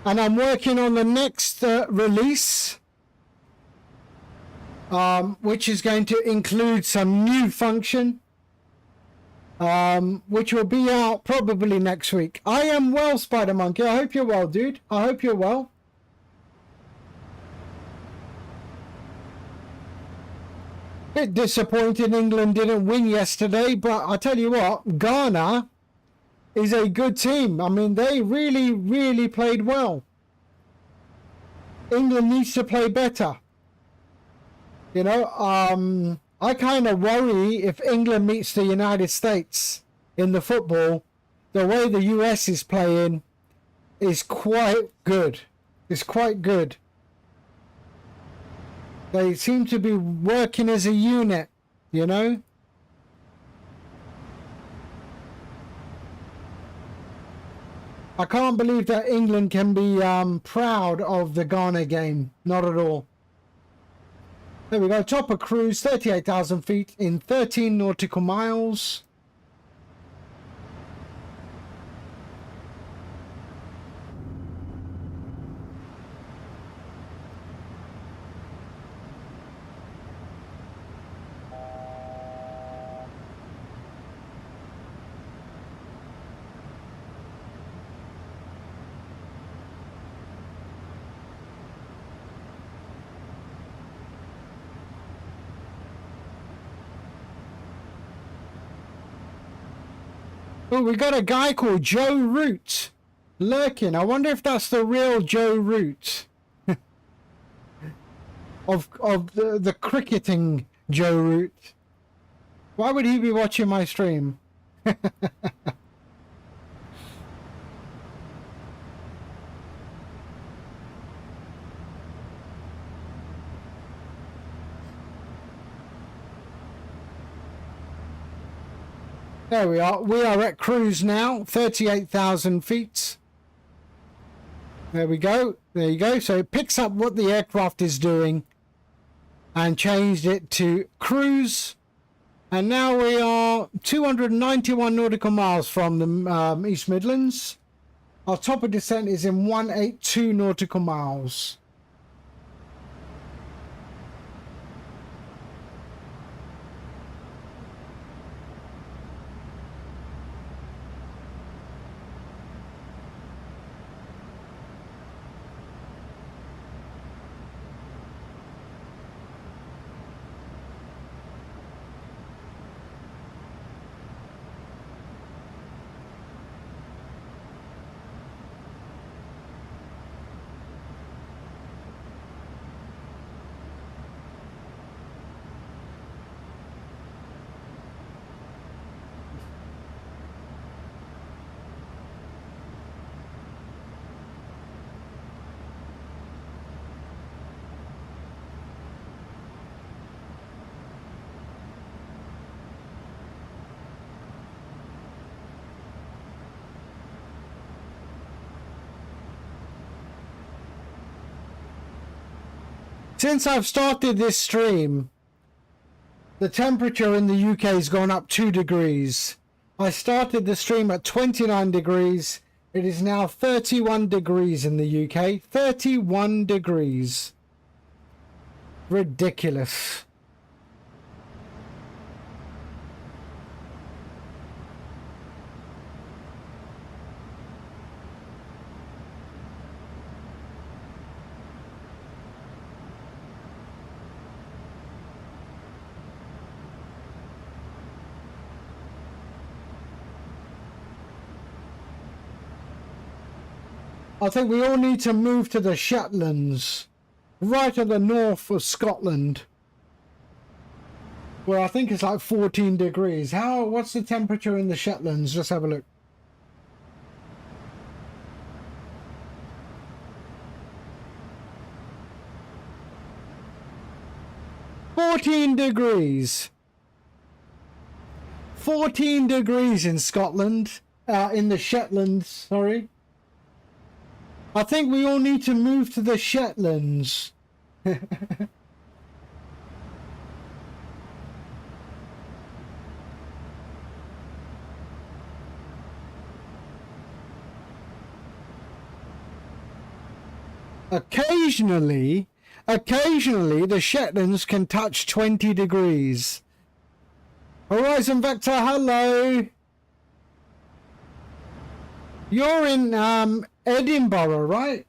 Speaker 1: And I'm working on the next release, which is going to include some new function, which will be out probably next week. I am well, Spider Monkey. I hope you're well, dude. I hope you're well. Bit disappointed England didn't win yesterday, but I tell you what, Ghana is a good team. I mean, they really, really played well. England needs to play better. You know, I kind of worry if England meets the United States in the football, the way the US is playing is quite good. It's quite good. They seem to be working as a unit, you know? I can't believe that England can be proud of the Ghana game. Not at all. There we go. Chopper cruise, 38,000 feet in 13 nautical miles. Oh, we got a guy called Joe Root lurking. I wonder if that's the real Joe Root of the cricketing Joe Root. Why would he be watching my stream? There we are. We are at cruise now, 38,000 feet. There we go. There you go. So it picks up what the aircraft is doing and changed it to cruise. And now we are 291 nautical miles from the East Midlands. Our top of descent is in 182 nautical miles. Since I've started this stream, the temperature in the UK has gone up 2 degrees. I started the stream at 29 degrees. It is now 31 degrees in the UK. 31 degrees. Ridiculous. I think we all need to move to the Shetlands, right at the north of Scotland, where I think it's like 14 degrees. What's the temperature in the Shetlands? Let's have a look. degrees. 14 degrees in Scotland, in the Shetlands, sorry. I think we all need to move to the Shetlands. Occasionally the Shetlands can touch 20 degrees. Horizon Vector, hello. You're in Edinburgh, right?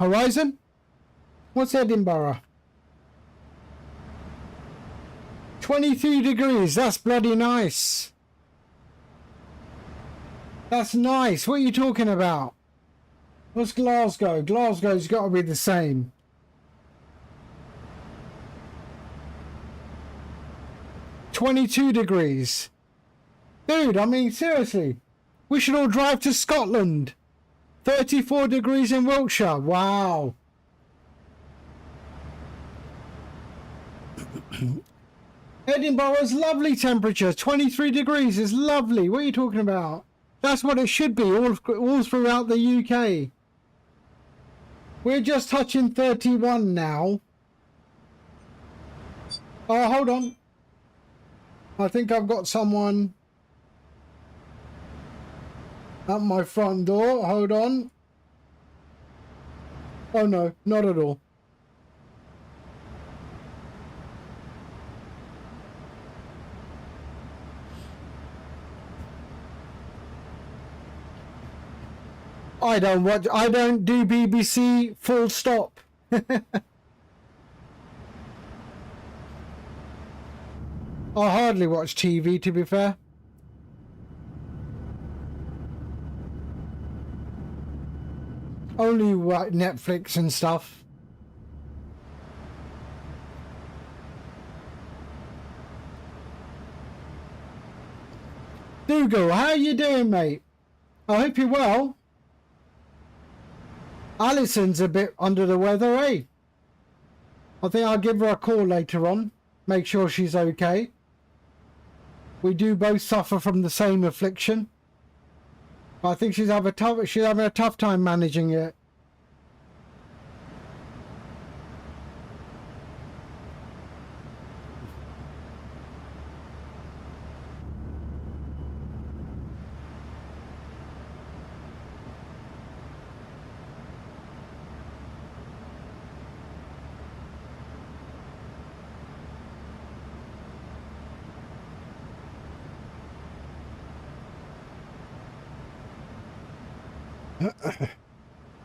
Speaker 1: Horizon? What's Edinburgh? 23 degrees, that's bloody nice. That's nice. What are you talking about? What's Glasgow? Glasgow's got to be the same. "22 degrees. Dude, I mean, seriously. We should all drive to Scotland. 34 degrees in Wiltshire. Wow. Edinburgh's lovely temperature. 23 degrees is lovely. What are you talking about? That's what it should be all throughout the UK. We're just touching 31 now. Oh, hold on. I think I've got someone at my front door. Hold on. Oh no, not at all. I don't do BBC, full stop. I hardly watch TV, to be fair. Only Netflix and stuff. Dougal, how you doing, mate? I hope you're well. Alison's a bit under the weather, eh? I think I'll give her a call later on. Make sure she's okay. We do both suffer from the same affliction. I think she's having a tough time managing it.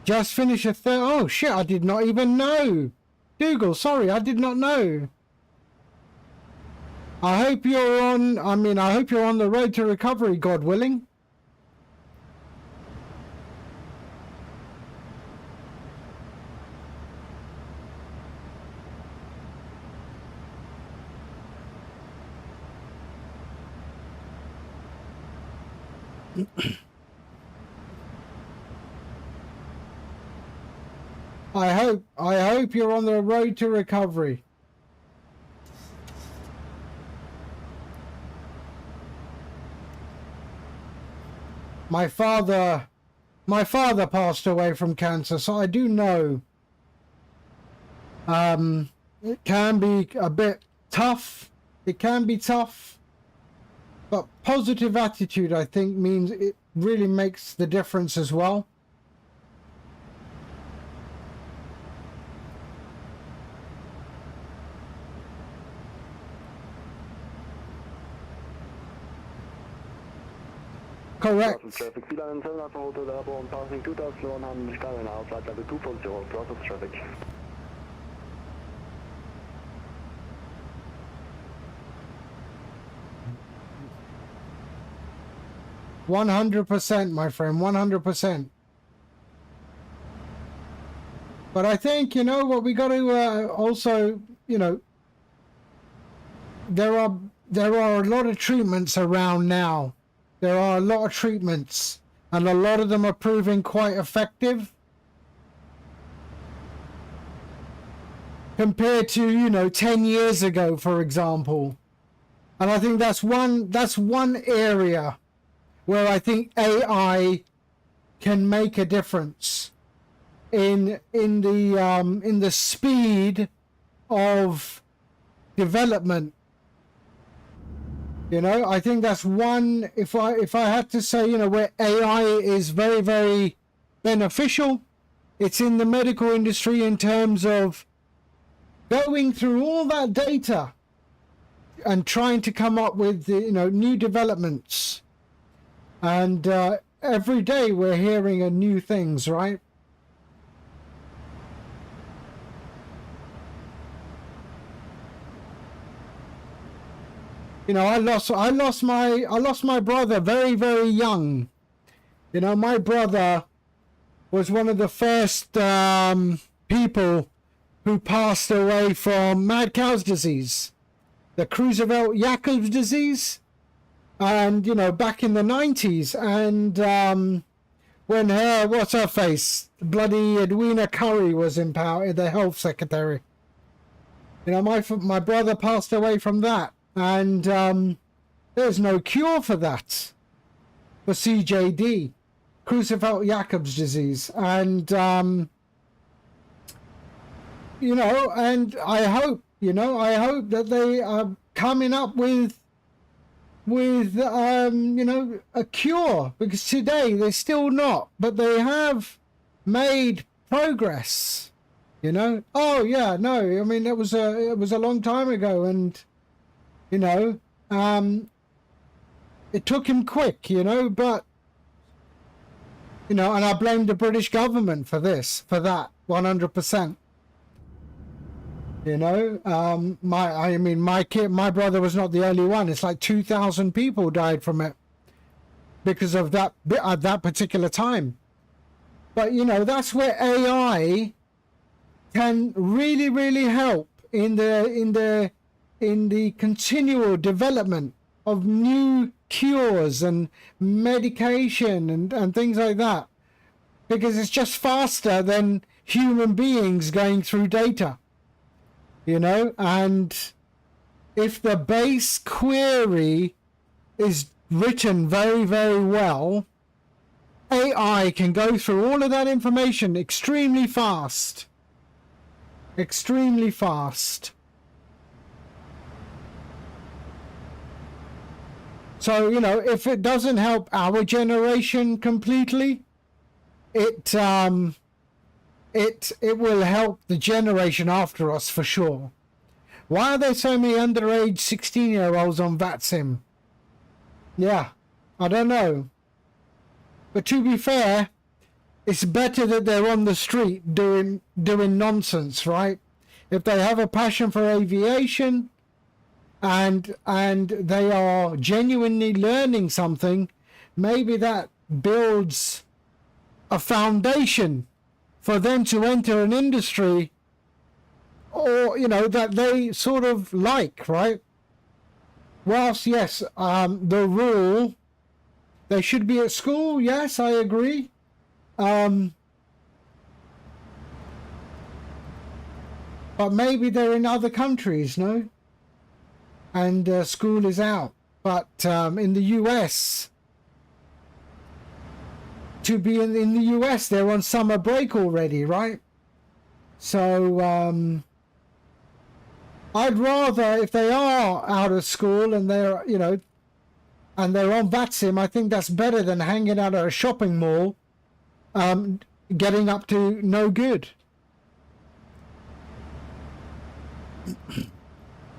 Speaker 1: Just finished a third. Oh shit, I did not even know. Dougal, sorry, I did not know. I hope you're on the road to recovery, God willing. I hope you're on the road to recovery. My father passed away from cancer, so I do know it can be a bit tough. It can be tough, but positive attitude, I think, means it really makes the difference as well. Correct.
Speaker 9: Traffic, P-line 7 Alpha Hotel Airborne, passing 2001 Skyline now, flight level 2.0, process traffic.
Speaker 1: 100%, my friend, 100%. But I think, you know, what we got to also, you know, there are a lot of treatments around now. There are a lot of treatments, and a lot of them are proving quite effective compared to, you know, 10 years ago, for example. And I think that's one area where I think AI can make a difference in the speed of development. You know, I think that's one, if I had to say, you know, where AI is very, very beneficial, it's in the medical industry in terms of going through all that data and trying to come up with, you know, new developments. And every day we're hearing new things, right? You know, I lost my brother very, very young. You know, my brother was one of the first people who passed away from mad cow's disease, the Creutzfeldt-Jakob's disease, and you know, back in the 90s. And when what's her face, bloody Edwina Curry was in power, the health secretary. You know, my brother passed away from that. And there's no cure for that, for CJD, Creutzfeldt-Jakob's disease. And, you know, and I hope that they are coming up with you know, a cure, because today they're still not, but they have made progress, you know. Oh, yeah, no, I mean, it was a long time ago, and you know, it took him quick, you know, but, you know, and I blame the British government for that, 100%. You know, my brother was not the only one. It's like 2,000 people died from it because of that at that particular time. But, you know, that's where AI can really, really help in the continual development of new cures and medication and things like that, because it's just faster than human beings going through data, you know. And if the base query is written very, very well, AI can go through all of that information extremely fast. Extremely fast. So, you know, if it doesn't help our generation completely, it will help the generation after us for sure. Why are there so many underage 16-year-olds on VATSIM? Yeah, I don't know. But to be fair, it's better that they're on the street doing nonsense, right? If they have a passion for aviation and they are genuinely learning something, maybe that builds a foundation for them to enter an industry, or, you know, that they sort of like, right? Whilst, yes, the rule, they should be at school, yes, I agree. But maybe they're in other countries, no? And school is out. But in the US, to be in the US, they're on summer break already, right? So I'd rather, if they are out of school and they're, you know, and they're on VATSIM, I think that's better than hanging out at a shopping mall, getting up to no good.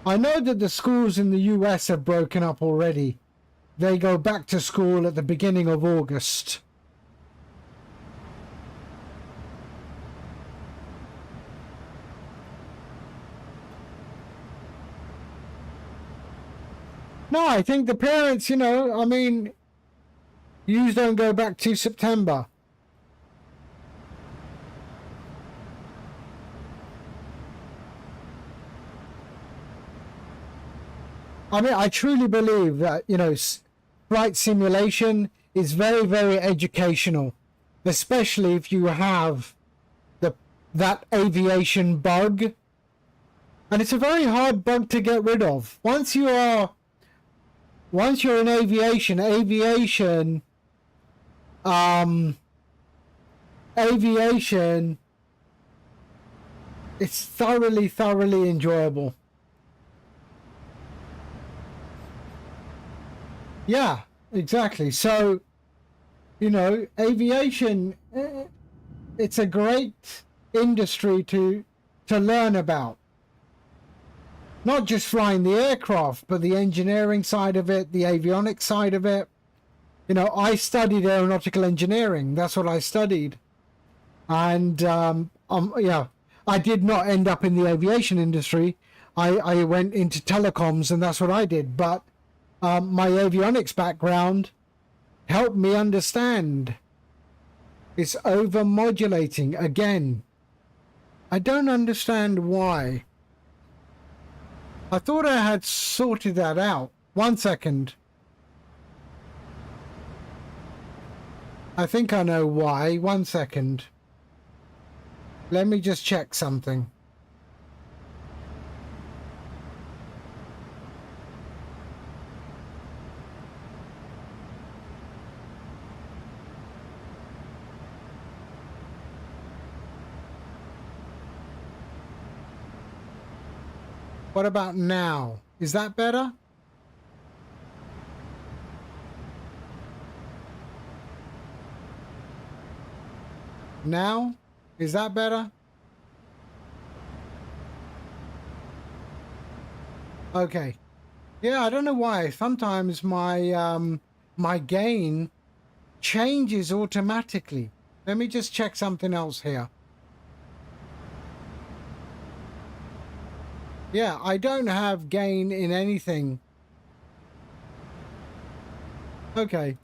Speaker 1: I know that the schools in the US have broken up already. They go back to school at the beginning of August. No, I think the parents, you know, I mean, You don't go back to September. I mean, I truly believe that, you know, flight simulation is very, very educational, especially if you have that aviation bug. And it's a very hard bug to get rid of. Once you're in aviation, it's thoroughly enjoyable. Yeah, exactly. So, you know, aviation, it's a great industry to learn about. Not just flying the aircraft, but the engineering side of it, the avionics side of it. You know, I studied aeronautical engineering. That's what I studied. And, yeah, I did not end up in the aviation industry. I went into telecoms, and that's what I did. But my avionics background helped me understand. It's over-modulating again. I don't understand why. I thought I had sorted that out. 1 second. I think I know why. 1 second. Let me just check something. What about now? Is that better? Now? Is that better? Okay. Yeah, I don't know why. Sometimes my my gain changes automatically. Let me just check something else here. Yeah, I don't have gain in anything. Okay.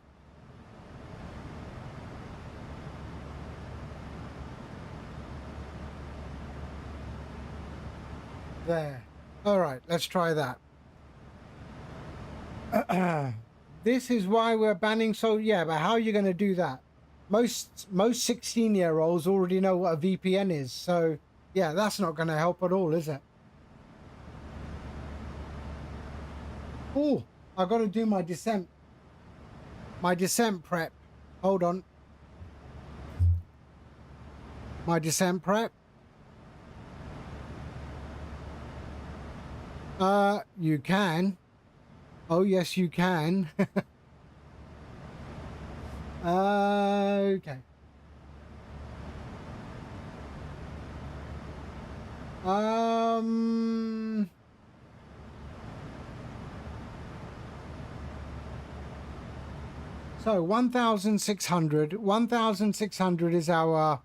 Speaker 1: There. All right, let's try that. This is why we're banning. So yeah, but how are you going to do that? Most 16-year-olds already know what a VPN is. So yeah, that's not going to help at all, is it? Oh, I've got to do my descent. My descent prep. Hold on. My descent prep. You can. Oh, yes, you can. Okay. So 1,600. 1,600 is our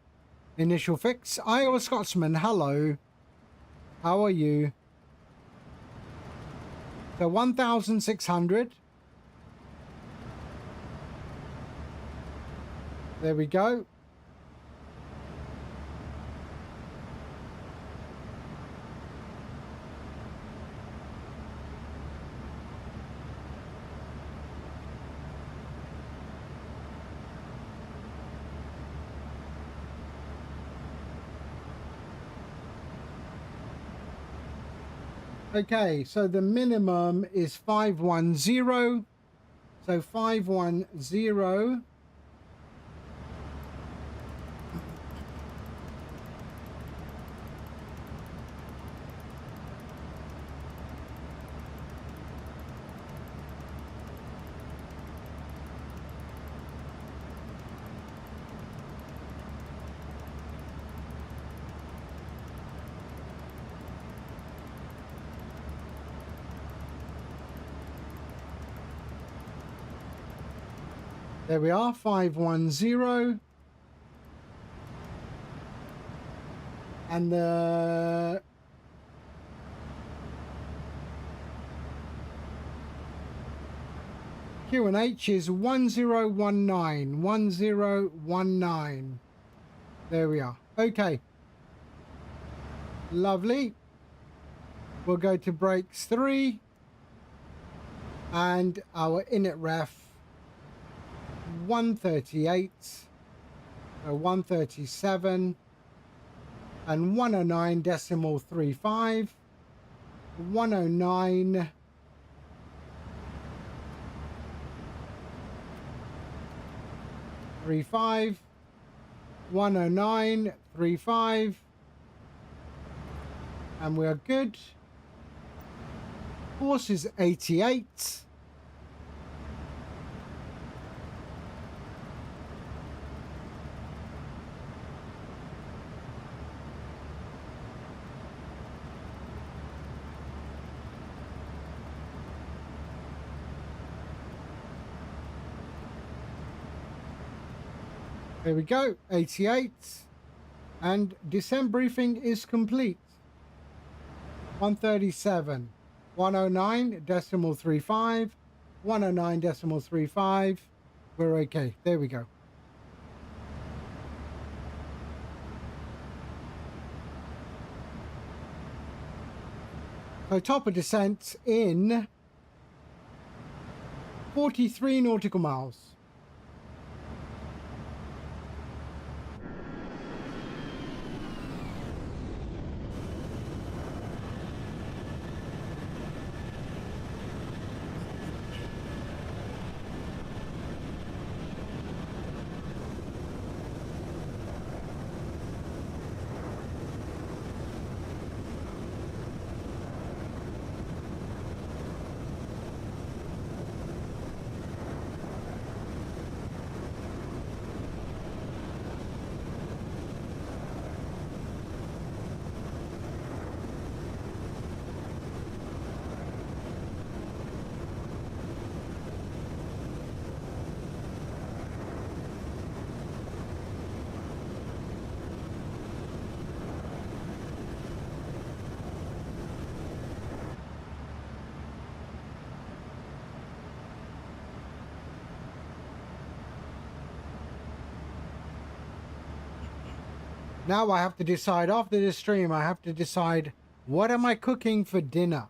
Speaker 1: initial fix. Iowa Scotsman, hello. How are you? So 1,600. There we go. Okay, so the minimum is 510. So 510. There we are, 510. And the QNH is 1019, 1019. There we are. Okay. Lovely. We'll go to brakes 3. And our init ref 138, 137, and 109.35, 109. 35, 109.35, and we are good. Course is 88. There we go, 88. And descent briefing is complete. 137, 109.35, 109.35. We're okay. There we go. So top of descent in 43 nautical miles. Now I have to decide, after this stream, I have to decide, what am I cooking for dinner?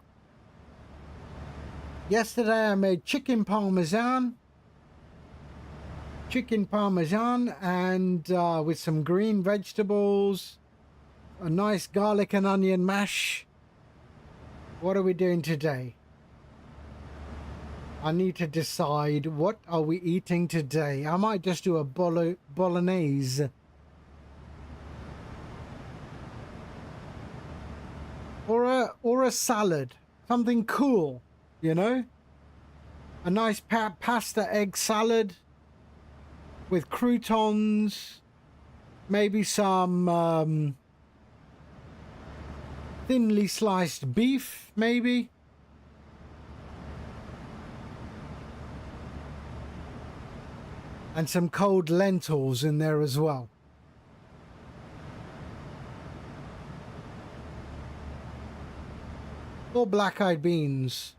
Speaker 1: Yesterday I made chicken parmesan and with some green vegetables, a nice garlic and onion mash. What are we doing today? I need to decide, what are we eating today? I might just do a bolognese. Or a salad, something cool, you know, a nice pasta egg salad with croutons, maybe some thinly sliced beef, maybe. And some cold lentils in there as well. Or black-eyed beans.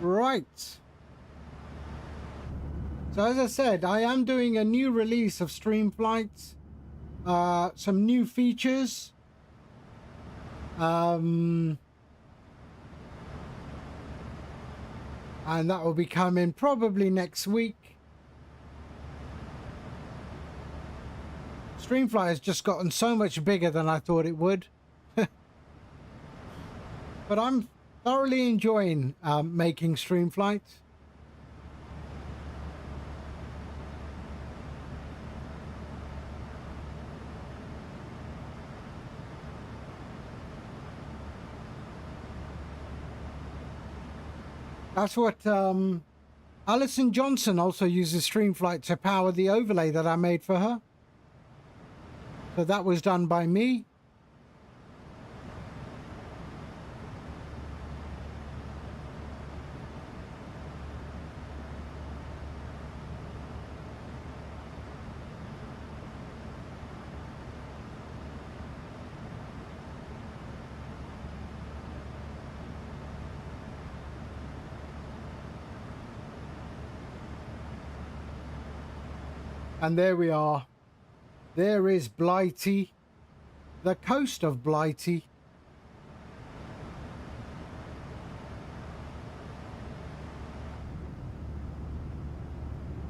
Speaker 1: Right. So as I said, I am doing a new release of StreamFlight. Some new features. And that will be coming probably next week. StreamFlight has just gotten so much bigger than I thought it would. But I'm thoroughly enjoying making StreamFlight. That's what Alison Johnson also uses StreamFlight to power the overlay that I made for her. So that was done by me. And there we are. There is Blighty, the coast of Blighty.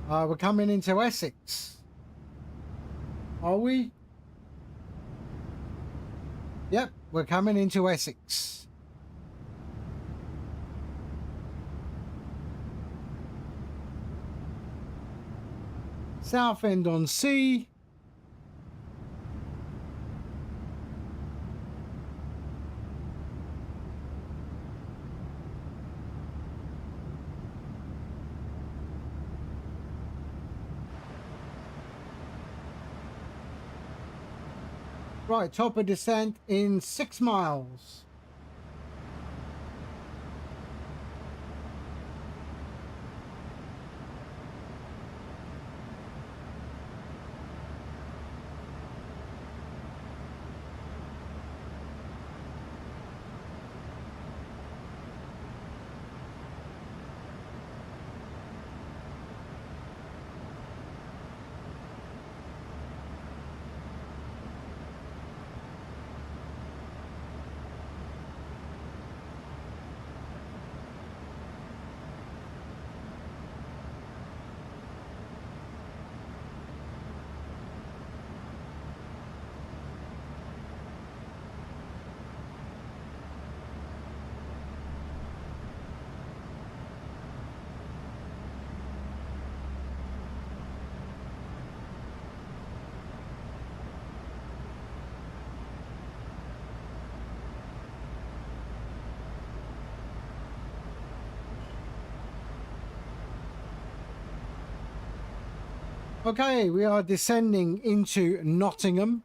Speaker 1: We're coming into Essex. Are we? Yep, we're coming into Essex. Southend-on-Sea. Right, top of descent in 6 miles. Okay, we are descending into Nottingham.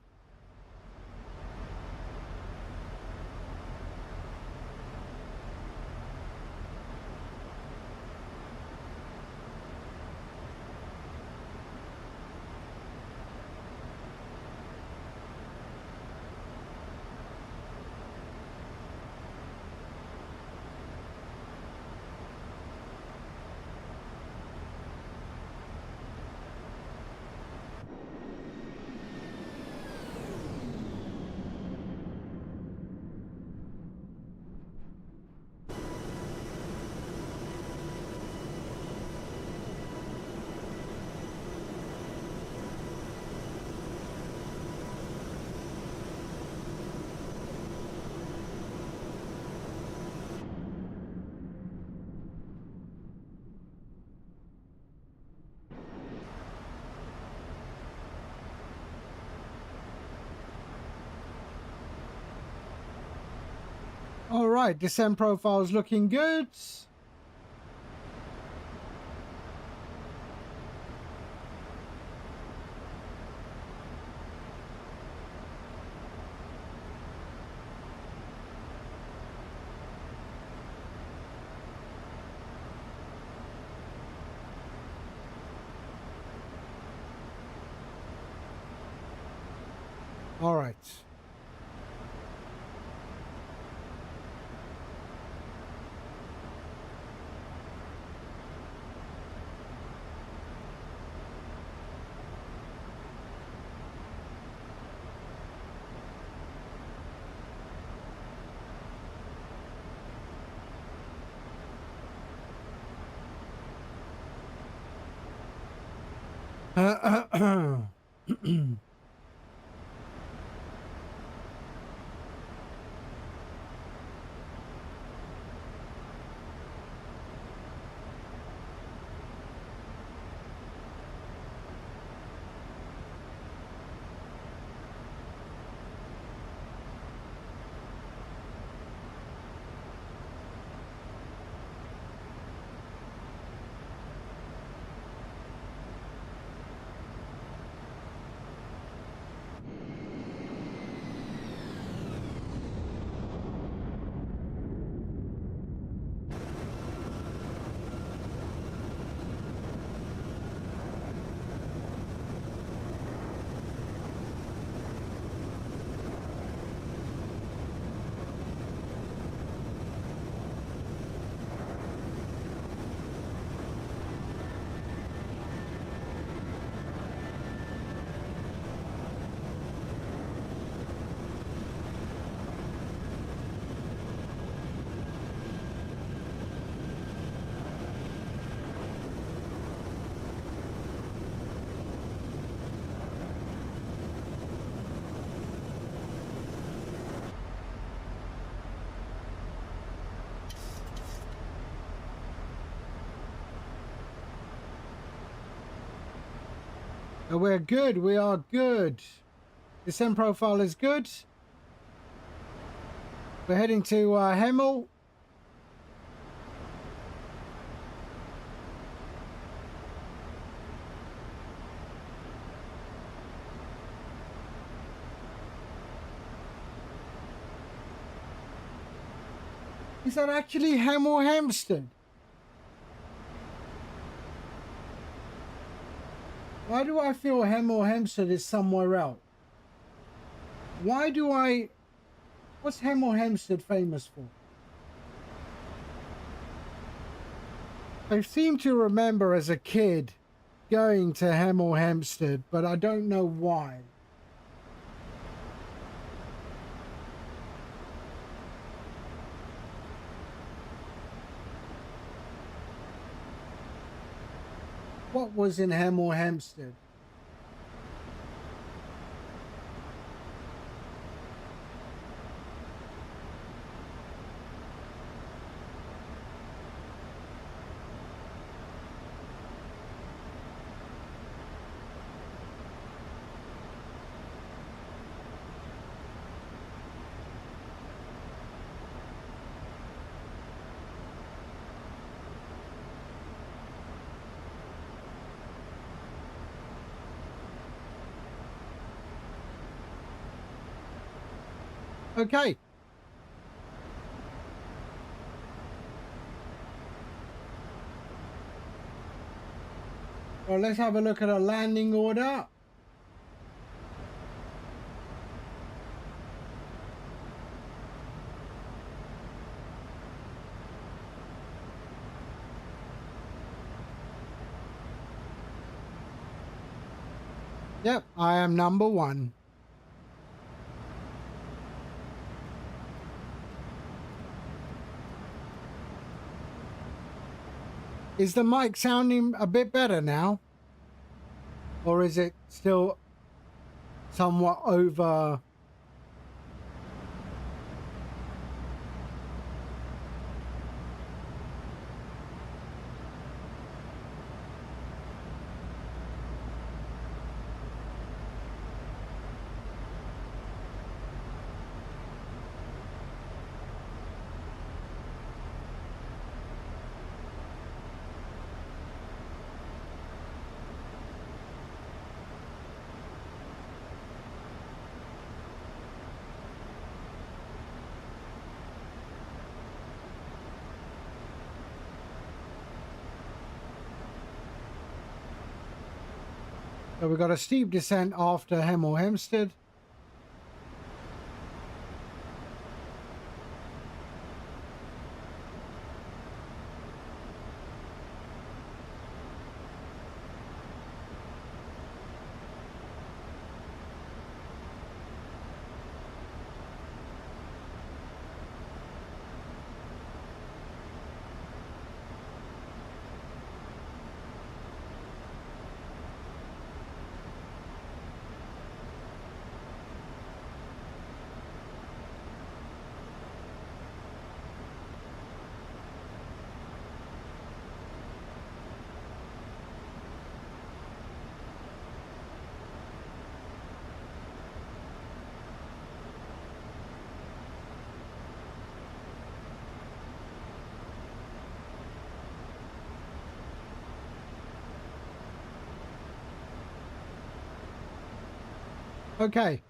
Speaker 1: All right, descent profile's looking good. All right. We're good. We are good. Descent profile is good. We're heading to Hemel. Is that actually Hemel Hempstead? Why do I feel Hemel Hempstead is somewhere else? Why do I... What's Hemel Hempstead famous for? I seem to remember as a kid going to Hemel Hempstead, but I don't know why. What was in Hemel Hempstead? Okay. Well, let's have a look at a landing order. Yep, I am number 1. Is the mic sounding a bit better now? Or is it still somewhat over? So we've got a steep descent after Hemel Hempstead. Okay.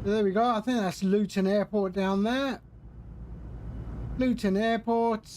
Speaker 1: There we go. I think that's Luton Airport down there. Luton Airport.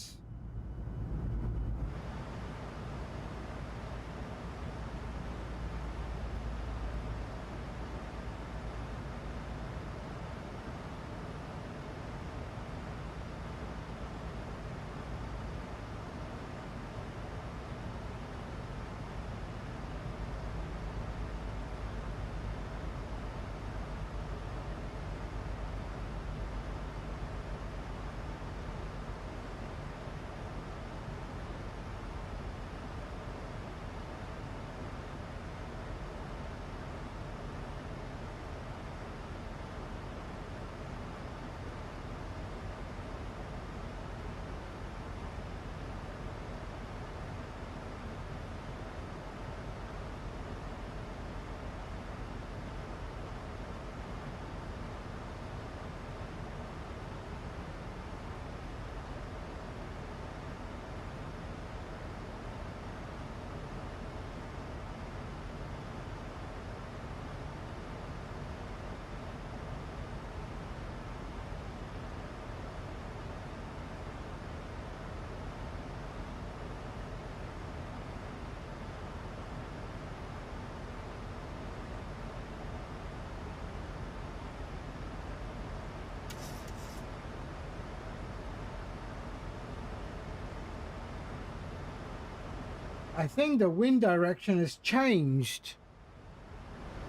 Speaker 1: I think the wind direction has changed.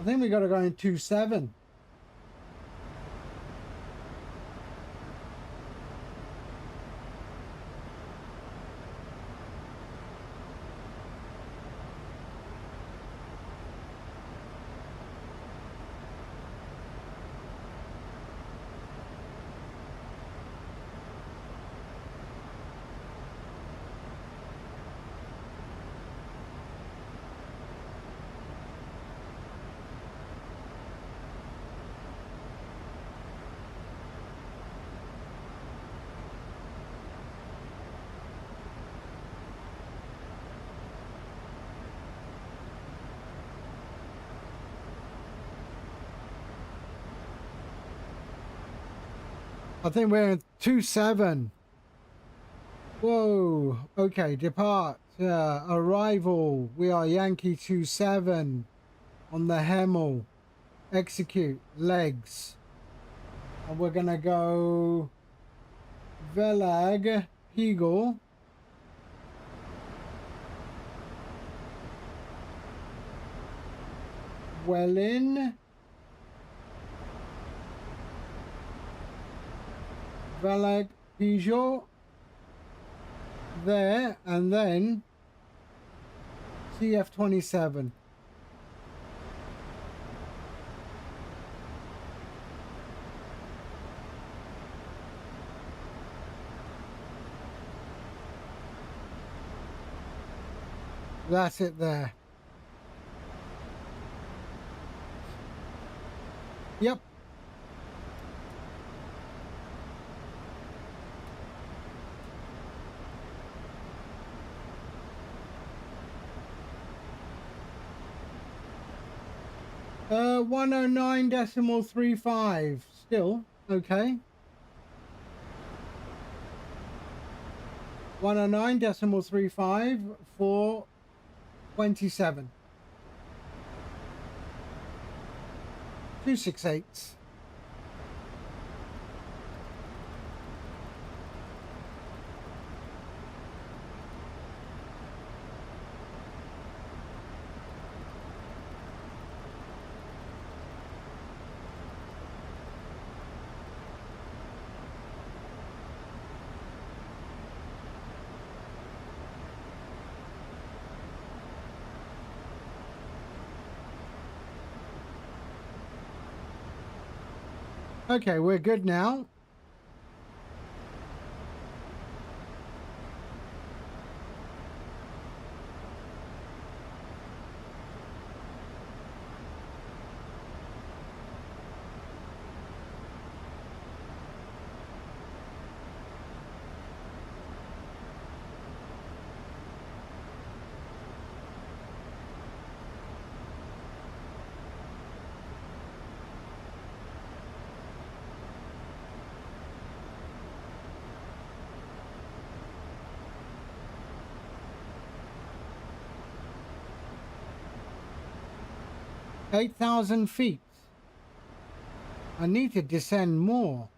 Speaker 1: I think we got to go in 27. I think we're in 27. Whoa. Okay, depart. Arrival. We are Yankee 27 on the Hemel. Execute. Legs. And we're going to go Velag, Eagle. Wellin. Velag, Peugeot. There, and then CF27. That's it there. Yep. Uh, 109.35. Still okay. 109.35 for 27. 268. Okay, we're good now. 8,000 feet. I need to descend more.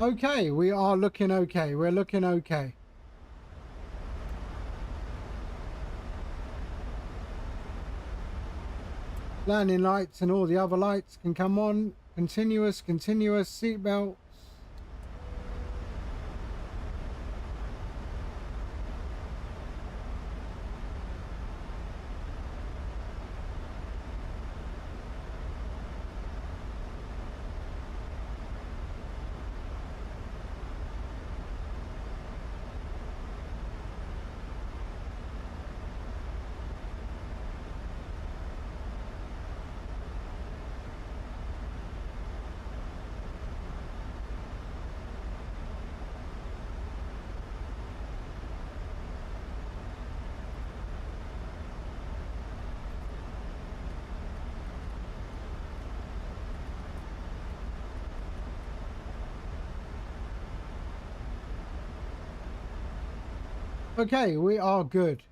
Speaker 1: Okay, we are looking okay. We're looking okay. Landing lights and all the other lights can come on. Continuous seatbelt. Okay, we are good.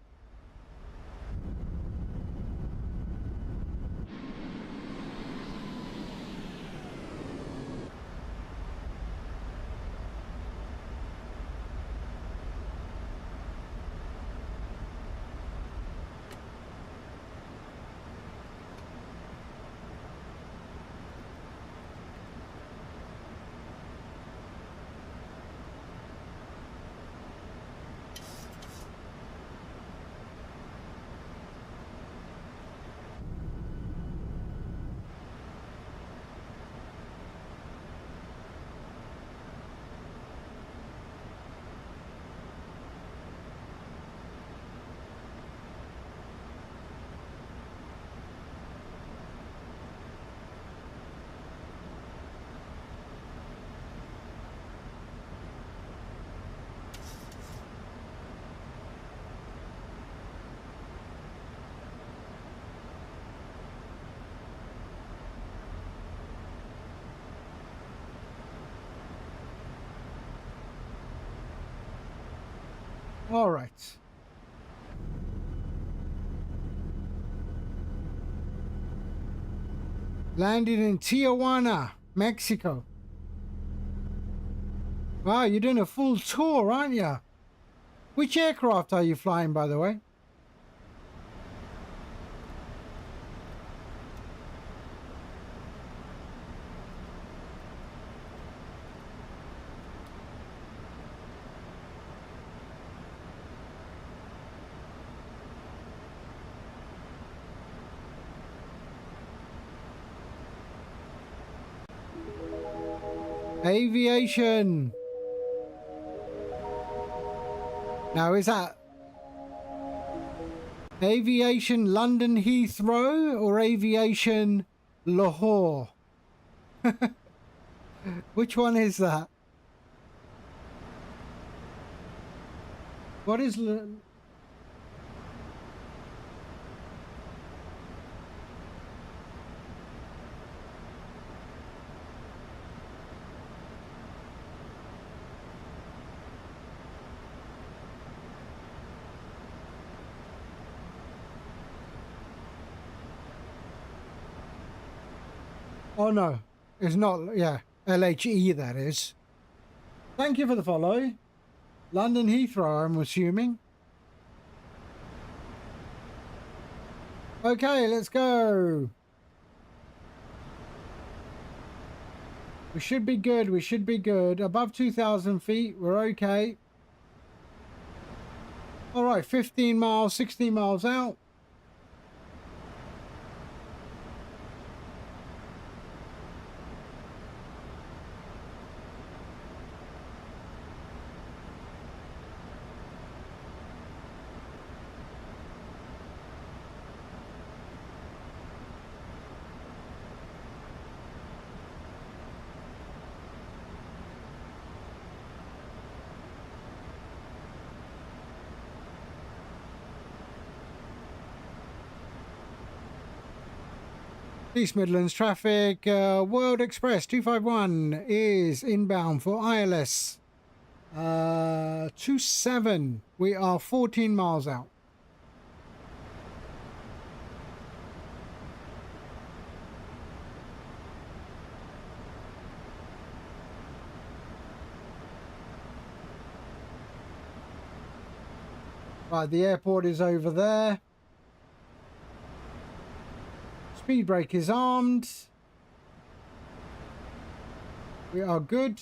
Speaker 1: All right. Landed in Tijuana, Mexico. Wow, you're doing a full tour, aren't you? Which aircraft are you flying, by the way? Aviation. Now, is that Aviation London Heathrow or Aviation Lahore? Which one is that? What is... Oh no, it's not, yeah, LHE that is. Thank you for the follow. London Heathrow, I'm assuming. Okay, let's go. We should be good, we should be good. Above 2,000 feet, we're okay. All right, 15 miles, 16 miles out. East Midlands traffic, World Express 251 is inbound for ILS 27. We are 14 miles out. Right, the airport is over there. Speed brake is armed. We are good.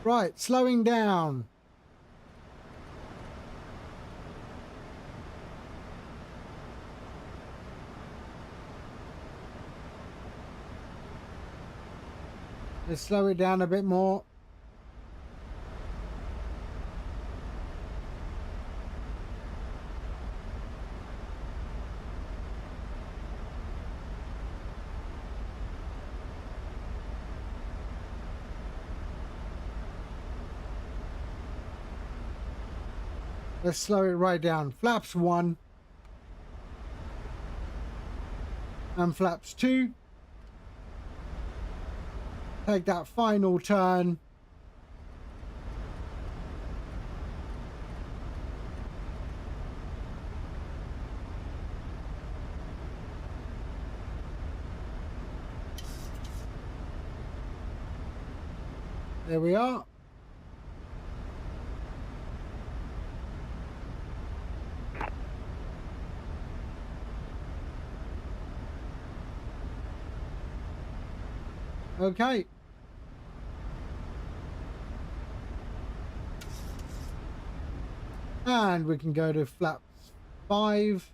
Speaker 1: Right, slowing down. Let's slow it down a bit more. Let's slow it right down. Flaps 1 and flaps 2. Take that final turn. There we are. Okay. And we can go to flaps 5,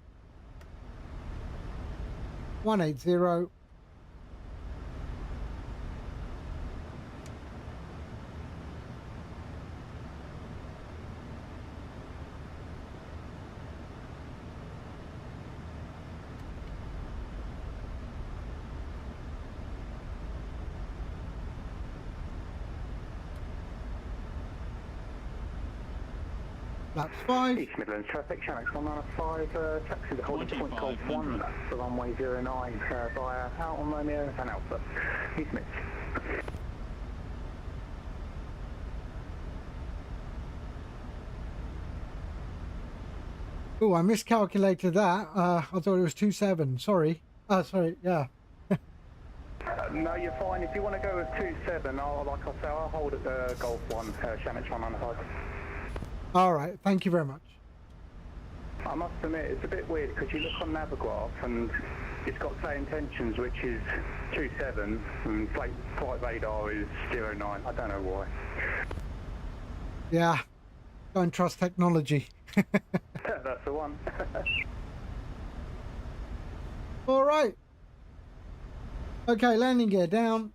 Speaker 1: 180. Flaps 5.
Speaker 5: East Midlands traffic, Channel 195, taxis at holding point Golf 1, for runway 09 via Houghton, Romeo and Alpha. East Mid.
Speaker 1: Oh, I miscalculated that. I thought it was 27. Sorry. Oh, sorry. Yeah.
Speaker 5: No, you're fine. If you want to go with 27, like I say, I'll hold at the Golf 1, Channel 195.
Speaker 1: All right. Thank you very much.
Speaker 5: I must admit, it's a bit weird because you look on Navigraph and it's got say intentions, which is 27, and flight radar is 09. I don't know why.
Speaker 1: Yeah. Don't trust technology.
Speaker 5: That's the one.
Speaker 1: All right. Okay, landing gear down.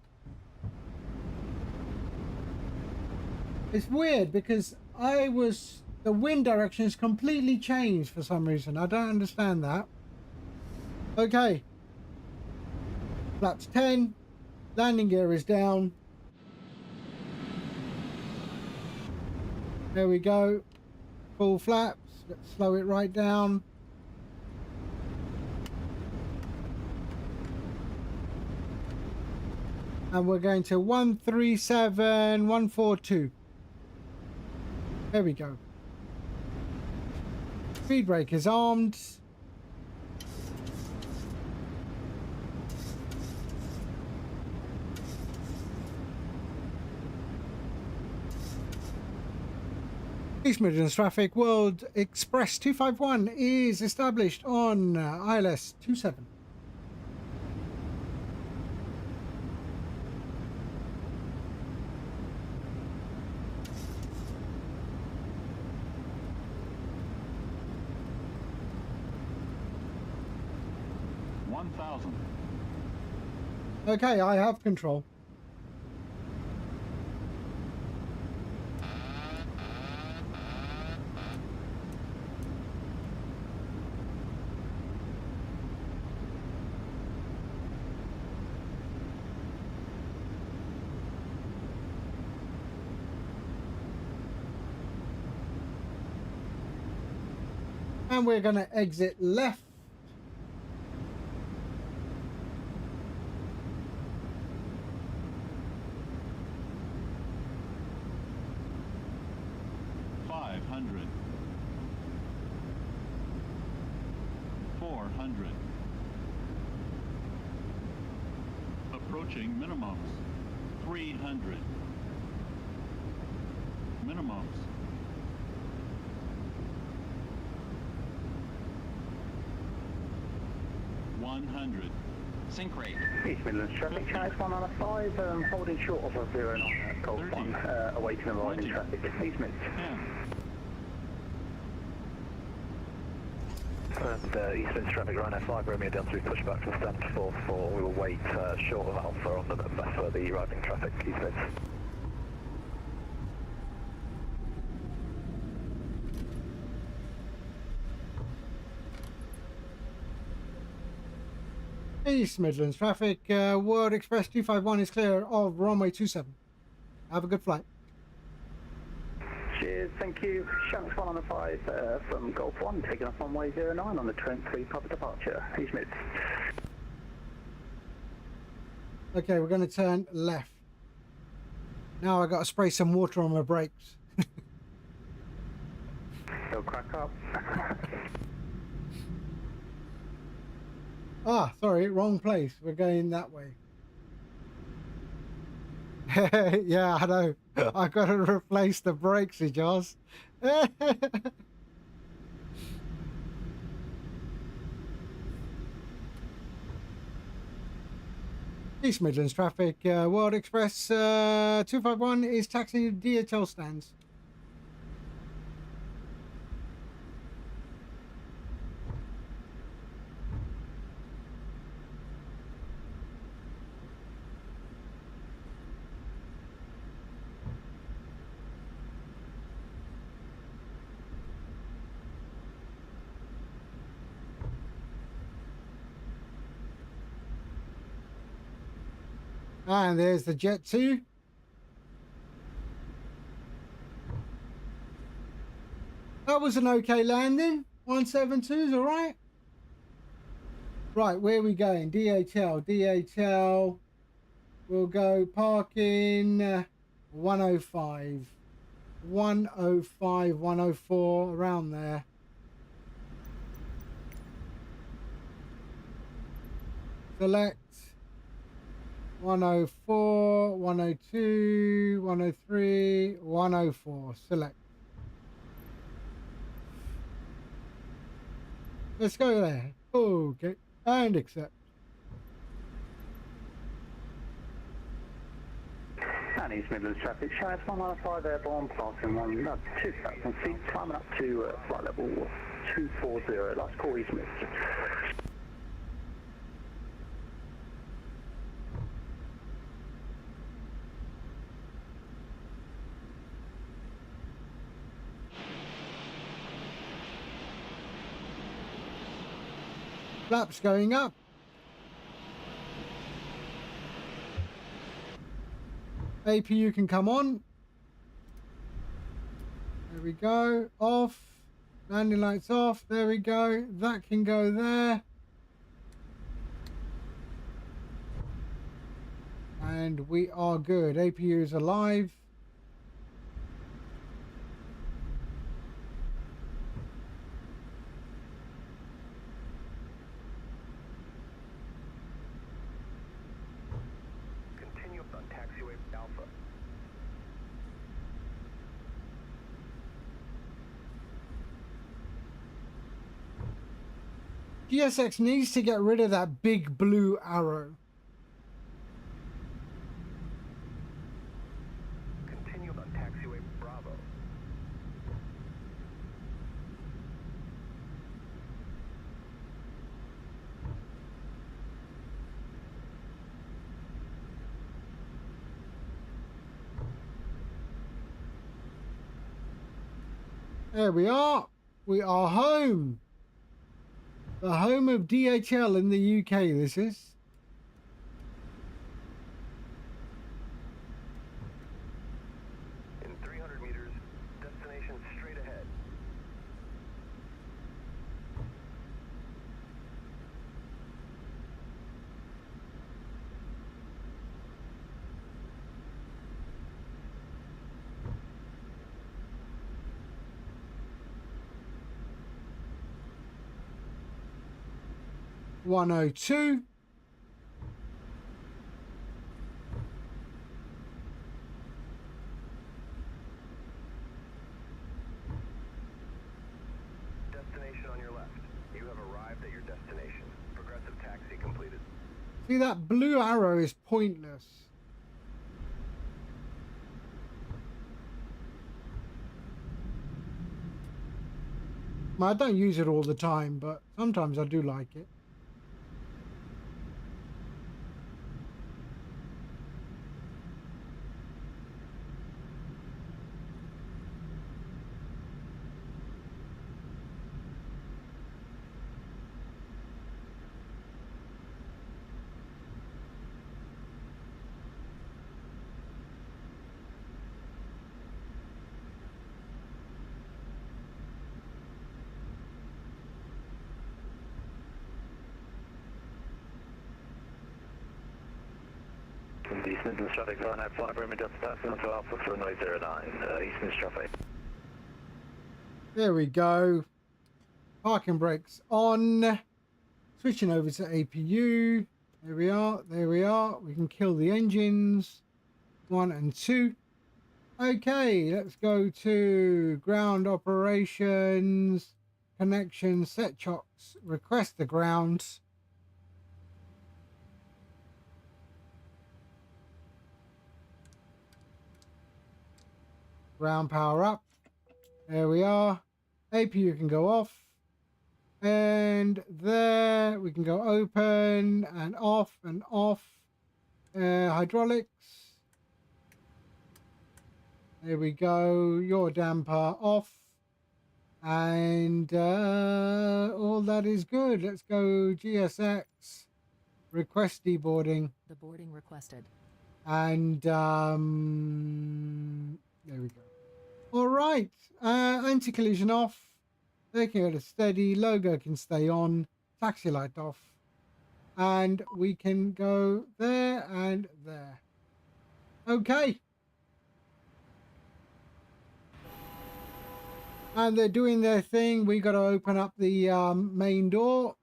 Speaker 1: It's weird because the wind direction has completely changed for some reason. I don't understand that. Okay. Flaps 10. Landing gear is down. There we go. Full flaps. Let's slow it right down. And we're going to 137, 142. There we go. Speed brake is armed. East Midlands traffic, World Express 251 is established on ILS 27.
Speaker 10: 1,000.
Speaker 1: Okay, I have control. And we're going to exit left.
Speaker 10: $500. 400. Approaching minimums. 300. Minimums. 100. Sync rate.
Speaker 5: East Midlands traffic, Channel 1 on a 5, holding short of a 09 at Golf
Speaker 10: 30.
Speaker 5: 1, awaiting arrival in
Speaker 10: 20.
Speaker 5: traffic. East Mids.
Speaker 10: 10.
Speaker 6: And East Mids traffic, Rhino 5, Romeo down through pushback to stand 4-4. We will wait short of Alpha on the November for the arriving traffic, East Mids.
Speaker 1: East Midlands traffic, World Express 251 is clear of runway 27. Have a good flight.
Speaker 5: Cheers, thank you. Channel 1 on a 5 from Golf 1, taking off runway 09 on the Trent 3 proper departure. East Mids.
Speaker 1: Okay, we're going to turn left. Now I got to spray some water on my brakes.
Speaker 5: They'll crack up.
Speaker 1: Ah, sorry, wrong place. We're going that way. Yeah, I know. I got to replace the brakes, Joss. East Midlands traffic, World Express 251 is taxiing DHL stands. And there's the Jet 2. That was an okay landing. 172's all right. Right, where are we going? DHL. DHL. We'll go parking 105. 105, 104, around there. Select 104, 102, 103, 104. Select. Let's go there. Okay. And accept.
Speaker 5: And East Midlands traffic, Channel 1 on a 5 airborne, passing 2,000 feet, climbing up to flight level 240. Last call, East Mids.
Speaker 1: Flaps going up. APU can come on. There we go. Off. Landing lights off. There we go. That can go there. And we are good. APU is alive.
Speaker 6: Continue on taxiway Alpha.
Speaker 1: GSX needs to get rid of that big blue arrow.
Speaker 6: Continue on taxiway Bravo.
Speaker 1: There we are. We are home. The home of DHL in the UK, this is.
Speaker 9: In 300 meters, destination straight ahead.
Speaker 1: $102.
Speaker 9: Destination on your left. You have arrived at your destination. Progressive taxi completed.
Speaker 1: See, that blue arrow is pointless. Well, I don't use it all the time, but sometimes I do like it.
Speaker 9: East Midlands traffic, Fahrenheit 5, Roman Delta Taxi onto Alpha for noise 09, East Midlands traffic.
Speaker 1: There we go. Parking brakes on. Switching over to APU. There we are. There we are. We can kill the engines. 1 and 2. Okay, let's go to ground operations. Connection, set chocks, request the ground. Ground power up. There we are. APU can go off. And there we can go open and off and off. Hydraulics. There we go. Your damper off. And all that is good. Let's go GSX. Request deboarding.
Speaker 2: The boarding requested.
Speaker 1: And there we go. All right. Anti-collision off. They can go to steady. Logo can stay on. Taxi light off. And we can go there and there. Okay. And they're doing their thing. We got to open up the main door.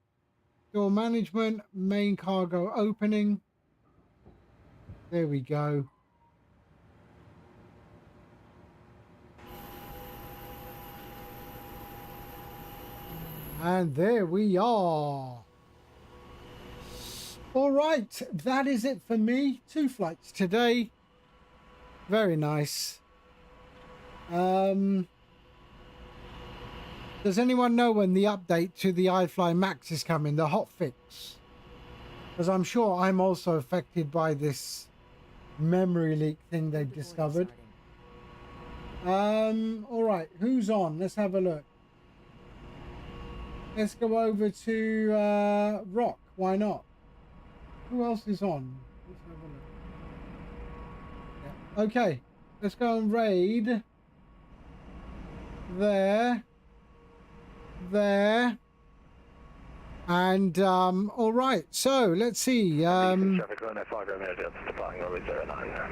Speaker 1: Door management. Main cargo opening. There we go. And there we are. All right, that is it for me. 2 flights today. Very nice. Does anyone know when the update to the iFly Max is coming, the hot fix? Because I'm sure I'm also affected by this memory leak thing they've discovered. All right, who's on? Let's have a look. Let's go over to Rock. Why not? Who else is on? Let's have a look. Yeah. Okay, let's go and raid. There. And all right, so let's see.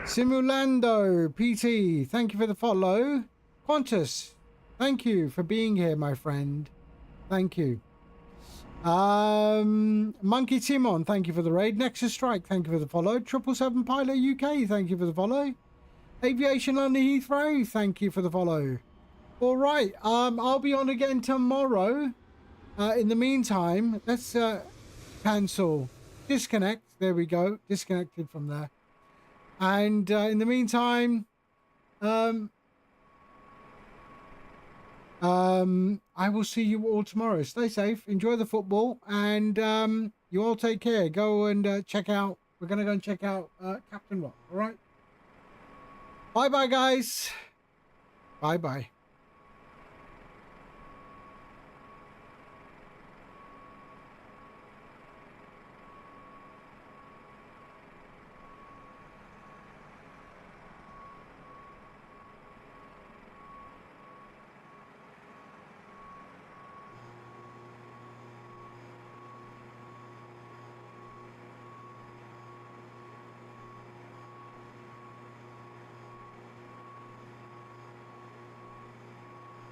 Speaker 1: Simulando PT, thank you for the follow. Qantas, thank you for being here, my friend. Thank you. Monkey Timon, thank you for the raid. Nexus Strike, thank you for the follow. 777 Pilot UK, thank you for the follow. Aviation London Heathrow, thank you for the follow. All right, I'll be on again tomorrow. In the meantime, let's cancel, disconnect. There we go, disconnected from there. And in the meantime, I will see you all tomorrow. Stay safe, enjoy the football, and you all take care. Go and check out. We're gonna go and check out Captain Rock. All right. Bye, bye, guys. Bye, bye.